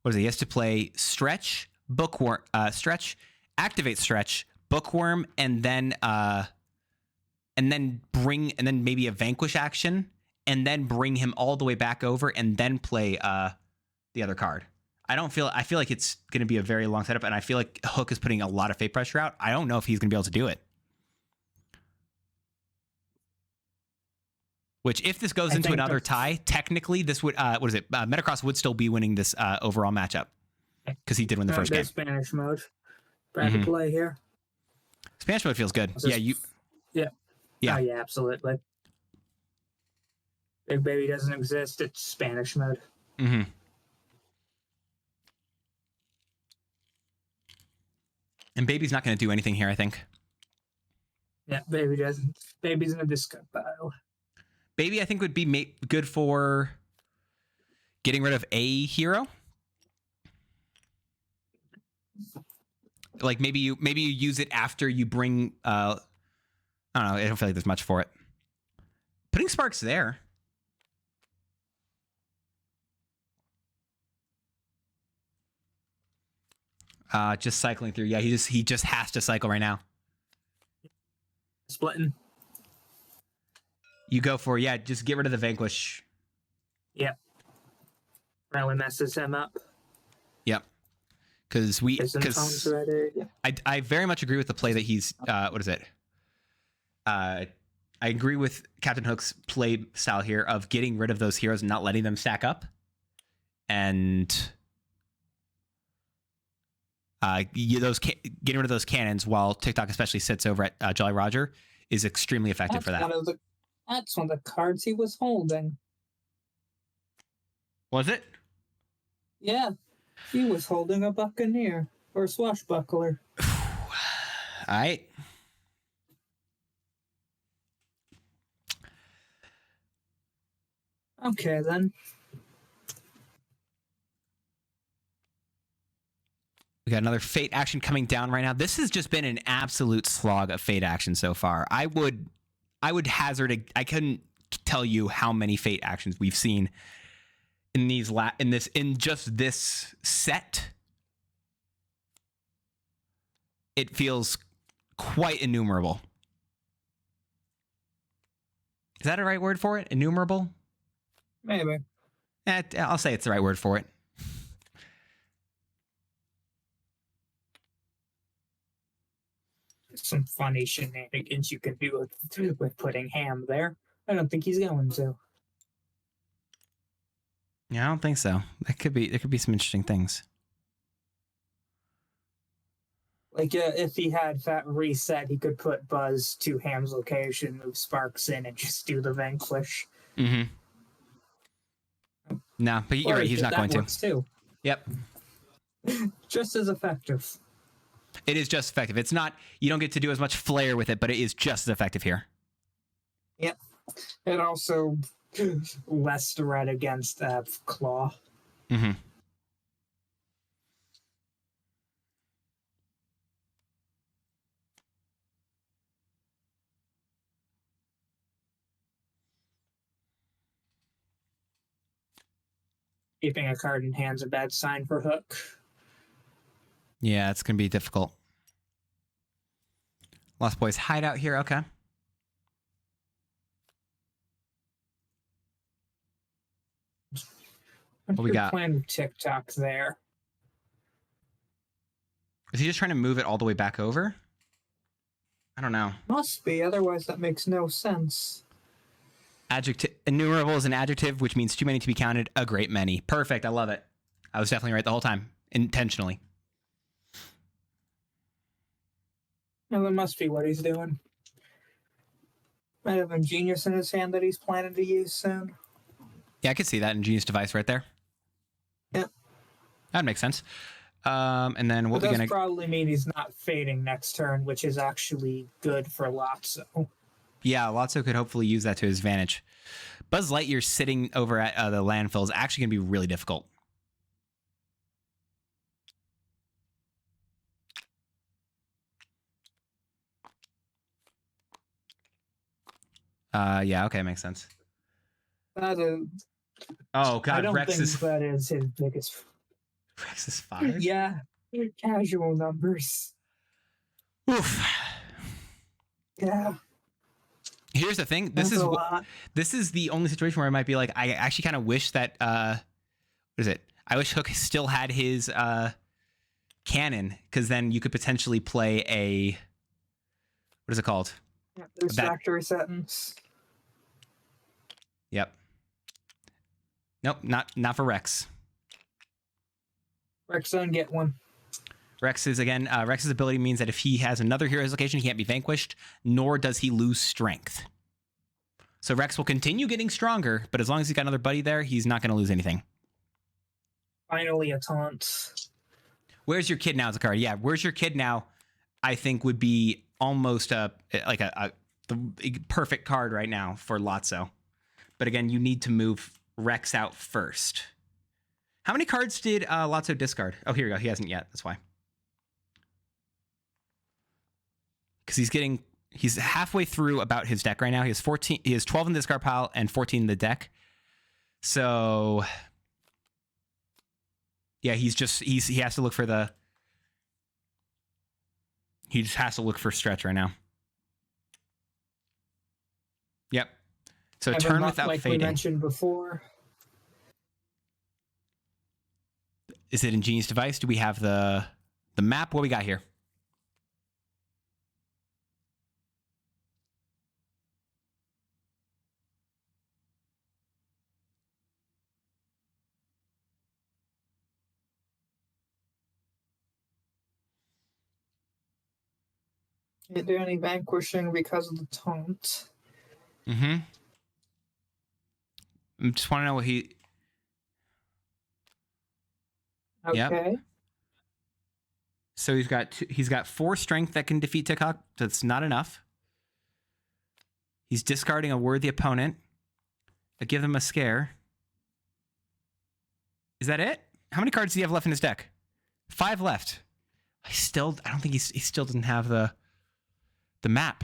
what is it? He has to play Stretch, Bookworm, Stretch, activate Stretch, Bookworm, and then maybe a Vanquish action, and then bring him all the way back over, and then play the other card. I feel like it's going to be a very long setup, and I feel like Hook is putting a lot of fate pressure out. I don't know if he's going to be able to do it. Which, if this goes into another tie, technically this would, Metacross would still be winning this overall matchup. Because he did win the first game. Spanish mode. Back to play here. Spanish mode feels good. Yeah. Yeah. Oh, yeah, absolutely. Big Baby doesn't exist. It's Spanish mode. Mm-hmm. And Baby's not going to do anything here, I think. Yeah, Baby doesn't. Baby's in a discard pile. Baby, I think, would be good for getting rid of a hero. Like maybe you use it after you bring. I don't know. I don't feel like there's much for it. Putting Sparks there. Just cycling through. Yeah, he just has to cycle right now. Splitting. You go for just get rid of the Vanquish. Yep. Really messes him up. Yep. Because I very much agree with the play that he's what is it? I agree with Captain Hook's play style here of getting rid of those heroes and not letting them stack up. And getting rid of those cannons while TikTok especially sits over at Jolly Roger is extremely effective for that. That's one of the cards he was holding. Was it? Yeah, he was holding a buccaneer or swashbuckler. All right. Okay, then. We got another fate action coming down right now. This has just been an absolute slog of fate action so far. I would hazard I couldn't tell you how many fate actions we've seen in just this set. It feels quite innumerable. Is that a right word for it? Innumerable? Maybe. I'll say it's the right word for it. Some funny shenanigans you can do with putting Ham there. I don't think he's going to. Yeah, I don't think so. There could be some interesting things. Like, if he had that reset, he could put Buzz to Ham's location, move Sparks in, and just do the Vanquish. Mm-hmm. No, but you're right. He's not going to. Too. Yep. Just as effective. It is just effective. It's not. You don't get to do as much flair with it, but it is just as effective here. Yep. And also less threat against Claw. Mm-hmm. Keeping a card in hand's a bad sign for Hook. Yeah, it's going to be difficult. Lost Boys hideout here. Okay. What we got? Playing TikTok there. Is he just trying to move it all the way back over? I don't know. Must be, otherwise that makes no sense. Adjective. Innumerable is an adjective, which means too many to be counted. A great many. Perfect. I love it. I was definitely right the whole time. Intentionally. No, that must be what he's doing. Might have a genius in his hand that he's planning to use soon. Yeah, I could see that ingenious device right there. Yeah. That makes sense. And then what we're does gonna probably mean he's not fading next turn, which is actually good for Lotso. Yeah, Lotso could hopefully use that to his advantage. Buzz Lightyear sitting over at the landfill is actually going to be really difficult. Yeah, okay, makes sense. That is. Oh God, I don't Rex think is that is his biggest. Rex is 5. Yeah, casual numbers. Oof. Yeah. Here's the thing. That's a lot. This is the only situation where I might be like, I actually kind of wish that what is it? I wish Hook still had his cannon, because then you could potentially play a what is it called? Yeah, there's factory settings. Yep. Nope, not for Rex. Rex don't get one. Rex's ability means that if he has another hero's location, he can't be vanquished, nor does he lose strength. So Rex will continue getting stronger, but as long as he's got another buddy there, he's not going to lose anything. Finally, a taunt. Where's your kid now as a card? Yeah, where's your kid now? I think would be almost the perfect card right now for Lotso. But again, you need to move Rex out first. How many cards did Lotso discard? Oh, here we go. He hasn't yet. That's why. Because he's halfway through about his deck right now. He has 14. He has 12 in the discard pile and 14 in the deck. So yeah, he has to look for he just has to look for stretch right now. Yep. So turn without like fading. We mentioned before. Is it ingenious device? Do we have the map? What we got here? Can't do any vanquishing because of the taunt. Mm-hmm. I just want to know what he... Yep. Okay. So he's got 4 strength that can defeat Tikhok. That's not enough. He's discarding a worthy opponent. But give them a scare. Is that it? How many cards do you have left in his deck? 5 left. I don't think he still doesn't have the map.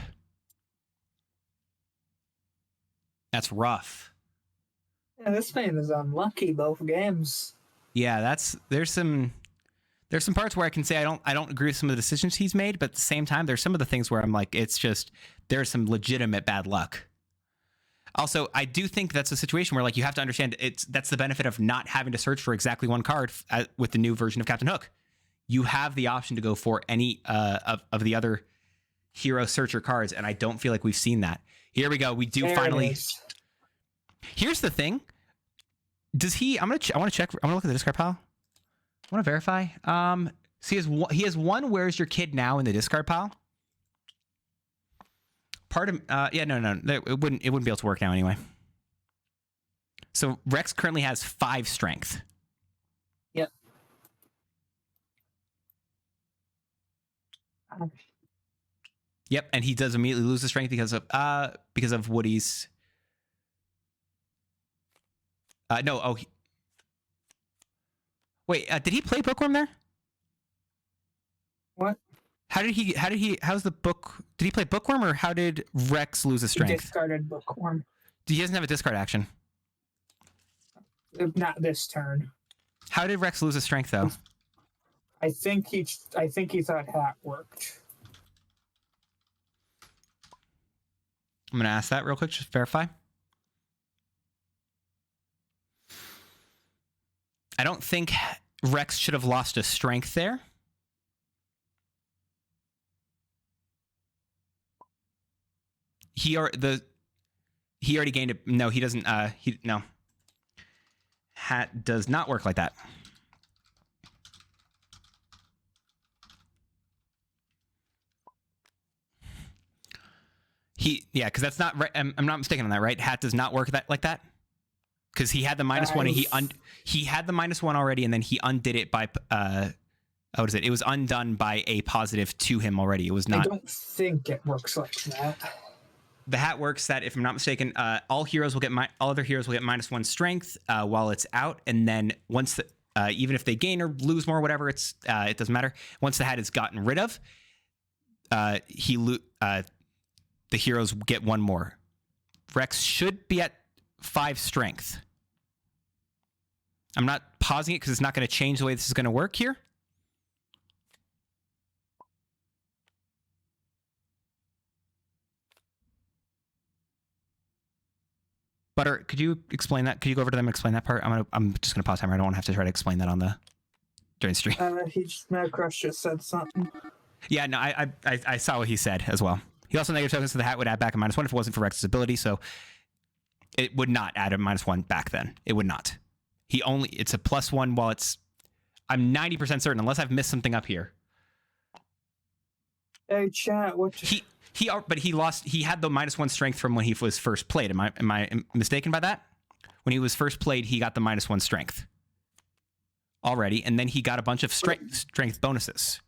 That's rough. Yeah, this man is unlucky both games. Yeah, there's some parts where I can say I don't agree with some of the decisions he's made, but at the same time, there's some of the things where I'm like, it's just there's some legitimate bad luck. Also, I do think that's a situation where, like, you have to understand that's the benefit of not having to search for exactly one card with the new version of Captain Hook. You have the option to go for any of the other hero searcher cards, and I don't feel like we've seen that. Here we go. We do finally. Here's the thing. Does he? I want to check. I want to look at the discard pile. I want to verify. So he has one. Where's your kid now in the discard pile? Part of yeah, no, it wouldn't be able to work now anyway. So Rex currently has 5 strength. Yep. Yep, and he does immediately lose the strength because of Woody's. No, oh. Wait, did he play Bookworm there? What? How's the book? Did he play Bookworm, or how did Rex lose his strength? He discarded Bookworm. He doesn't have a discard action. Not this turn. How did Rex lose his strength, though? I think he thought Hat worked. I'm gonna ask that real quick, just verify. I don't think Rex should have lost a strength there. He already gained it. No, he doesn't. No. Hat does not work like that. Because that's not right. I'm not mistaken on that, right? Hat does not work like that. Because he had the -1 and he had the -1 already, and then he undid it by what is it? It was undone by a positive to him already. It was not. I don't think it works like that. The hat works that, if I'm not mistaken, all other heroes will get -1 strength while it's out, and then once even if they gain or lose more, whatever, it doesn't matter. Once the hat is gotten rid of, the heroes get 1 more. Rex should be at 5 strength. I'm not pausing it because it's not going to change the way this is going to work here. Butter, could you explain that? Could you go over to them and explain that part? I'm just gonna pause timer. I don't want to have to try to explain that during stream. Macross just said something. Yeah, no, I saw what he said as well. He also negative tokens, so the hat would add back a -1 if it wasn't for Rex's ability, so it would not add a -1 back then. It would not. It's a +1 while it's. I'm 90% certain, unless I've missed something up here. Hey, chat. What? But he lost. He had the -1 strength from when he was first played. Am I mistaken by that? When he was first played, he got the -1 strength already, and then he got a bunch of strength bonuses.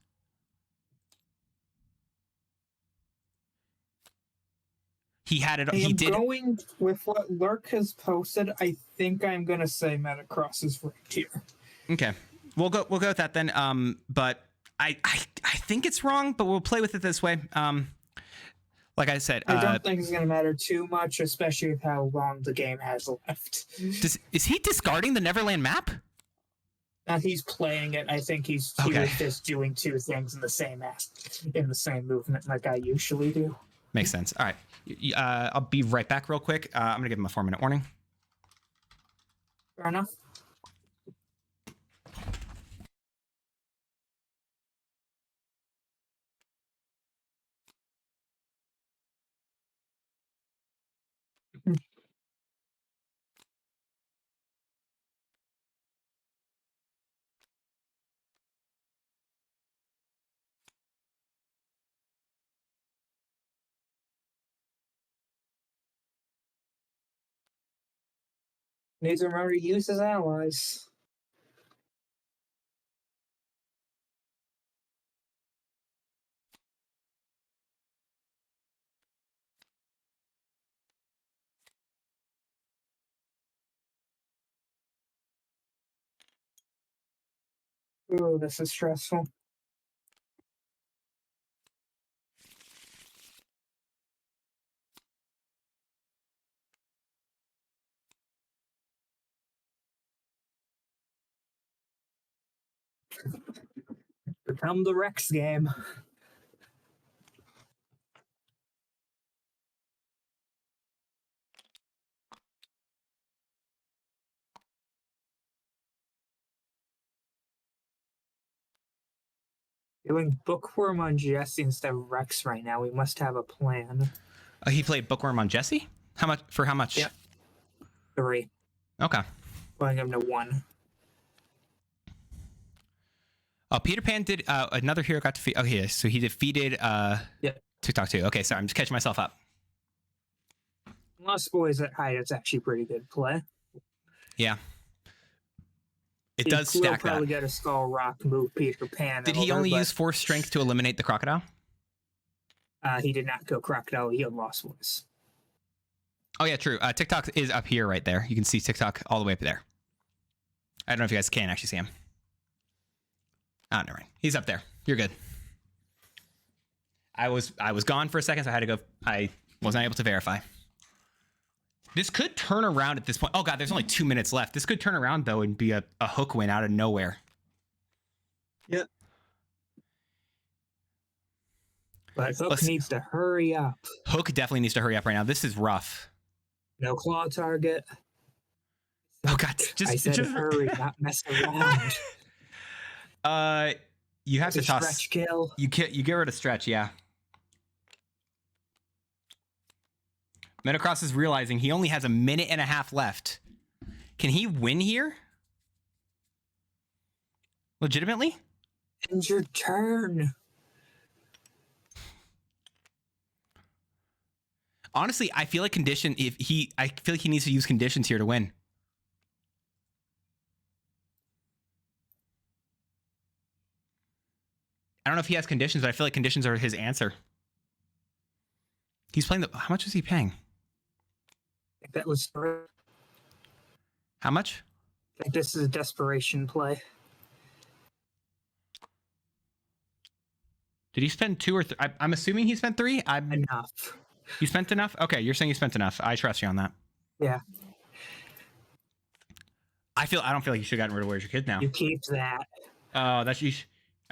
He had it. He did. Going with what Lurk has posted, I think I'm gonna say Metacross is right here. Okay, we'll go with that then. But I think it's wrong, but we'll play with it this way. Like I said, I don't think it's going to matter too much, especially with how long the game has left. Is he discarding the Neverland map? He's playing it. I think he was just doing 2 things in the same movement like I usually do. Makes sense. All right, I'll be right back real quick. I'm gonna give him a 4-minute warning. Fair enough. Needs to remember to use his allies. Ooh, this is stressful. Become the Rex game. Doing Bookworm on Jesse instead of Rex right now. We must have a plan. He played Bookworm on Jesse? How much? For how much? Yep. 3. Okay. Putting him to 1. Oh, Peter Pan did another hero got defeated. Okay, so he defeated Yep. TikTok too. Okay, sorry, I'm just catching myself up. Lost Boys at height, it's actually pretty good play. Yeah. It He does will stack probably that. get a Skull Rock move Peter Pan. Did he over, only but, use Force Strength to eliminate the crocodile? He did not go Crocodile. He had Lost Boys. Oh yeah, true. TikTok is up here right there. You can see TikTok all the way up there. I don't know if you guys can actually see him. Oh, never mind. He's up there. You're good. I was gone for a second, so I had to go. I was not able to verify. This could turn around at this point. Oh god, there's only 2 minutes left. This could turn around though and be a hook win out of nowhere. Yep. But Hook Let's- needs to hurry up. Hook definitely needs to hurry up right now. This is rough. No claw target. Oh god, I said just hurry, not mess around. you have It's to a toss. stretch kill. You get rid of stretch, yeah. Metacross is realizing he only has a minute and a half left. Can he win here? Legitimately? End your turn. Honestly, I feel like I feel like he needs to use conditions here to win. I don't know if he has conditions, but I feel like conditions are his answer. He's playing how much is he paying? I think that was. I How much? think this is a desperation play. Did he spend 2 or 3? I'm assuming he spent 3. Enough. You spent enough? Okay, you're saying you spent enough. I trust you on that. Yeah. I don't feel like you should have gotten rid of Where's Your Kid now. You keep that Oh, I think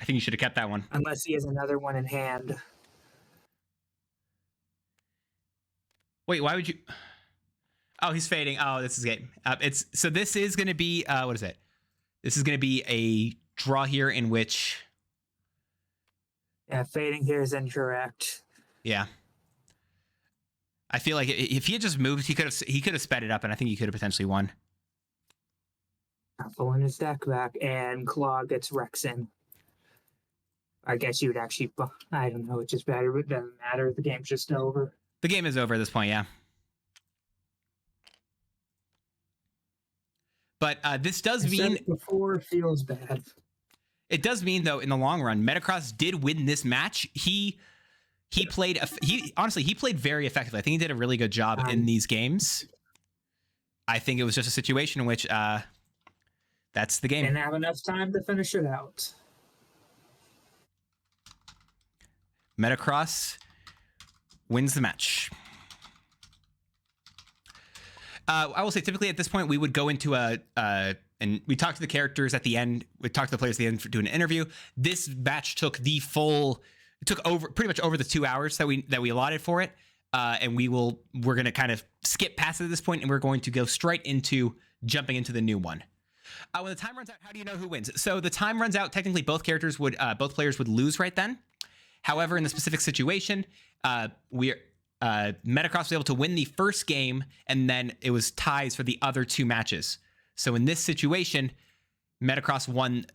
you should have kept that one. unless he has another one in hand. Wait, why would you? Oh, he's fading. Oh, this is game. This is going to be what is it? This is going to be a draw here in which. Yeah, fading here is incorrect. Yeah. I feel like if he had just moved, he could have sped it up, and I think he could have potentially won. Pulling his deck back, and Claw gets Rex in. I guess you would actually. I don't know. It's just better. It doesn't matter. The game's just over. The game is over at this point, yeah. But this does I said mean it before it feels bad. it does mean though in the long run, Metacross did win this match. He played he played very effectively. I think he did a really good job in these games. I think it was just a situation in which that's the game. Didn't have enough time to finish it out. Metacross wins the match. I will say typically at this point we would go into and we talk to the characters at the end. We talk to the players at the end for doing an interview. This match took pretty much over the 2 hours that we allotted for it. And we're going to kind of skip past it at this point, and we're going to go straight into jumping into the new one. When the time runs out, how do you know who wins? So the time runs out. Technically, both players would lose right then. However, in the specific situation, Metacross was able to win the first game, and then it was ties for the other 2 matches. So in this situation, Metacross won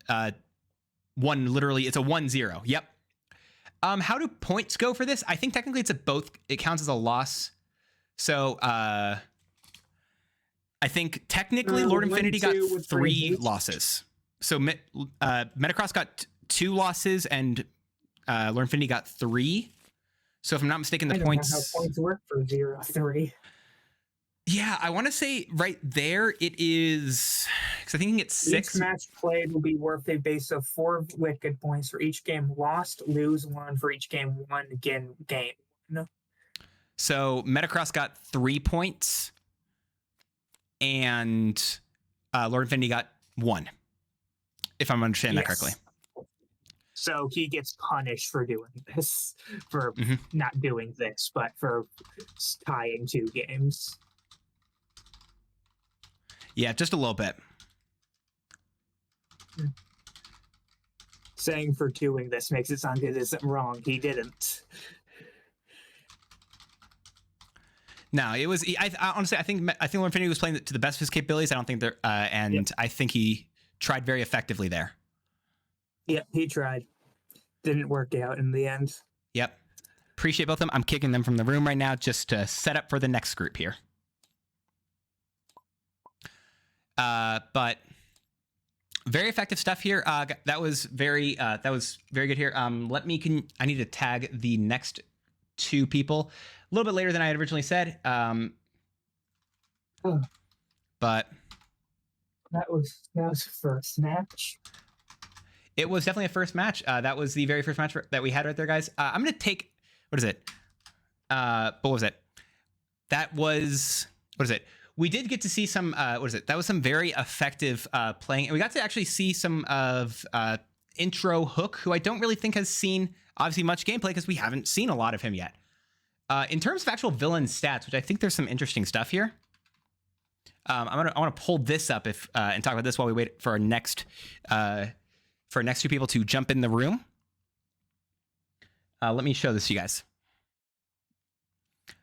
literally. It's a 1-0. Yep. How do points go for this? I think technically it counts as a loss. So I think technically Lord Infinity got 1-2 with 3 3 losses. So Metacross got 2 losses and Lord Infinity got 3. So if I'm not mistaken, I the don't know points. how points work for 0-3. Yeah, I want to say right there it is because I think you can get 6. Each match played will be worth a base of 4 wicked points for each game lost, lose 1 for each game won, again game. No. So Metacross got 3 points, and Lord Infinity got 1. If I'm understanding that correctly. So he gets punished for doing this, for Mhm. not doing this, but for tying 2 games. Yeah, just a little bit. Saying for doing this makes it sound good isn't wrong. He didn't. No, it was. I honestly, I think Lord Infinity was playing to the best of his capabilities. I don't think they're, and I think he tried very effectively there. Yep, he tried. Didn't work out in the end. Yep. Appreciate both of them. I'm kicking them from the room right now just to set up for the next group here. But very effective stuff here. That was very good here. I need to tag the next 2 people a little bit later than I had originally said. But That was the first match. it was definitely a first match. That was the very first match that we had right there, guys. I'm gonna take, what is it? What was it? That was, what is it? We did get to see some, what is it? That was some very effective playing. And we got to actually see some of Intro Hook, who I don't really think has seen, obviously, much gameplay because we haven't seen a lot of him yet. In terms of actual villain stats, which I think there's some interesting stuff here. I want to pull this up and talk about this while we wait for our next 2 people to jump in the room. Let me show this to you guys.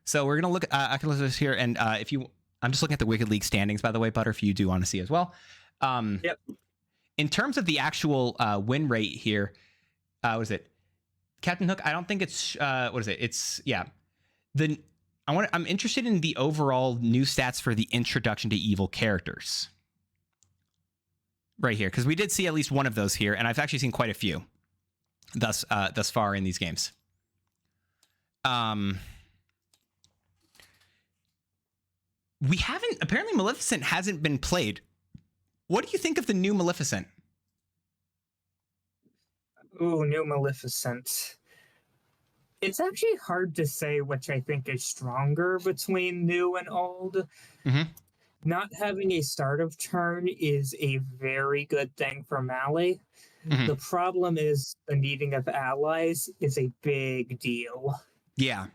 So we're gonna look. I can look at this here, and if you, I'm just looking at the Wicked League standings, by the way, Butter, if you do want to see as well. Yep. In terms of the actual win rate here, what is it? Captain Hook. I don't think it's what is it? It's I'm interested in the overall new stats for the introduction to evil characters. Right here, because we did see at least one of those here, and I've actually seen quite a few thus far in these games. We haven't, apparently Maleficent hasn't been played. What do you think of the new Maleficent? Ooh, new Maleficent. It's actually hard to say which I think is stronger between new and old. Mm-hmm. Not having a start of turn is a very good thing for Mali. Mhm. The problem is the needing of allies is a big deal. Yeah.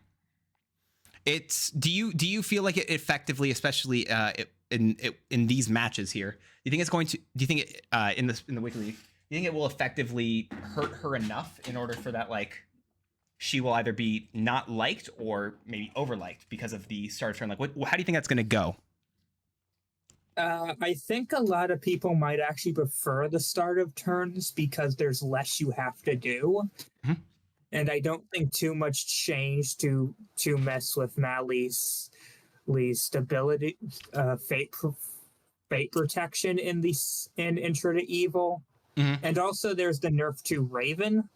It's do you feel like it effectively, especially in these matches here? Do you think it's going to? Do you think it in the Wicked League? Do you think it will effectively hurt her enough in order for that, like, she will either be not liked or maybe overliked because of the start turn? Like, how do you think that's going to go? I think a lot of people might actually prefer the start of turns because there's less you have to do. Mhm. And I don't think too much change to mess with Mali's stability, fate protection in Intro to Evil. Mhm. And also there's the nerf to Raven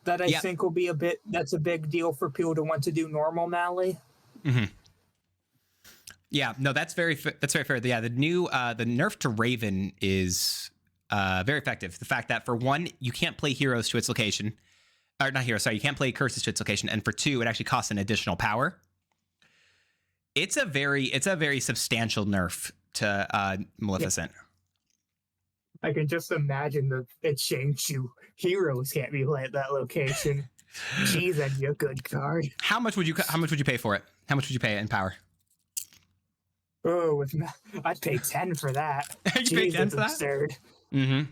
that I think will be that's a big deal for people to want to do normal Mali. Mm-hmm. Yeah, no, that's very fair. Yeah, the nerf to Raven is very effective. The fact that, for one, you can't play heroes to its location, or not heroes. Sorry, you can't play curses to its location, and for 2, it actually costs an additional power. It's a very substantial nerf to Maleficent. I can just imagine the change to heroes can't be played at that location. Geez, that'd be a good card. How much would you pay for it? How much would you pay in power? Oh, I'd pay 10 for that. You pay 10 for that? Absurd. Mm-hmm.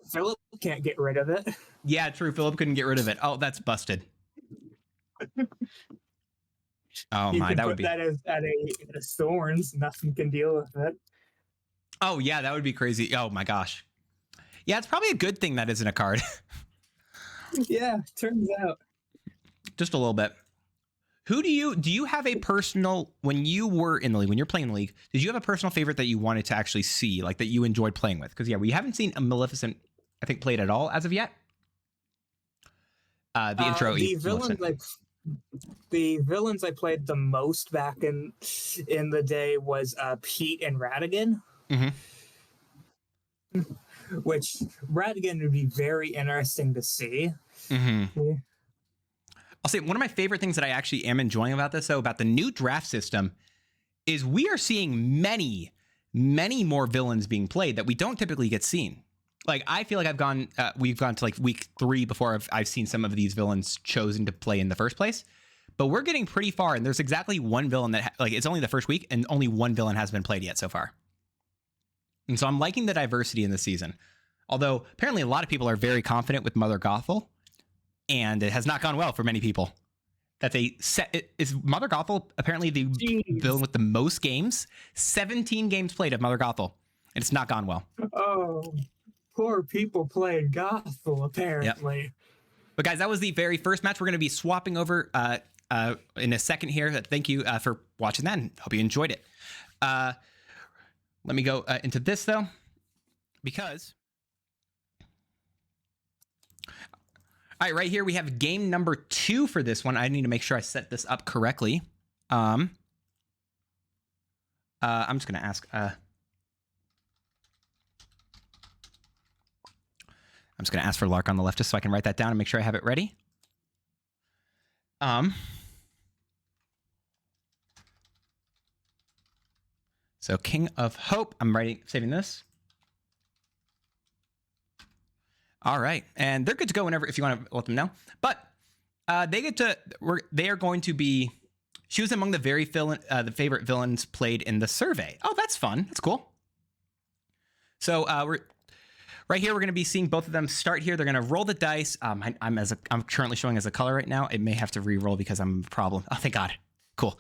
Philip can't get rid of it. Yeah, true. Philip couldn't get rid of it. Oh, that's busted. Oh You my, can that put would be. that at a thorns. Nothing can deal with it. Oh yeah, that would be crazy. Oh my gosh. Yeah, it's probably a good thing that isn't a card. Yeah, turns out. Just a little bit. Who do you have a personal, when you were in the league, when you're playing in the league, did you have a personal favorite that you wanted to actually see, like that you enjoyed playing with? Because yeah, we haven't seen a Maleficent, I think, played at all as of yet. The intro. The villains I played the most back in the day was Pete and Radigan. Mm-hmm. Which Radigan would be very interesting to see. Mm-hmm. Yeah. I'll say one of my favorite things that I actually am enjoying about this, though, about the new draft system, is we are seeing many, many more villains being played that we don't typically get seen. Like, I feel like we've gone to like week 3 before I've seen some of these villains chosen to play in the first place. But we're getting pretty far, and there's exactly one villain that, like, it's only the first week, and only one villain has been played yet so far. And so I'm liking the diversity in the season. Although, apparently a lot of people are very confident with Mother Gothel, and it has not gone well for many people. That they set is Mother Gothel apparently the villain with the most games, 17 games played of Mother Gothel, and it's not gone well. Oh, poor people playing Gothel, apparently. Yep. But guys, that was the very first match. We're going to be swapping over in a second here. Thank you for watching that, and hope you enjoyed it. Let me go into this, though, because... All right, right here we have game number 2 for this one. I need to make sure I set this up correctly. I'm just going to ask... I'm just going to ask for Lark on the left just so I can write that down and make sure I have it ready. So King of Hope. I'm saving this. All right, and they're good to go whenever if you want to let them know. But they are going to be. She was among the the favorite villains played in the survey. Oh, that's fun. That's cool. So we're right here. We're going to be seeing both of them start here. They're going to roll the dice. I'm currently showing as a color right now. It may have to re-roll because I'm a problem. Oh, thank God. Cool.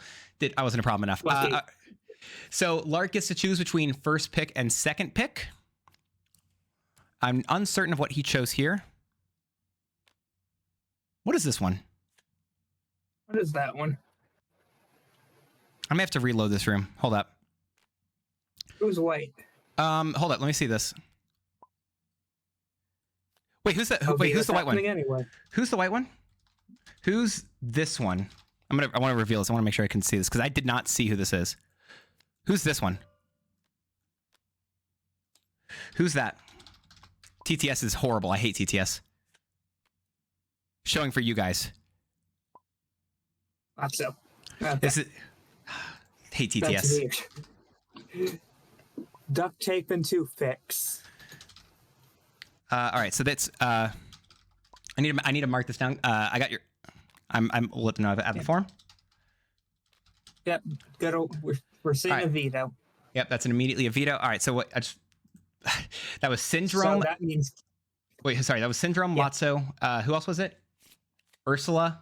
I wasn't a problem enough. So Lark gets to choose between first pick and second pick. I'm uncertain of what he chose here. What is this one? What is that one? I may have to reload this room. Hold up. Who's white? Hold up. Let me see this. Wait, who's that? Okay, who's the white one? Anyway. Who's the white one? Who's this one? I want to reveal this. I want to make sure I can see this because I did not see who this is. Who's this one? Who's that? TTS is horrible. I hate TTS. Showing for you guys. Not so. Okay. This is hate TTS. Duct tape and toothpicks. All right, so that's I need to mark this down. I got your. I'm let them know I have the form. Yep. Good old. We're seeing a veto. Yep, that's immediately a veto. All right, so what? That was Syndrome. So that means. Wait, sorry. That was Syndrome, Yeah. Lotso. Who else was it? Ursula.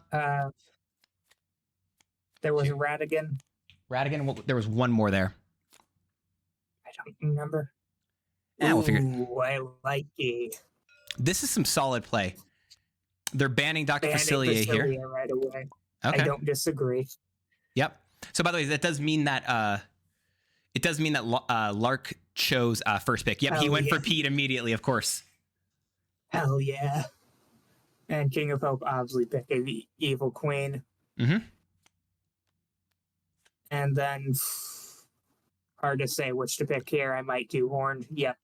There was Radigan. Radigan. There was one more there. I don't remember. Yeah, we'll figure. Ooh, I like it. This is some solid play. They're banning Dr. Facilier here. Right away. Okay. I don't disagree. Yep. So by the way, that does mean that Lark chose first pick. Yep, he went for Pete immediately, of course. Hell yeah. And King of Hope obviously picked the Evil Queen. Mm-hmm. And then hard to say which to pick here. I might do Horned. Yep.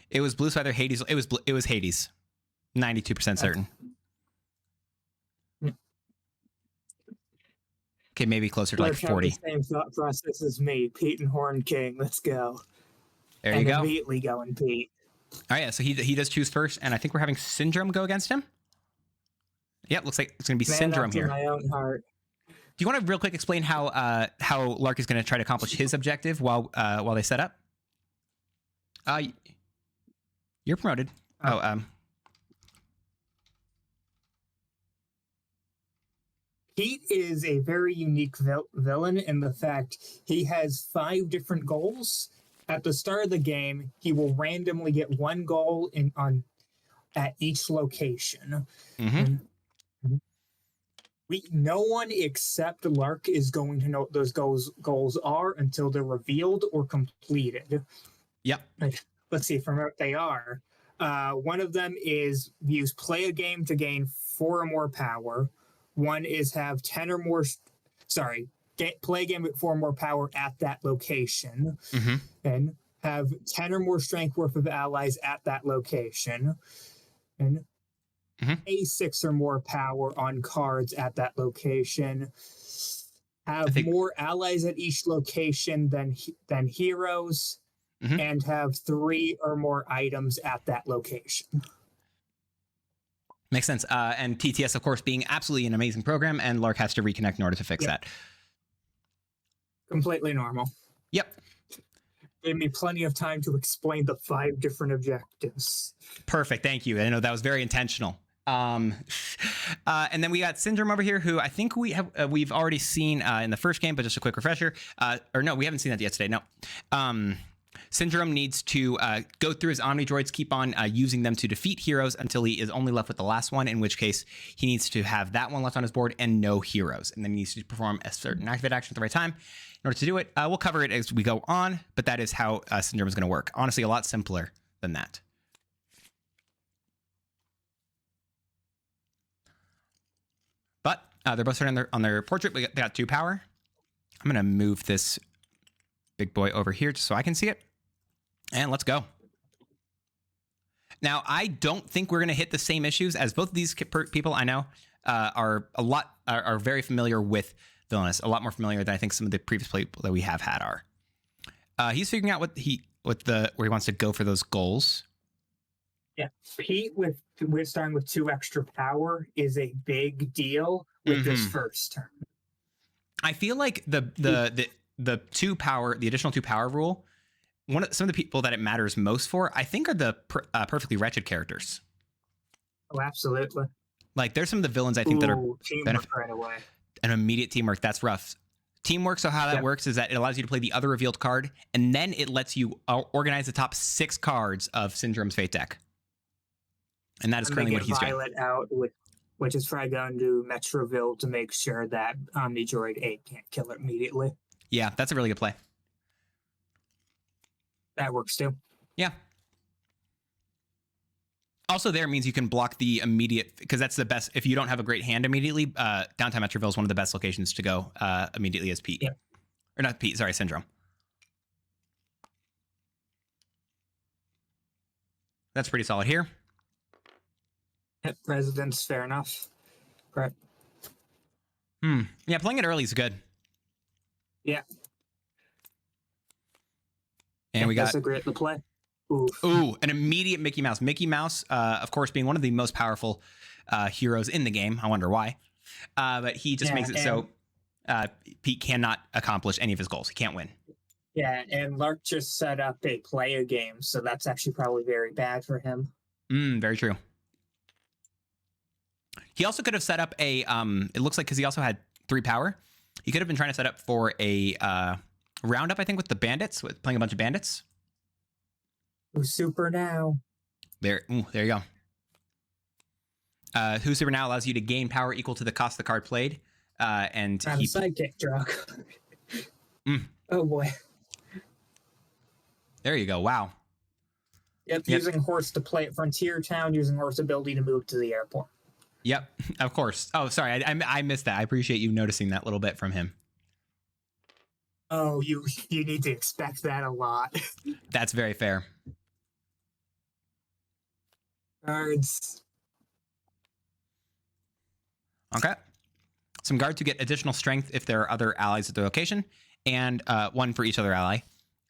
It was Blue Spider Hades. It was Hades. 92% certain. Okay, maybe closer to like 40. The same thought process as me. Pete and Horn King. Let's go. There you go. Immediately going Pete. All right, yeah, so he does choose first, and I think we're having Syndrome go against him. Yep, looks like it's going to be Syndrome here. My own heart. Do you want to real quick explain how Lark is going to try to accomplish his objective while they set up? You're promoted. Pete is a very unique villain in the fact he has 5 different goals. At the start of the game, he will randomly get one goal at each location. Mm-hmm. no one except Lark is going to know what those goals are until they're revealed or completed. Yep. Let's see from what they are. One of them is use play a game to gain 4 or more power. One is have 10 or more. Play a game with 4 or more power at that location, and have 10 or more strength worth of allies at that location, and a 6 or more power on cards at that location. Have more allies at each location than heroes, and have 3 or more items at that location. Makes sense. And TTS, of course, being absolutely an amazing program, and Lark has to reconnect in order to fix that. Completely normal. Yep. Gave me plenty of time to explain the 5 different objectives. Perfect. Thank you. I know that was very intentional. And then we got Syndrome over here, who I think we've already seen in the first game, but just a quick refresher. Or no, we haven't seen that yet today. No. Syndrome needs to go through his Omni Droids, keep on using them to defeat heroes until he is only left with the last one, in which case he needs to have that one left on his board and no heroes. And then he needs to perform a certain activate action at the right time. In order to do it, we'll cover it as we go on, but that is how Syndrome is going to work. Honestly, a lot simpler than that. But they're both starting on their portrait. They got 2 power. I'm going to move this big boy over here just so I can see it. And let's go. Now, I don't think we're going to hit the same issues, as both of these people I know are very familiar with Villainous, a lot more familiar than I think some of the previous people that we have had are. He's figuring out where he wants to go for those goals. Yeah, Pete with starting with 2 extra power is a big deal with this first turn. I feel like the 2 power, the additional 2 power rule, some of the people that it matters most for, I think, are the Perfectly Wretched characters. Oh, absolutely. Like, there's some of the villains I think that are teamwork right away. An immediate teamwork. That's rough. Teamwork. So how that works is that it allows you to play the other revealed card, and then it lets you organize the top 6 cards of Syndrome's Fate deck. And that is currently what he's doing. Violet out, which is probably going to Metroville to make sure that Omni Droid 8 can't kill it immediately. Yeah, that's a really good play. That works too. Yeah. Also, there means you can block the immediate, because that's the best. If you don't have a great hand immediately, downtown Metroville is one of the best locations to go immediately as Pete. Yeah. Or not Pete, sorry, Syndrome. That's pretty solid here. Yep, Residence, fair enough. Right. Yeah, playing it early is good. Yeah. And we got... Disagree at the play. Ooh, an immediate Mickey Mouse. Mickey Mouse, of course, being one of the most powerful heroes in the game. I wonder why. But he just makes it so Pete cannot accomplish any of his goals. He can't win. Yeah, and Lark just set up a player game, so that's actually probably very bad for him. Very true. He also could have set up a, it looks like, because he also had 3 power, he could have been trying to set up for a roundup, I think, with the bandits, with playing a bunch of bandits. Who's Super Now? There you go. Who's Super Now allows you to gain power equal to the cost of the card played. And I'm sidekick drug. Oh boy. There you go. Wow. Yep, using horse to play at Frontier Town, using horse ability to move to the airport. Yep, of course. Oh, sorry, I missed that. I appreciate you noticing that little bit from him. Oh, you need to expect that a lot. That's very fair. Guards. Okay. Some guard to get additional strength if there are other allies at the location, and 1 for each other ally.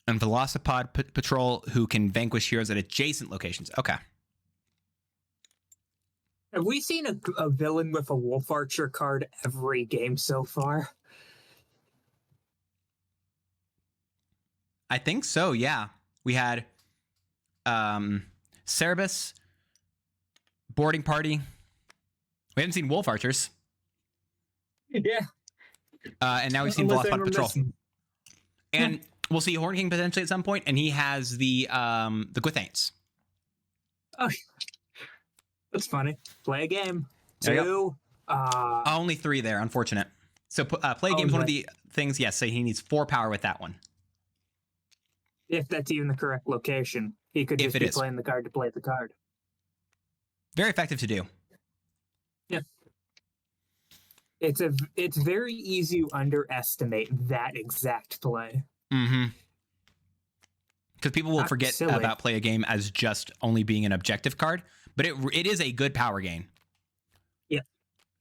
And Velocipod Patrol, who can vanquish heroes at adjacent locations. Okay. Have we seen a villain with a Wolf Archer card every game so far? I think so, yeah. We had Cerebus, Boarding Party. We haven't seen Wolf Archers. Yeah. And now we've seen Velocipod Patrol. And we'll see Horn King potentially at some point, and he has the Gwithaints. Oh, that's funny. Play a game. There you 2. Only 3 there. Unfortunate. So play a game is one of the things. Yes, so he needs 4 power with that one. If that's even the correct location, he could just be playing the card to play the card. Very effective to do. Yeah. It's very easy to underestimate that exact play. Mm-hmm. Because people will forget about play a game as just only being an objective card, but it is a good power gain. Yeah.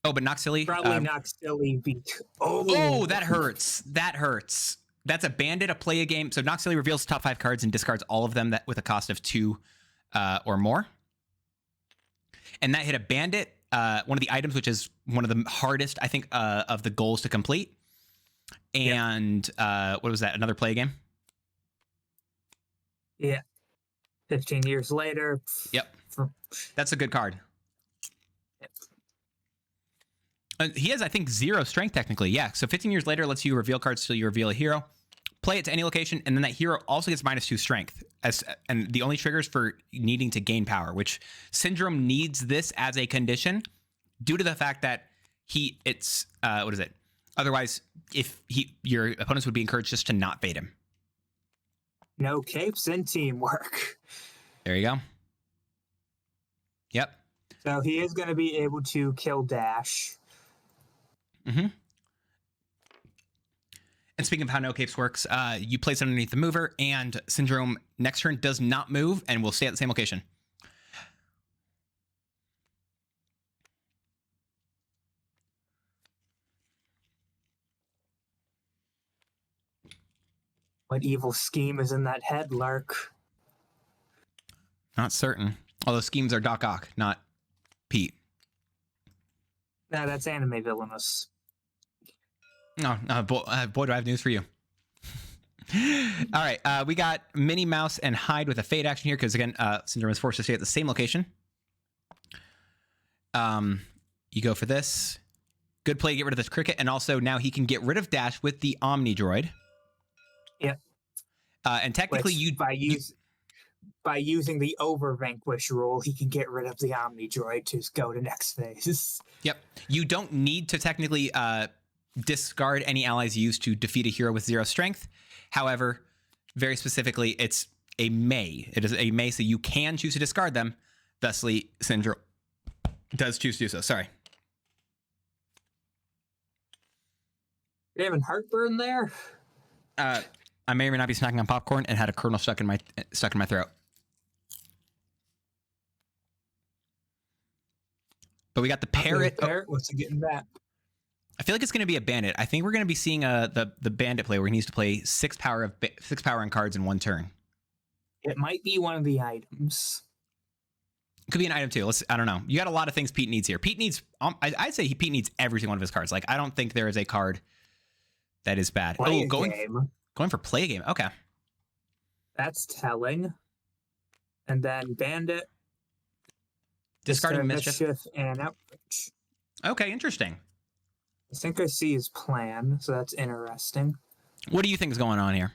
Oh, but Knock Silly. Probably Knock Silly beat. Oh, that hurts. That hurts. That's a bandit, a play a game. So Knock Silly reveals top 5 cards and discards all of them with a cost of 2 or more. And that hit a bandit, one of the items, which is one of the hardest, I think, of the goals to complete. And what was that? Another play game? Yeah. 15 years later. Yep. That's a good card. He has, I think, 0 strength technically. Yeah. So 15 years later lets you reveal cards till you reveal a hero. Play it to any location, and then that hero also gets -2 strength. And the only triggers for needing to gain power, which Syndrome needs this as a condition due to the fact that what is it? Otherwise, your opponents would be encouraged just to not bait him. No capes and teamwork. There you go. Yep. So he is going to be able to kill Dash. Mm-hmm. And speaking of how no capes works, you place it underneath the mover, and Syndrome next turn does not move and will stay at the same location. What evil scheme is in that head, Lark? Not certain. Although schemes are Doc Ock, not Pete. No, that's anime Villainous. No, boy, do I have news for you. All right, we got Minnie Mouse and Hyde with a fade action here because, again, Syndrome is forced to stay at the same location. You go for this. Good play to get rid of this cricket, and also now he can get rid of Dash with the Omni Droid. Yep. And technically, by using the over vanquish rule, he can get rid of the Omni Droid to go to next phase. Yep. You don't need to technically discard any allies used to defeat a hero with 0 strength. However, very specifically, it's a may. It is a may, so you can choose to discard them. Thusly, Syndrome does choose to do so. Sorry. You having heartburn there? I may or may not be snacking on popcorn and had a kernel stuck in my throat. But we got the parrot. What's he getting back? I feel like it's going to be a bandit. I think we're going to be seeing the bandit play where he needs to play 6 power and cards in 1 turn. It might be one of the items. It could be an item too. I don't know. You got a lot of things Pete needs here. Pete needs. I'd say Pete needs every single one of his cards. Like I don't think there is a card that is bad. Going for play a game. Okay. That's telling. And then bandit. Discarding mischief and outrage. Okay, interesting. I think I see his plan, so that's interesting. What do you think is going on here?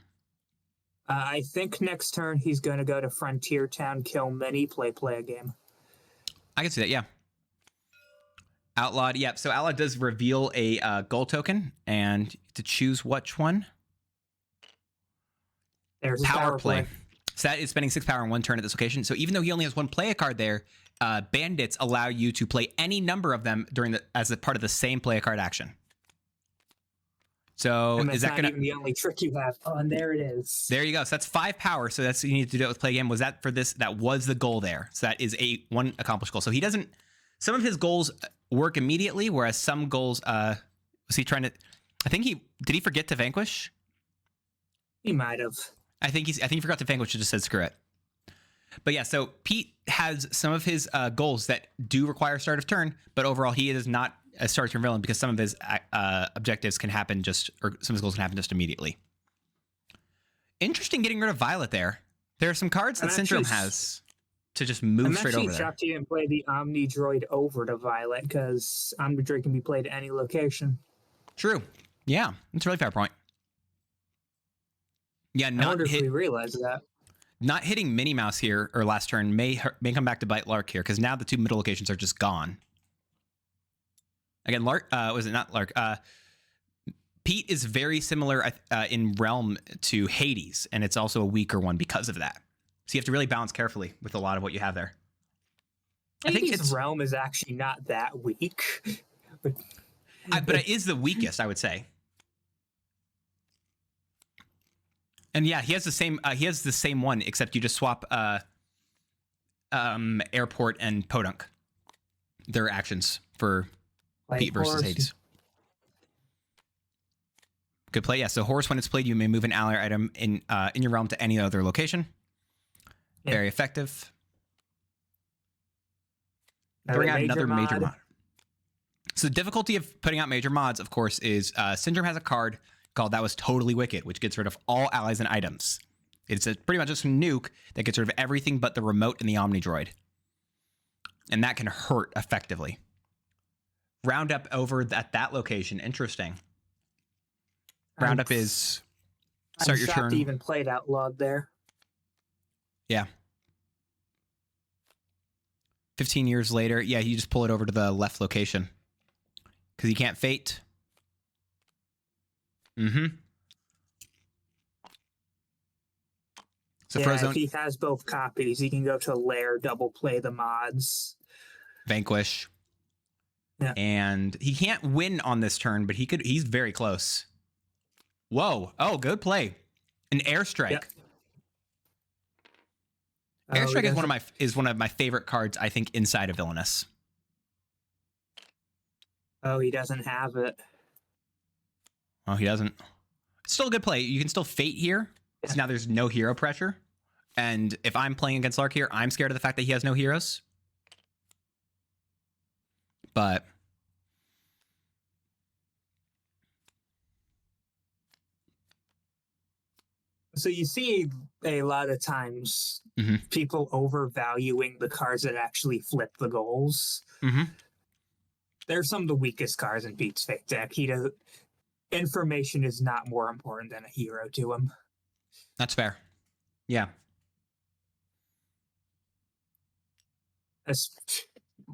I think next turn he's going to go to Frontier Town, kill Minnie, play a game. I can see that, yeah. Outlawed, yep. So Outlawed does reveal a gold token, and to choose which one. There's power play. So that is spending 6 power in 1 turn at this location. So even though he only has 1 play a card there, bandits allow you to play any number of them as a part of the same play a card action. So and is that going to even the only trick you have? Oh, and there it is. There you go. So that's 5 power. So that's you need to do it with play game. Was that for this? That was the goal there. So that is one accomplished goal. So he doesn't. Some of his goals work immediately, whereas some goals. Was he trying to? I think did he forget to vanquish? He might have. I think he forgot to vanquish and just said screw it. But yeah, so Pete has some of his goals that do require start of turn, but overall he is not a start of turn villain because some of his objectives can happen or some of his goals can happen just immediately. Interesting getting rid of Violet there. There are some cards that Syndrome has to just move straight over there. I'm actually shocked he didn't play the Omni Droid over to Violet because Omni Droid can be played at any location. True. Yeah, that's a really fair point. Yeah, I wonder if we realize that. Not hitting Minnie Mouse here or last turn may come back to bite Lark here because now the 2 middle locations are just gone. Again, Lark was it not Lark? Pete is very similar in realm to Hades, and it's also a weaker one because of that. So you have to really balance carefully with a lot of what you have there. I think Hades' it's realm is actually not that weak, but it is the weakest, I would say. And yeah, he has the same. He has the same one, except you just swap Airport and Podunk. Their actions for like Pete versus horse, Hades. Good play. Yeah. So horse, when it's played, you may move an ally item in your realm to any other location. Yeah. Very effective. Bring out another major mod. So the difficulty of putting out major mods, of course, is Syndrome has a card called That Was Totally Wicked, which gets rid of all allies and items. It's pretty much just a nuke that gets rid of everything but the remote and the Omni Droid. And that can hurt effectively. Roundup over at that location. Interesting. Roundup is start your turn. To even played outlawed there. Yeah. 15 years later, yeah, you just pull it over to the left location. Because you can't fate. Mm-hmm. So Yeah, Frozone, if he has both copies, he can go to Lair, double play the mods. Vanquish. Yeah. And he can't win on this turn, but he's very close. Whoa. Oh, good play. An airstrike. Yep. Airstrike is one of my favorite cards, I think, inside of Villainous. Oh, he doesn't have it. Oh, he doesn't. Still a good play. You can still fate here. Yeah. So now there's no hero pressure. And if I'm playing against Lark here, I'm scared of the fact that he has no heroes. But So you see a lot of times Mhm. people overvaluing the cards that actually flip the goals. Mhm. They're some of the weakest cards in Pete's fake deck. Information is not more important than a hero to him. that's fair. Yeah.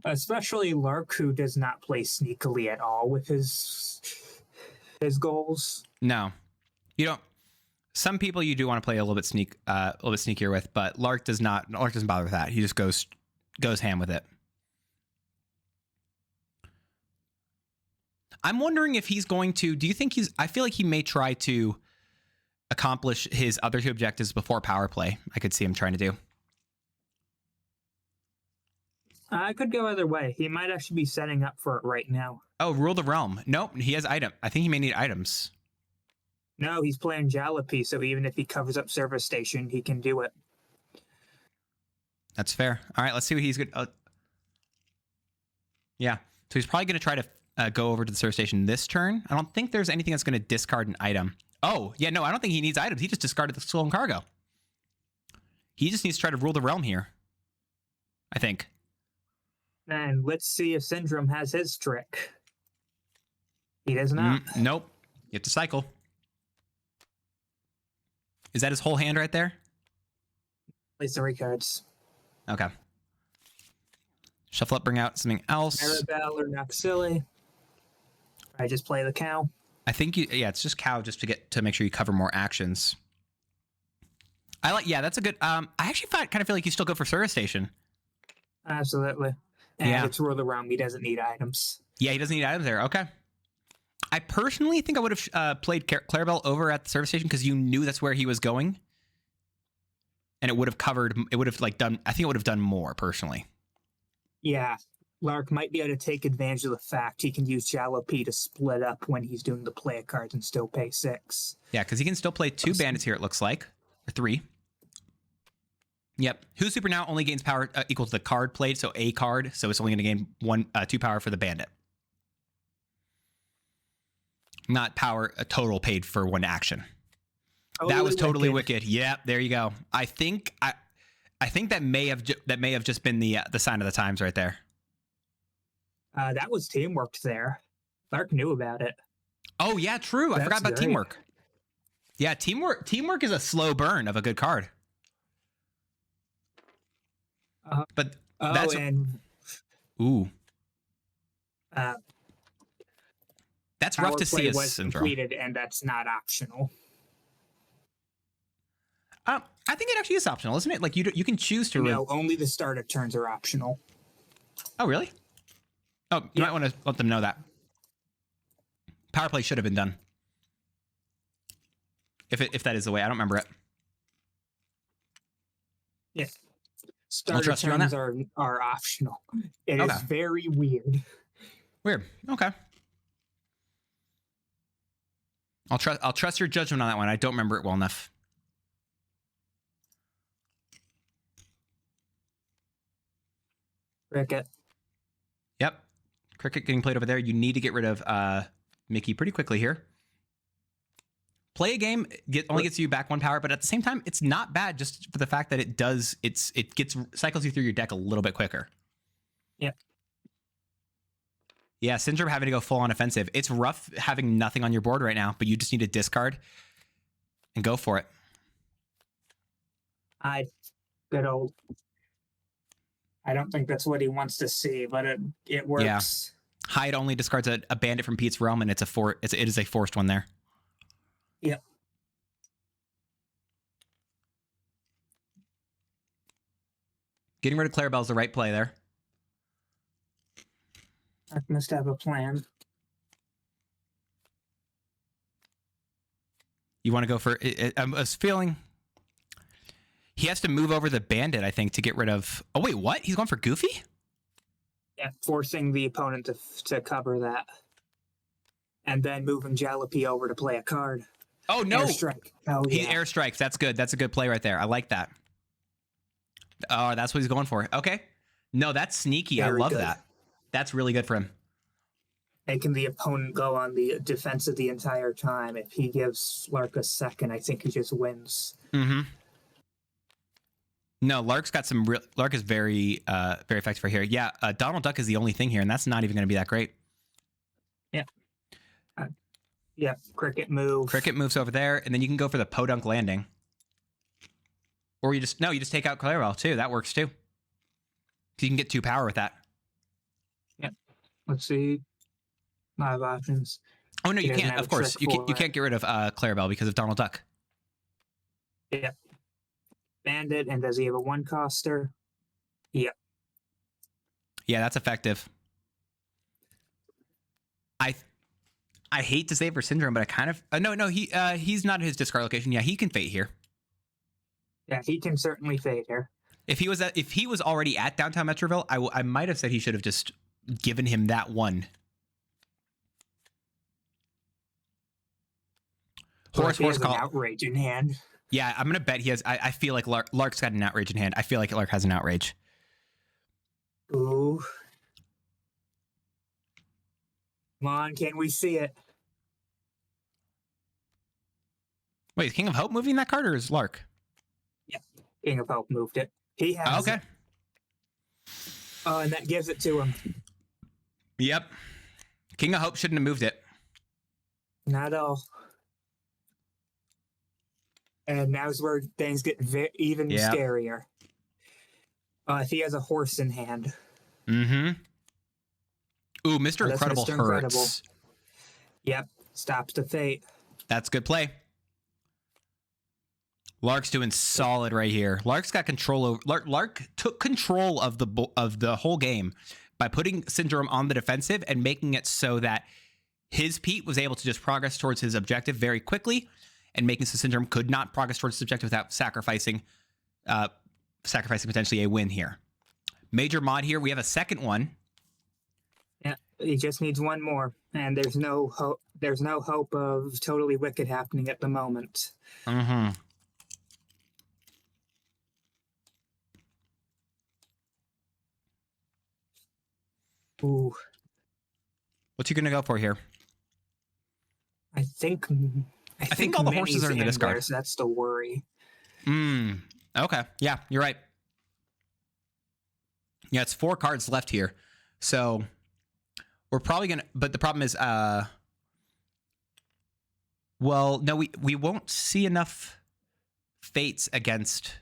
Especially Lark, who does not play sneakily at all with his goals. No. You don't. Some people you do want to play a little bit sneakier with, but Lark does not. Lark doesn't bother with that. He just goes ham with it. I'm wondering if he's going to. Do you think I feel like he may try to accomplish his other two objectives before power play. I could see him trying to do. I could go either way. He might actually be setting up for it right now. Oh, rule the realm. Nope, he has item. I think he may need items. No, he's playing Jalopy, so even if he covers up service station, he can do it. That's fair. All right, let's see what he's good. Yeah, so he's probably going to try to go over to the service station this turn. I don't think there's anything that's going to discard an item. Oh, yeah, no, I don't think he needs items. He just discarded the stolen cargo. He just needs to try to rule the realm here, I think. And let's see if Syndrome has his trick. He does not. Nope. You have to cycle. Is that his whole hand right there? Plays 3 cards. Okay. Shuffle up, bring out something else. Arabelle or Noxilli. I just play the cow. I think it's just cow just to make sure you cover more actions. That's a good, I actually kind of feel like you still go for service station. Absolutely. And Yeah. it's rule the realm. He doesn't need items. Yeah, he doesn't need items there. Okay. I personally think I would have played Clarabelle over at the service station because you knew that's where he was going. And it would have done more personally. Yeah. Lark might be able to take advantage of the fact he can use Jalopy to split up when he's doing the play cards and still pay 6. Yeah, because he can still play 2 bandits here, it looks like. Or 3. Yep. Who's Super now only gains power equal to the card played, so a card. So it's only going to gain 2 power for the bandit. Not power total paid for 1 action. That was totally wicked. Yep, there you go. I think that may have just been the sign of the times right there. That was teamwork there. Lark knew about it. Oh yeah, true. I forgot about teamwork. Yeah, teamwork is a slow burn of a good card. But that's and ooh. That's rough Power to see play as was Syndrome. completed, and that's not optional. I think it actually is optional, isn't it? Like you can choose to. No, only the startup turns are optional. Oh, really? Oh, you Yeah. might want to let them know that. Power play should have been done. If that is the way, I don't remember it. Yeah. Starter trust you on turns that. are optional. It is Okay. very weird. Weird. Okay. I'll trust your judgment on that one. I don't remember it well enough. Cricket. Yep. Cricket getting played over there. You need to get rid of Mickey pretty quickly here. Play a game only gets you back 1 power, but at the same time, it's not bad just for the fact that it cycles you through your deck a little bit quicker. Yep. Yeah, Syndrome having to go full on offensive. It's rough having nothing on your board right now, but you just need to discard and go for it. Good old. I don't think that's what he wants to see, but it works. Yeah. Hyde only discards a bandit from Pete's realm, and it is a forced one there. Yep. Getting rid of Clarabelle's the right play there. I must have a plan. You want to go for it? I was feeling he has to move over the bandit, I think, to get rid of. Oh wait, what? He's going for Goofy? Yeah, forcing the opponent to cover that, and then moving Jalopy over to play a card. Oh no! Airstrike. Oh He yeah. airstrikes. That's good. That's a good play right there. I like that. Oh, that's what he's going for. Okay. No, that's sneaky. I Very love good. that. That's really good for him. Making the opponent go on the defensive the entire time. If he gives Lark a second, I think he just wins. Mm-hmm. No, Lark's got some real. Lark is very effective right here. Yeah, Donald Duck is the only thing here, and that's not even going to be that great. Yeah, Cricket move. Cricket moves over there, and then you can go for the Podunk Landing. Or you just take out Clarabelle too. That works too. You can get 2 power with that. Let's see. I have options. Oh no, He you doesn't can't. have Of a course, trick you for can't get rid of Clarabelle because of Donald Duck. Yeah. Bandit, and does he have a 1-coster? Yeah. Yeah, that's effective. I hate to say it for Syndrome, but I kind of no he's not at his discard location. Yeah, he can fate here. Yeah, he can certainly fade here. If he was already at downtown Metroville, I might have said he should have just given him that one. Or Horse if he has call. an outrage in hand. Yeah, I'm gonna bet he has. I feel like Lark's got an outrage in hand. I feel like Lark has an outrage. Ooh. Come on, can we see it? Wait, is King of Hope moving that card, or is Lark? King of Hope moved it. He has Okay. it. And that gives it to him. Yep. King of Hope shouldn't have moved it. Not at all. And now's where things get even Yep. scarier. If he has a horse in hand. Mm-hmm. Ooh, Mr. Oh, that's Incredible Mr. hurts. Incredible. Yep. Stops the fate. That's good play. Lark's doing solid right here. Lark's got control over. Lark took control of the whole game by putting Syndrome on the defensive and making it so that his Pete was able to just progress towards his objective very quickly, and making so Syndrome could not progress towards his objective without sacrificing potentially a win here. Major mod here. We have a second one. Yeah. He just needs one more. And there's no hope. There's no hope of Totally Wicked happening at the moment. Mm-hmm. Ooh. What's he gonna go for here? I think all the horses Minnie's are in the discard. there, so that's the worry. Okay. Yeah, you're right. Yeah, it's 4 cards left here. So we're probably gonna, but the problem is well, no, we won't see enough fates against.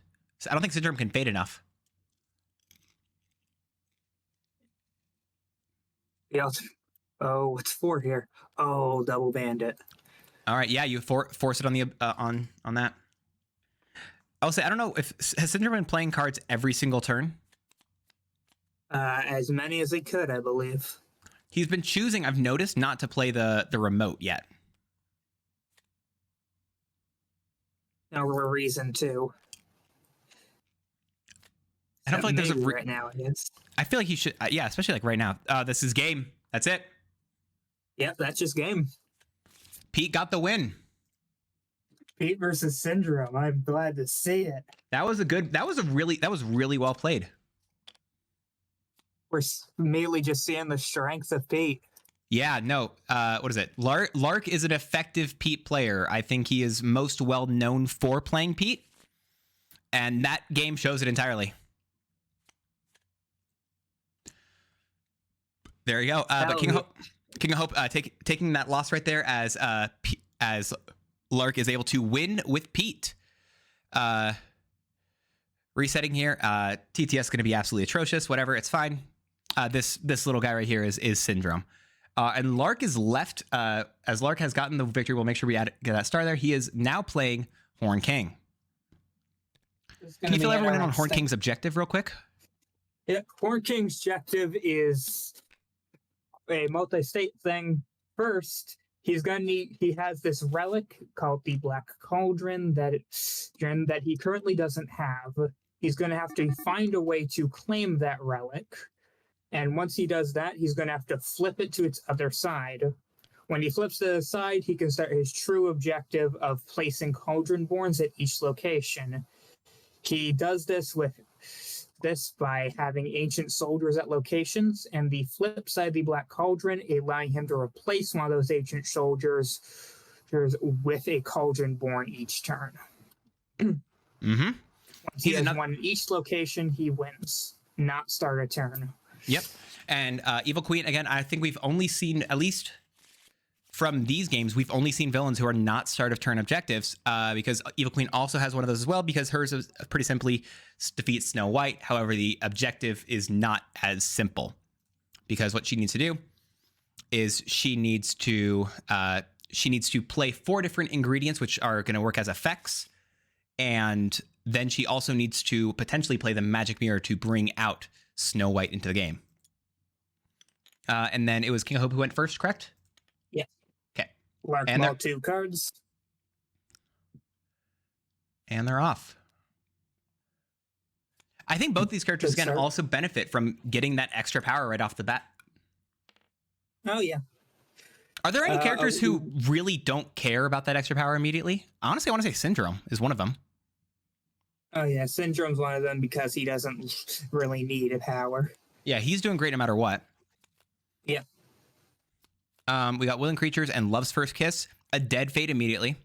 I don't think Syndrome can fate enough. The Oh, what's 4 here? Oh, double bandit. All right, yeah, you force it on the on that. I'll say I don't know if has Syndrome been playing cards every single turn. As many as he could, I believe. He's been choosing, I've noticed, not to play the remote yet. No reason to. I don't feel like there's a Maybe right now it is. I feel like he should, yeah, especially like right now. This is game. That's it. Yep, that's just game. Pete got the win. Pete versus Syndrome. I'm glad to see it. That was really well played. We're mainly just seeing the strength of Pete. Yeah, no. What is it? Lark is an effective Pete player. I think he is most well known for playing Pete, and that game shows it entirely. There you go. But King of Hope taking that loss right there as Lark is able to win with Pete. Resetting here. TTS is going to be absolutely atrocious. Whatever, it's fine. This little guy right here is Syndrome. And Lark is left, as Lark has gotten the victory, we'll make sure we get that star there. He is now playing Horn King. Can you fill everyone in on Horn King's objective real quick? Yeah, Horn King's objective is a multi-state thing. First, he has this relic called the Black Cauldron that he currently doesn't have. He's going to have to find a way to claim that relic. And once he does that, he's going to have to flip it to its other side. When he flips to the side, he can start his true objective of placing Cauldron Borns at each location. He does this by having ancient soldiers at locations, and the flip side of the Black Cauldron, allowing him to replace one of those ancient soldiers with a Cauldron Born each turn. Mm-hmm. Once he has one in each location, he wins. Not start a turn. Yep. And Evil Queen, again, I think we've only seen, at least from these games, we've only seen villains who are not start of turn objectives, because Evil Queen also has one of those as well, because hers is pretty simply defeat Snow White. However, the objective is not as simple, because what she needs to do is she needs to play 4 different ingredients, which are going to work as effects. And then she also needs to potentially play the magic mirror to bring out Snow White into the game. And then it was King of Hope who went first, correct? Yeah. Okay. Lark And ball 2 cards. And they're off. I think both these characters can also benefit from getting that extra power right off the bat. Oh, yeah. Are there any characters who really don't care about that extra power immediately? Honestly, I want to say Syndrome is one of them. Oh, yeah. Syndrome's one of them because he doesn't really need a power. Yeah, he's doing great no matter what. Yeah. We got Willing Creatures and Love's First Kiss. A dead fate immediately.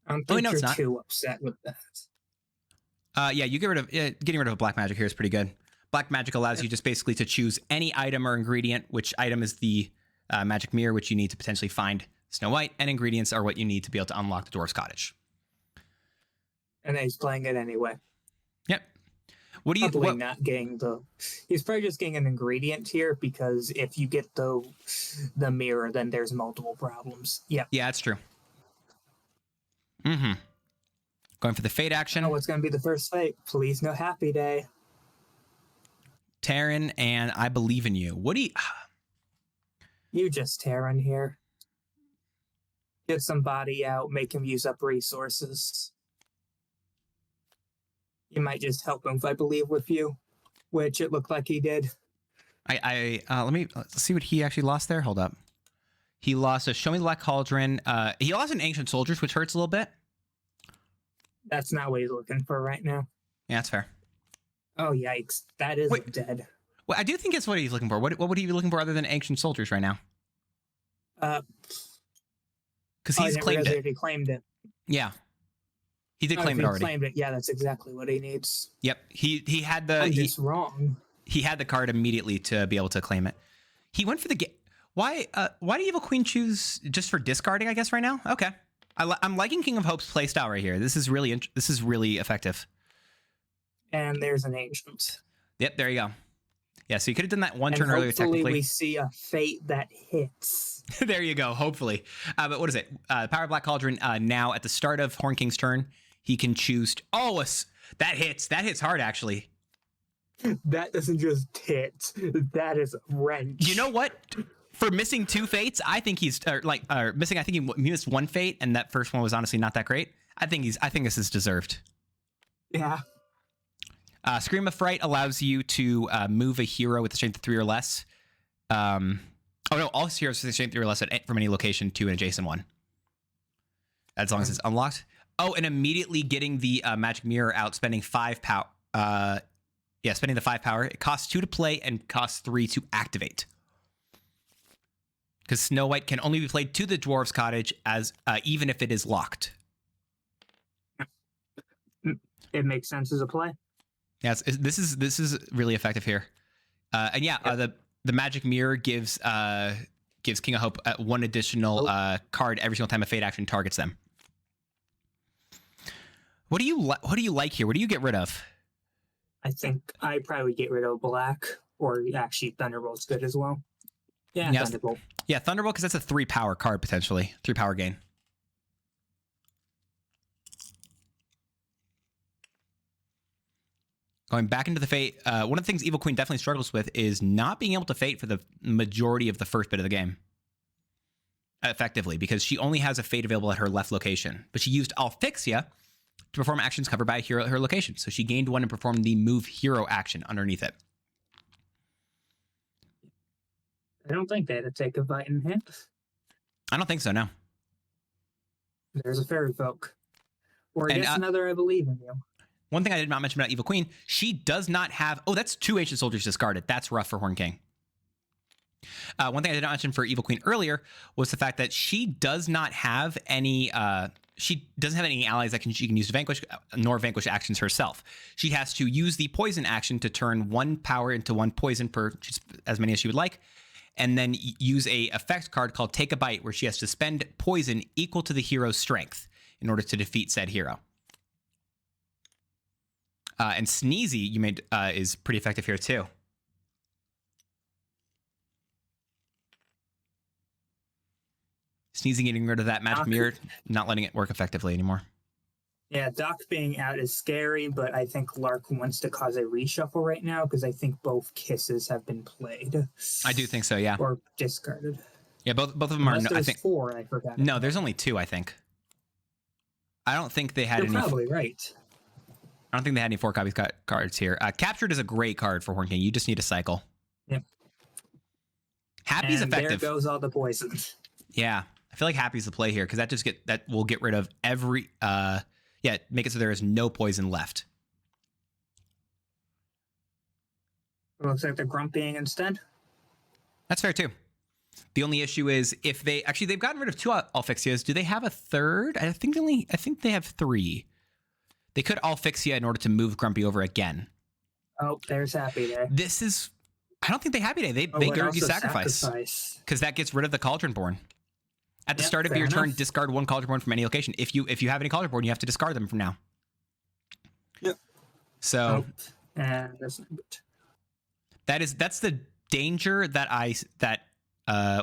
I don't think no, it's you're not. too upset with that. Yeah, you getting rid of a black magic here is pretty good. Black magic allows you just basically to choose any item or ingredient. Which item is the magic mirror, which you need to potentially find Snow White, and ingredients are what you need to be able to unlock the Dwarf's Cottage. And then he's playing it anyway. Yep. What do you? Probably not getting the. He's probably just getting an ingredient here because if you get the mirror, then there's multiple problems. Yeah. Yeah, that's true. Mm-hmm. Going for the fate action. Oh, what's going to be the first fate? Please, no happy day. Terran, and I believe in you. What do you? You just Terran here. Get somebody out, make him use up resources. You might just help him, if I believe, with you, which it looked like he did. Let's see what he actually lost there. Hold up. He lost a Show Me the Black Cauldron. He lost an Ancient Soldiers, which hurts a little bit. That's not what he's looking for right now. Yeah, that's fair. Oh, yikes. That is dead. Well, I do think it's what he's looking for. What would he be looking for other than Ancient Soldiers right now? Because he's claimed it. He claimed it. Yeah. He did claim it already. Claimed it. Yeah, that's exactly what he needs. Yep. He had the. I'm just wrong. He had the card immediately to be able to claim it. He went for the game. Why did Evil Queen choose just for discarding? I guess right now. Okay. I'm liking King of Hope's playstyle right here. This is really effective. And there's an ancient. Yep. There you go. Yeah, so you could have done that one And turn earlier, hopefully technically. we see a fate that hits. There you go, hopefully. But what is it? Power Black Cauldron, now at the start of Horn King's turn, he can choose... that hits. That hits hard, actually. That doesn't just hit. That is a wrench. You know what? For missing 2 fates, I think he's... missing, I think he missed 1 fate, and that first one was honestly not that great. I think this is deserved. Yeah. Scream of Fright allows you to move a hero with a strength of 3 or less. All heroes with a strength of 3 or less from any location to an adjacent one. As long as it's unlocked. Oh, and immediately getting the magic mirror out, spending 5 power. Spending the 5 power. It costs 2 to play and costs 3 to activate. Because Snow White can only be played to the Dwarf's Cottage as even if it is locked. It makes sense as a play. Yes, this is really effective here, the magic mirror gives King of Hope 1 additional card every single time a fate action targets them. What do you like here? What do you get rid of? I think I probably get rid of black, or actually Thunderbolt's good as well. Yeah, Yes. Thunderbolt. Yeah, Thunderbolt, because that's a 3 power card potentially, 3 power gain. Going back into the fate, one of the things Evil Queen definitely struggles with is not being able to fate for the majority of the first bit of the game. Effectively, because she only has a fate available at her left location. But she used Alfixia to perform actions covered by her location. So she gained 1 and performed the move hero action underneath it. I don't think they had to take a bite in hit. I don't think so, no. There's a fairy folk. Or I And, guess another I believe in you. One thing I did not mention about Evil Queen, she does not have... Oh, that's 2 Ancient Soldiers discarded. That's rough for Horn King. One thing I did not mention for Evil Queen earlier was the fact that she does not have any... she doesn't have any allies that she can use to vanquish, nor vanquish actions herself. She has to use the poison action to turn 1 power into 1 poison per as many as she would like, and then use a effect card called Take a Bite, where she has to spend poison equal to the hero's strength in order to defeat said hero. And Sneezy, you made, is pretty effective here too. Sneezy getting rid of that magic mirror, not letting it work effectively anymore. Yeah, Doc being out is scary, but I think Lark wants to cause a reshuffle right now because I think both kisses have been played. I do think so, yeah. Or discarded. Yeah, both of them are. Unless I there's think 4, I forgot. no, there's only 2. I think. I don't think they had You're any. probably right. I don't think they had any 4 copies cards here. Captured is a great card for Horn King. You just need a cycle. Yep. Happy's And effective. there goes all the poison. Yeah, I feel like Happy's the play here because that will get rid of every. Make it so there is no poison left. It looks like they're grumpying instead. That's fair too. The only issue is if they've gotten rid of 2 Alfixias. Do they have a third? I think they have 3. They could Alfixia in order to move Grumpy over again. Oh, there's Happy there. I don't think they Happy Day. They Gurgi sacrifice because that gets rid of the Cauldronborn. At the start of your turn, discard 1 Cauldronborn from any location. If you have any Cauldronborn, you have to discard them from now. Yep. So and that's not good. That's the danger that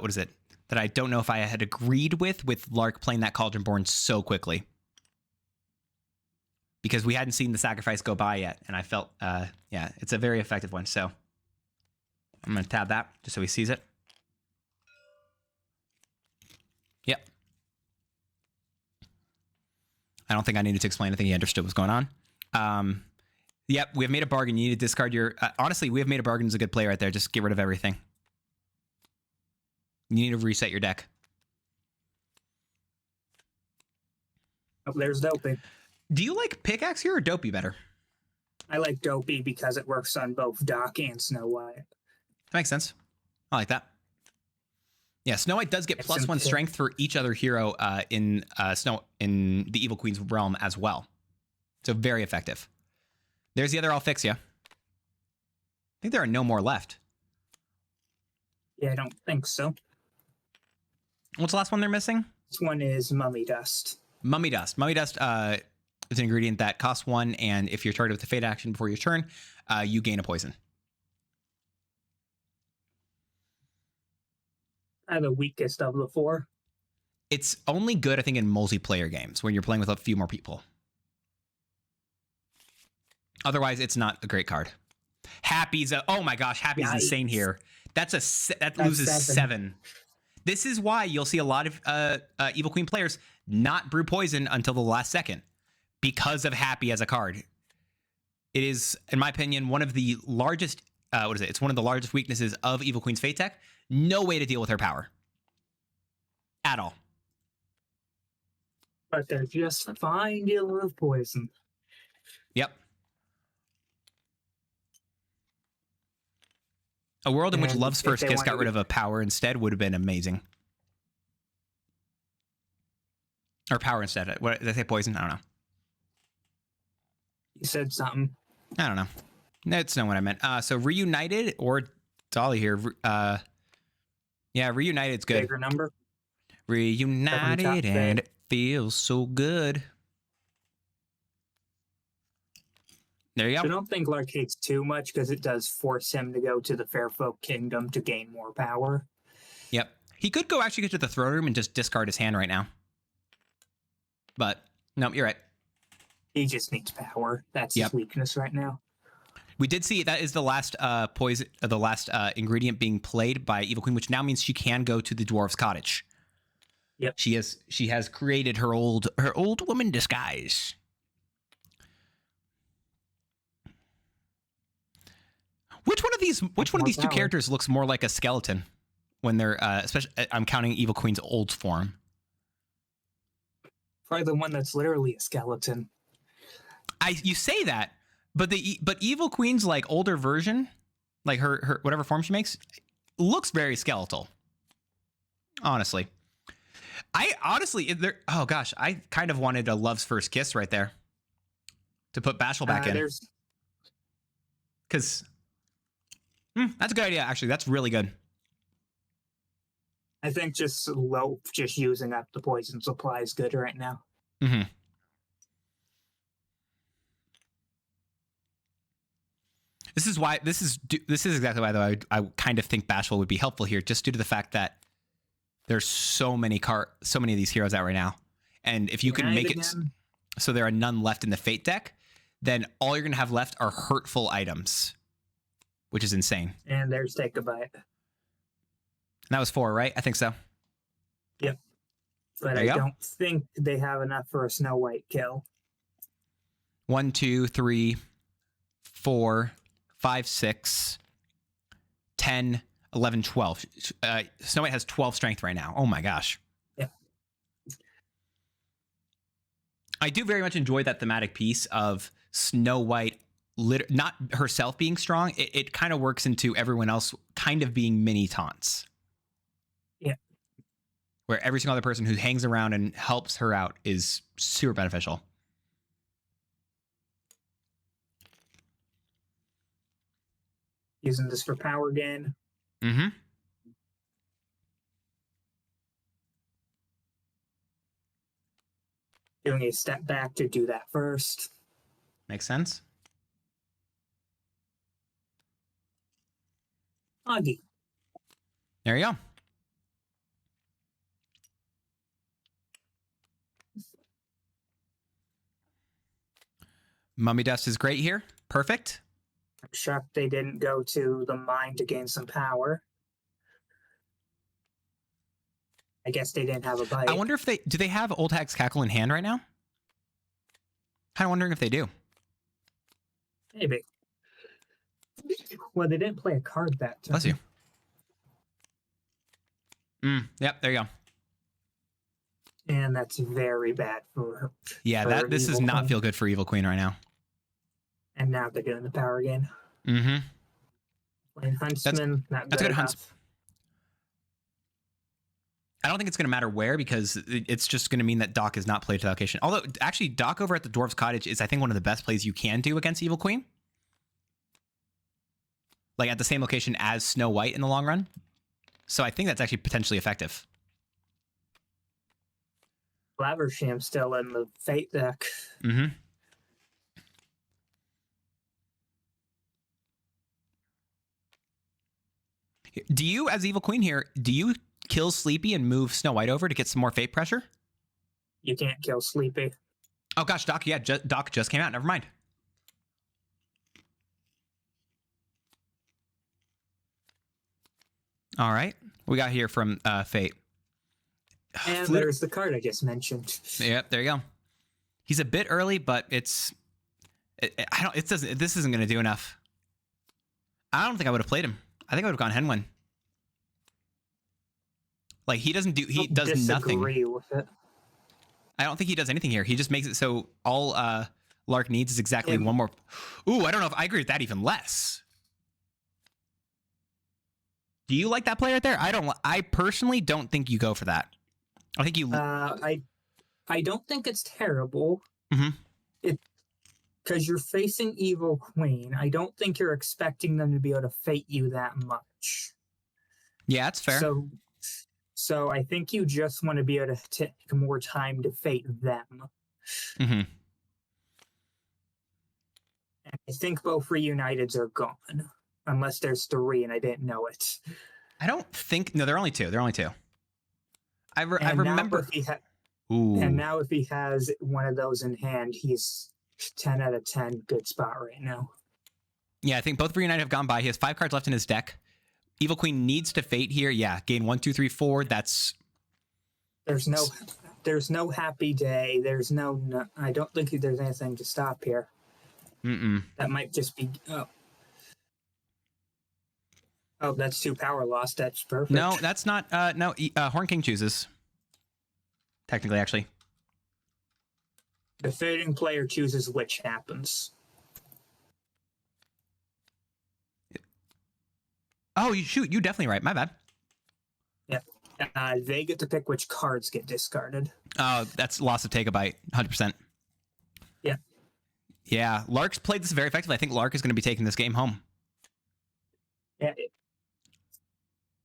what is it? That I don't know if I had agreed with Lark playing that Cauldronborn so quickly. Because we hadn't seen the sacrifice go by yet, and I felt, it's a very effective one. So I'm going to tab that just so he sees it. Yep. I don't think I needed to explain. I think he understood what's going on. Yep, we have made a bargain. You need to discard your... honestly, we have made a bargain as a good play right there. Just get rid of everything. You need to reset your deck. Oh, there's Dopey. Do you like Pickaxe here or Dopey better? I like Dopey because it works on both Doc and Snow White. That makes sense. I like that. Yeah, Snow White does get +1 strength for each other hero in the Evil Queen's realm as well. So very effective. There's the other Alfixia. I think there are no more left. Yeah, I don't think so. What's the last one they're missing? This one is Mummy Dust. Mummy Dust. Mummy Dust is an ingredient that costs 1, and if you're targeted with a fate action before your turn, you gain a poison. The weakest of the four. It's only good, I think, in multiplayer games when you're playing with a few more people. Otherwise, it's not a great card. Happy's oh my gosh, Happy's insane here. That loses 7. This is why you'll see a lot of Evil Queen players not brew poison until the last second because of Happy as a card. It is, in my opinion, one of the largest. It's one of the largest weaknesses of Evil Queen's Fate deck. No way to deal with her power at all. But they're just fine dealing with poison. Yep. A world in which And Love's if First they Kiss wanted got rid to- of a power instead would have been amazing. Or power instead. What did I say? Poison? I don't know. You said something. I don't know. That's not what I meant. So Reunited or Dolly here. Yeah, Reunited's good. Bigger number. Reunited and it feels so good. There you I go. don't think Lark hates too much because it does force him to go to the Fairfolk Kingdom to gain more power. Yep. He could actually go to the throne room and just discard his hand right now. But no, you're right. He just needs power. That's Yep. his weakness right now. We did see that is the last poison, the last ingredient being played by Evil Queen, which now means she can go to the dwarf's cottage. Yep. She has created her old woman disguise. Which one of these two power. characters looks more like a skeleton when they're especially I'm counting Evil Queen's old form. Probably the one that's literally a skeleton. You say that, but Evil Queen's like older version, like her whatever form she makes, looks very skeletal. Honestly. Oh gosh, I kind of wanted a Love's First Kiss right there to put Bashful back in. Because that's a good idea, actually. That's really good. I think just using up the poison supply is good right now. Mm-hmm. This is exactly why, though, I kind of think Bashful would be helpful here, just due to the fact that there's so many of these heroes out right now, and if you can make it so there are none left in the Fate deck, then all you're gonna have left are hurtful items, which is insane. And there's Take a Bite. And that was 4, right? I think so. Yep. But There I you go. don't think they have enough for a Snow White kill. 1, 2, 3, 4, 5, 6, 10, 11, 12. Snow White has 12 strength right now. Oh my gosh. Yeah. I do very much enjoy that thematic piece of Snow White, not herself being strong. It kind of works into everyone else kind of being mini taunts. Yeah. Where every single other person who hangs around and helps her out is super beneficial. Using this for power gain. Mm-hmm. Doing a step back to do that first. Makes sense. Augie. There you go. Mummy Dust is great here. Perfect. I'm shocked they didn't go to the mine to gain some power. I guess they didn't have a bite. I wonder if they have Old Hag's Cackle in hand right now? Kind of wondering if they do. Maybe. Well, they didn't play a card that time. Bless you. Yep, there you go. And that's very bad for her. Yeah, For this does Evil not Queen. feel good for Evil Queen right now. And now they're doing the power gain. Mm-hmm. Playing Huntsman, not that's good good enough. Hunts- I don't think it's going to matter where, because it's just going to mean that Doc is not played to that location. Although, actually, Doc over at the Dwarf's Cottage is, I think, one of the best plays you can do against Evil Queen. Like, at the same location as Snow White in the long run. So I think that's actually potentially effective. Laversham's still in the Fate deck. Mm-hmm. Do you, as Evil Queen here, do you kill Sleepy and move Snow White over to get some more fate pressure? You can't kill Sleepy. Oh gosh, Doc, yeah, Doc just came out. Never mind. All right, we got here from Fate. And there's the card I just mentioned. Yep, there you go. He's a bit early, but this isn't going to do enough. I don't think I would have played him. I think I would have gone Henwin. Like he does nothing. With it. I don't think he does anything here. He just makes it so all Lark needs is exactly one more. Ooh, I don't know if I agree with that even less. Do you like that play right there? I personally don't think you go for that. I think you. I don't think it's terrible. Mm-hmm. Because you're facing Evil Queen. I don't think you're expecting them to be able to fate you that much. Yeah, that's fair. So I think you just want to be able to take more time to fate them. Mm-hmm. And I think both Reuniteds are gone. Unless there's 3 and I didn't know it. I don't think... No, there are only 2. There are only 2. I remember... And now if he has one of those in hand, he's 10 out of 10. Good spot right now. Yeah, I think both Reunite have gone by. He has 5 cards left in his deck. Evil Queen needs to fate here. Yeah, gain 1, 2, 3, 4. That's... There's no happy day. There's no I don't think there's anything to stop here. Mm-mm. That might just be... Oh, that's 2 power loss. That's perfect. No, that's not... no, Horn King chooses. Technically, actually. The fading player chooses which happens. Oh, you definitely right. My bad. Yeah. They get to pick which cards get discarded. Oh, that's loss of take a bite. 100%. Yeah. Yeah, Lark's played this very effectively. I think Lark is going to be taking this game home. Yeah.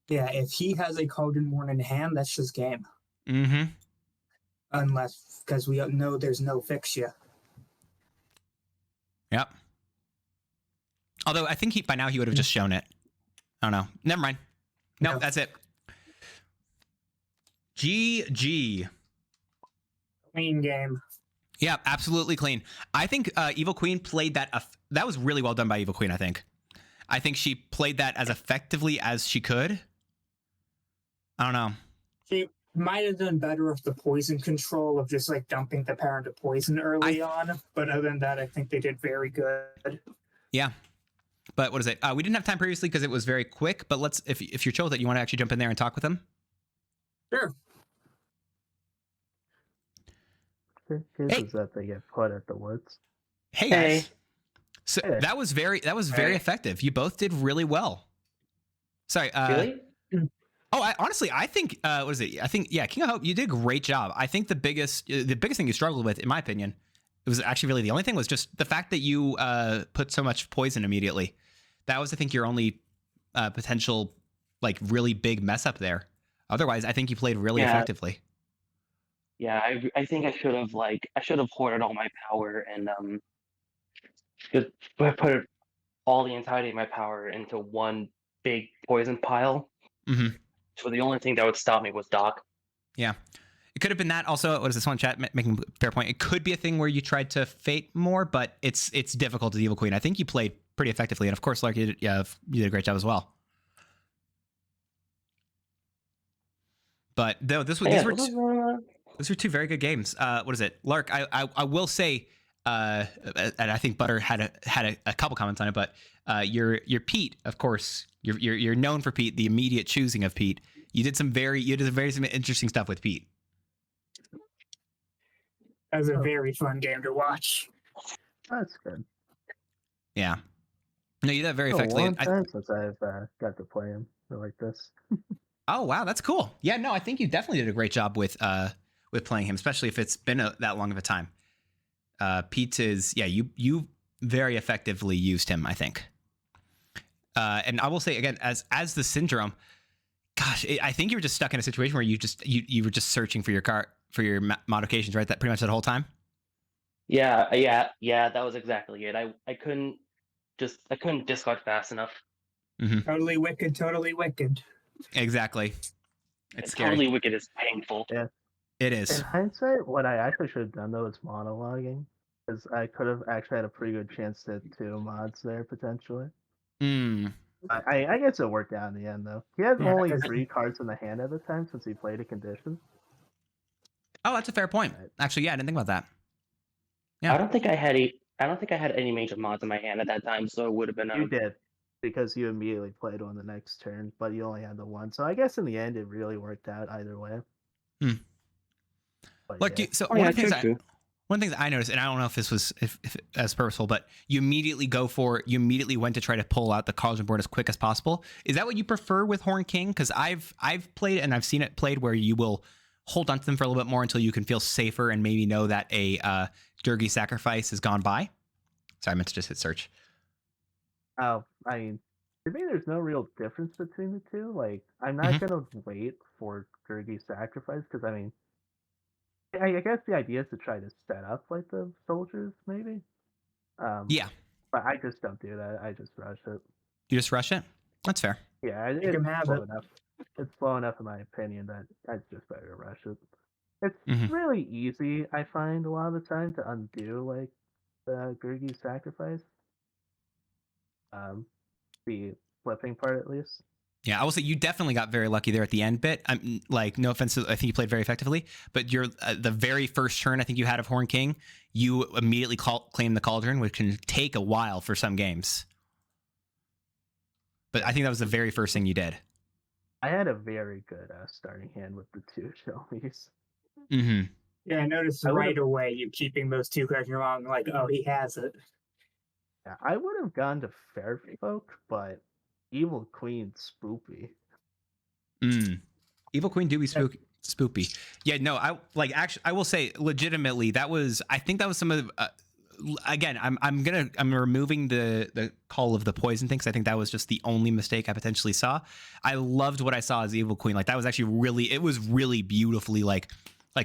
Yeah, if he has a Cauldron Worn in hand, that's just game. Mm-hmm. Unless, because we know there's no fix yet. Yep. Although I think by now he would have just shown it. I don't know. Never mind. No, that's it. GG. Clean game. Yeah, absolutely clean. I think Evil Queen played that. That was really well done by Evil Queen, I think she played that as effectively as she could. I don't know. She might have done better with the poison control of just like dumping the parent to poison early on. But other than that, I think they did very good. Yeah. But what is it? We didn't have time previously because it was very quick. But let's, if you're chill with it, you want to actually jump in there and talk with them? Sure. Is that they get put at the woods. Hey guys. So that was very effective. You both did really well. Sorry. Really? Oh, honestly, I think what is it? I think King of Hope, you did a great job. I think the biggest thing you struggled with, in my opinion, it was actually really the only thing was just the fact that you put so much poison immediately. That was, I think, your only potential like really big mess up there. Otherwise, I think you played really effectively. Yeah, I think I should have hoarded all my power and just put all the entirety of my power into one big poison pile. Mm-hmm. So the only thing that would stop me was Doc. Yeah. It could have been that. Also, what is this one chat making a fair point? It could be a thing where you tried to fate more, but it's difficult to Evil Queen. I think you played pretty effectively, and of course, Lark, you did a great job as well. But though these were 2 very good games. What is it, Lark? I will say, and I think Butter had a couple comments on it, but your Pete, of course, you're known for Pete, the immediate choosing of Pete. You did some very interesting stuff with Pete. That was a very fun game to watch. That's good. Yeah. No, you did that very effectively. A long time since I've got to play him like this. Oh wow, that's cool. Yeah, no, I think you definitely did a great job with playing him, especially if it's been that long of a time. Pete is you very effectively used him, I think. And I will say again, as the syndrome, gosh, I think you were just stuck in a situation where you were just searching for your modifications, right? That pretty much that whole time. Yeah, that was exactly it. I couldn't discard fast enough. Mm-hmm. Totally wicked. Exactly. It's scary. Totally Wicked is painful. Yeah. It In is. hindsight, what I actually should have done though is monologuing, because I could have actually had a pretty good chance to hit 2 mods there potentially. Mm. I guess it worked out in the end though. He had Yeah, only 'cause- 3 cards in the hand at the time since he played a condition. Oh, that's a fair point. Actually, yeah, I didn't think about that. Yeah. I don't think I had any major mods in my hand at that time, so it would have been You did, because you immediately played on the next turn, but you only had the one. So I guess in the end, it really worked out either way. Hmm. But Look, yeah. so Oh, one yeah, of the things true. one of the things I noticed, and I don't know if this was if as purposeful, but you immediately went to try to pull out the cauldron board as quick as possible. Is that what you prefer with Horn King? Because I've played and I've seen it played where you will hold on to them for a little bit more until you can feel safer and maybe know that a Durgi sacrifice has gone by. Sorry, I meant to just hit search. Oh, I mean, to me, there's no real difference between the two. Like, I'm not gonna wait for Gurgi's sacrifice because I mean, I guess the idea is to try to set up like the soldiers, maybe. Yeah, But I just don't do that. I just rush it. you just rush it. That's fair. Yeah, You it's can have slow it. enough. It's slow enough, in my opinion, that it's just better to rush it. It's Mhm. really easy, I find, a lot of the time to undo like the Gurgi sacrifice. The flipping part at least. Yeah, I will say you definitely got very lucky there at the end bit. I'm like, no offense, I think you played very effectively, but you're the very first turn I think you had of Horn King, you immediately claimed the cauldron, which can take a while for some games. But I think that was the very first thing you did. I had a very good starting hand with the 2 Shelby's. Mm-hmm. Yeah, I noticed I would've- right away you keeping those 2 cards in your mouth, like, oh, he has it. Yeah, I would have gone to Fair Folk, but Evil Queen spoopy. Evil Queen do be spoopy. Yeah, no, I will say legitimately I think that was some of the, again, I'm removing the call of the poison thing because I think that was just the only mistake I potentially saw. I loved what I saw as Evil Queen. Like that was actually it was really beautifully like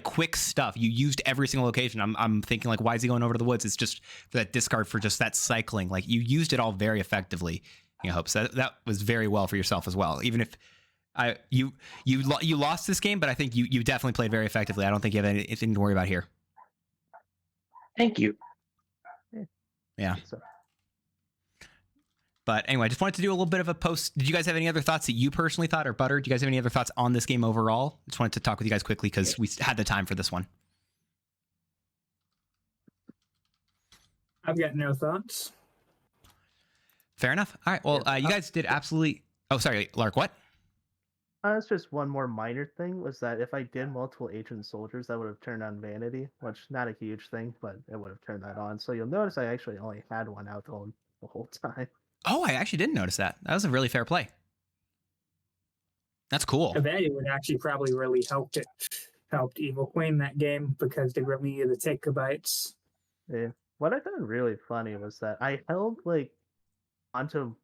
quick stuff. You used every single location. I'm thinking like, why is he going over to the woods? It's just for that discard for just that cycling. Like you used it all very effectively. I hope so. That was very well for yourself as well. Even if you lost this game, but I think you definitely played very effectively. I don't think you have anything to worry about here. Thank you. Yeah. So, But anyway, I just wanted to do a little bit of a post. Did you guys have any other thoughts that you personally thought, or Butter? Do you guys have any other thoughts on this game overall? Just wanted to talk with you guys quickly because we had the time for this one. I've got no thoughts. Fair enough. All right. Well, you guys did absolutely. Oh, sorry, Lark. What? that's just one more minor thing, was that if I did multiple agent soldiers, that would have turned on Vanity, which not a huge thing, but it would have turned that on. So you'll notice I actually only had one out the whole time. Oh, I actually didn't notice that. That was a really fair play. That's cool. Vanity would actually probably really helped Evil Queen that game because they really needed the take bites. Yeah. What I found really funny was that I held like onto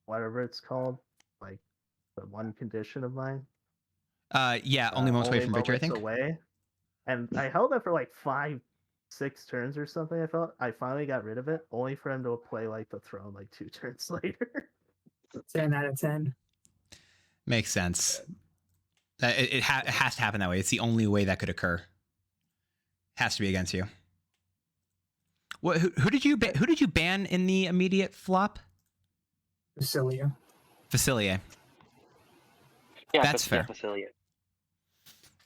whatever it's called, like the one condition of mine. Yeah, only moments away from victory, I think. Away. And I held that for like 5-6 turns or something. I finally got rid of it, only for him to play like the throne like 2 turns later. 10 out of 10. Makes sense. It has to happen that way. It's the only way that could occur. Has to be against you. What? Who did you ban in the immediate flop? Basilia. Facilier. Yeah, That's fair. Facilier.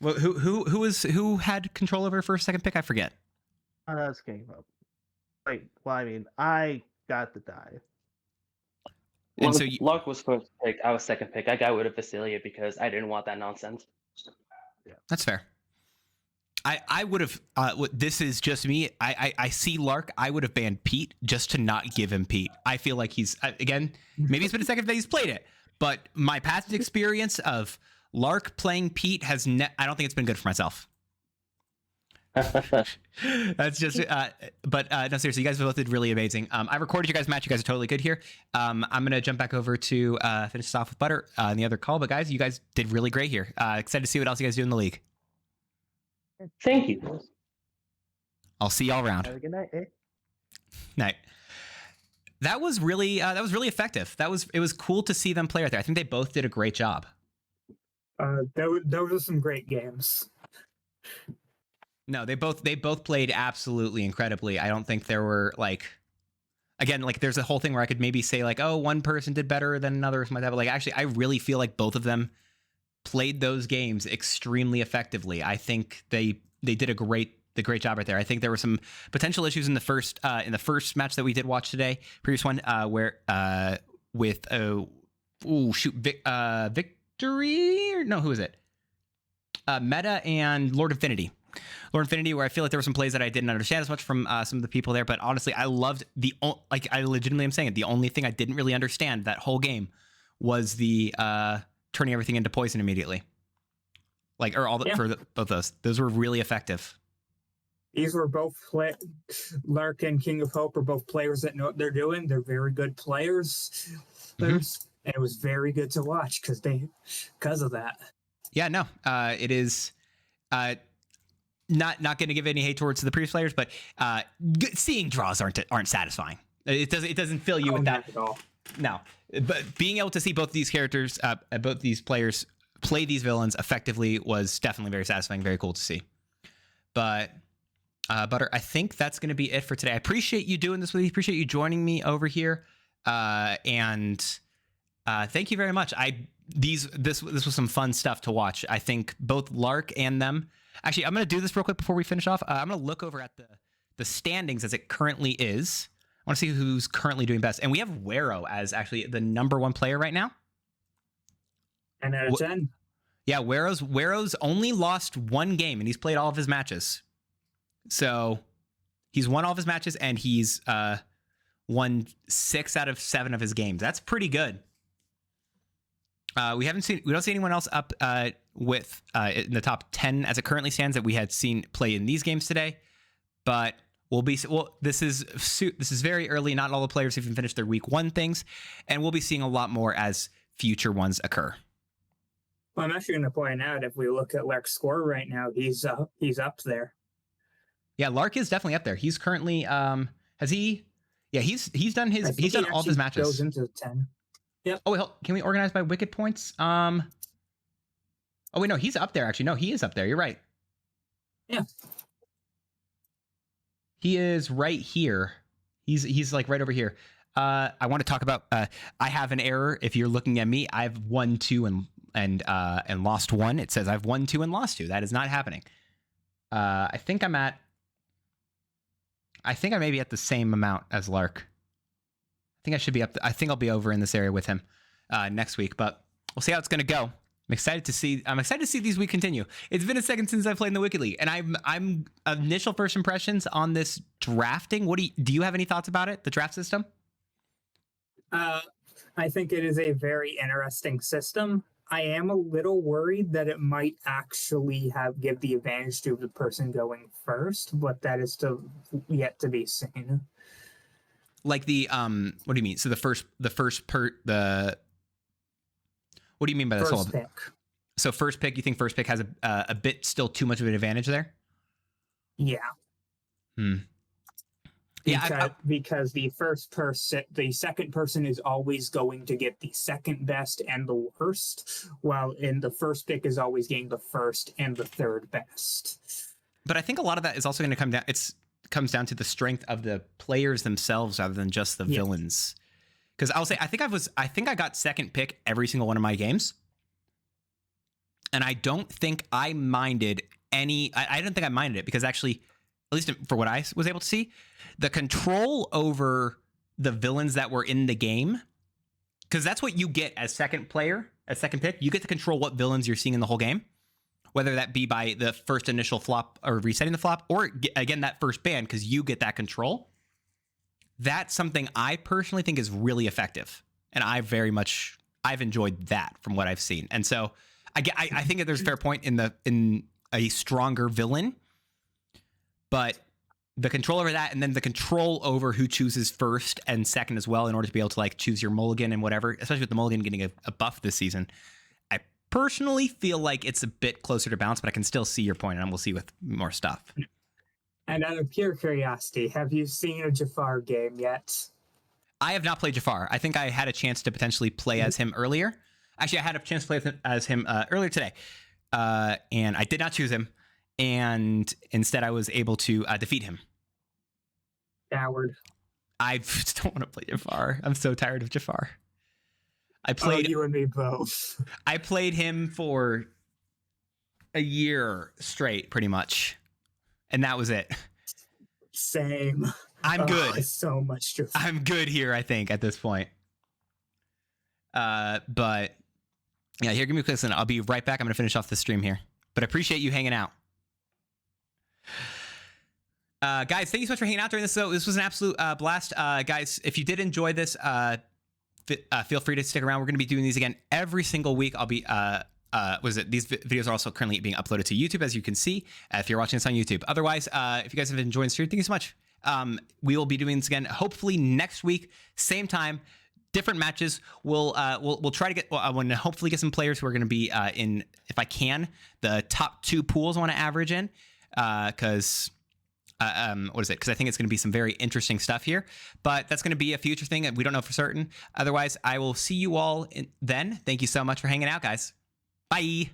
Well, who had control over first, second pick? I forget. That's King Hope. Wait, well, I mean, I got the die. And so Lark was first pick. I was second pick. I got rid of Facilier because I didn't want that nonsense. that's fair. I would have. This is just me. I see Lark. I would have banned Pete just to not give him Pete. I feel like he's again. Maybe it's been a second that he's played it, but my past experience of Lark playing Pete has. I don't think it's been good for myself. That's just. But no, seriously, you guys both did really amazing. I recorded you guys' match. You guys are totally good here. I'm gonna jump back over to finish this off with Butter in the other call. But guys, you guys did really great here. Excited to see what else you guys do in the league. Thank you. I'll see y'all around. Have a good night, eh? Night. That was really effective. It was cool to see them play right there. I think they both did a great job. Those are some great games. No, they both played absolutely incredibly. I don't think there were like, again, like there's a whole thing where I could maybe say like, oh, one person did better than another or something like that. But like, actually, I really feel like both of them played those games extremely effectively. I think they did a great job right there. I think there were some potential issues in the first match that we did watch today, previous one, where with Victory, or no, who is it? Meta and Lord Infinity, where I feel like there were some plays that I didn't understand as much from some of the people there. But honestly, I loved I legitimately am saying it. The only thing I didn't really understand that whole game was the turning everything into poison immediately. Like, or all the, for both those. Those were really effective. These were both Lark and King of Hope are both players that know what they're doing. They're very good players. And it was very good to watch because of that. Yeah, no, it is not going to give any hate towards the previous players, but seeing draws aren't satisfying. It doesn't fill you with that at all. No, but being able to see both these characters, both these players play these villains effectively was definitely very satisfying, very cool to see. But Butter, I think that's going to be it for today. I appreciate you doing this with me. Appreciate you joining me over here, and thank you very much. This was some fun stuff to watch. I think both Lark and them. Actually, I'm going to do this real quick before we finish off. I'm going to look over at the standings as it currently is. I want to see who's currently doing best, and we have Wero as actually the #1 player right now. 10 out of 10. Yeah, Wero's only lost one game, and he's played all of his matches. So he's won all of his matches, and he's won 6 out of 7 of his games. That's pretty good. We don't see anyone else up with in the top 10 as it currently stands that we had seen play in these games today. But this is very early. Not all the players have even finished their week 1 things, and we'll be seeing a lot more as future ones occur. Well, I'm actually going to point out if we look at Lark's score right now, he's up there. Yeah, Lark is definitely up there. He's currently has he? Yeah, he's done all of his matches. Goes into 10. Yep. Oh wait, can we organize by wicked points? Oh wait, no, he's up there actually. No, he is up there. You're right. Yeah. He is right here. He's like right over here. I want to talk about. I have an error. If you're looking at me, I've won 2 and lost 1. It says I've won 2 and lost 2. That is not happening. I think I may be at the same amount as Lark. I think I should be up. I think I'll be over in this area with him next week, but we'll see how it's going to go. I'm excited to see these weeks continue. It's been a second since I played in the Wicked League, and I'm initial first impressions on this drafting. Do you have any thoughts about it? The draft system? I think it is a very interesting system. I am a little worried that it might actually give the advantage to the person going first, but that is still yet to be seen. Like the what do you mean? So what do you mean by this whole pick? So first pick, you think first pick has a bit still too much of an advantage there? Yeah. Yeah, because the second person is always going to get the second best and the worst, while in the first pick is always getting the first and the third best. But I think a lot of that is also going to come down. Comes down to the strength of the players themselves rather than just the villains. Because I'll say I think I got second pick every single one of my games, and I don't think I minded any. I don't think I minded it because actually, at least for what I was able to see, the control over the villains that were in the game, because that's what you get as second pick. You get to control what villains you're seeing in the whole game, whether that be by the first initial flop or resetting the flop, or again, that first ban, because you get that control. That's something I personally think is really effective. And I've enjoyed that from what I've seen. And so I think that there's a fair point in a stronger villain, but the control over that, and then the control over who chooses first and second as well, in order to be able to like choose your mulligan and whatever, especially with the mulligan getting a buff this season. I personally feel like it's a bit closer to balance, but I can still see your point, and we'll see with more stuff. And out of pure curiosity, have you seen a Jafar game yet? I have not played Jafar. I think I had a chance to potentially play as him earlier. Actually, I had a chance to play as him earlier today, and I did not choose him, and instead I was able to defeat him. Coward. I don't want to play Jafar. I'm so tired of Jafar. I Oh, played. you and me both. I played him for a year straight, pretty much, and that was it. Same. I'm good. It's so much Jafar. I'm good here, I think, at this point. But yeah, here, give me a quick listen. I'll be right back. I'm gonna finish off the stream here. But I appreciate you hanging out. Guys, thank you so much for hanging out during this. So this was an absolute blast. Guys, if you did enjoy this, feel free to stick around. We're going to be doing these again every single week. I'll be these videos are also currently being uploaded to YouTube, as you can see, if you're watching this on YouTube. Otherwise, if you guys have enjoyed the stream, thank you so much. We will be doing this again, hopefully next week, same time, different matches. We'll try to get, I want to hopefully get some players who are going to be in, if I can, the top 2 pools I want to average in, because what is it? Because I think it's going to be some very interesting stuff here, but that's going to be a future thing that we don't know for certain. Otherwise, I will see you all then. Thank you so much for hanging out, guys. Bye.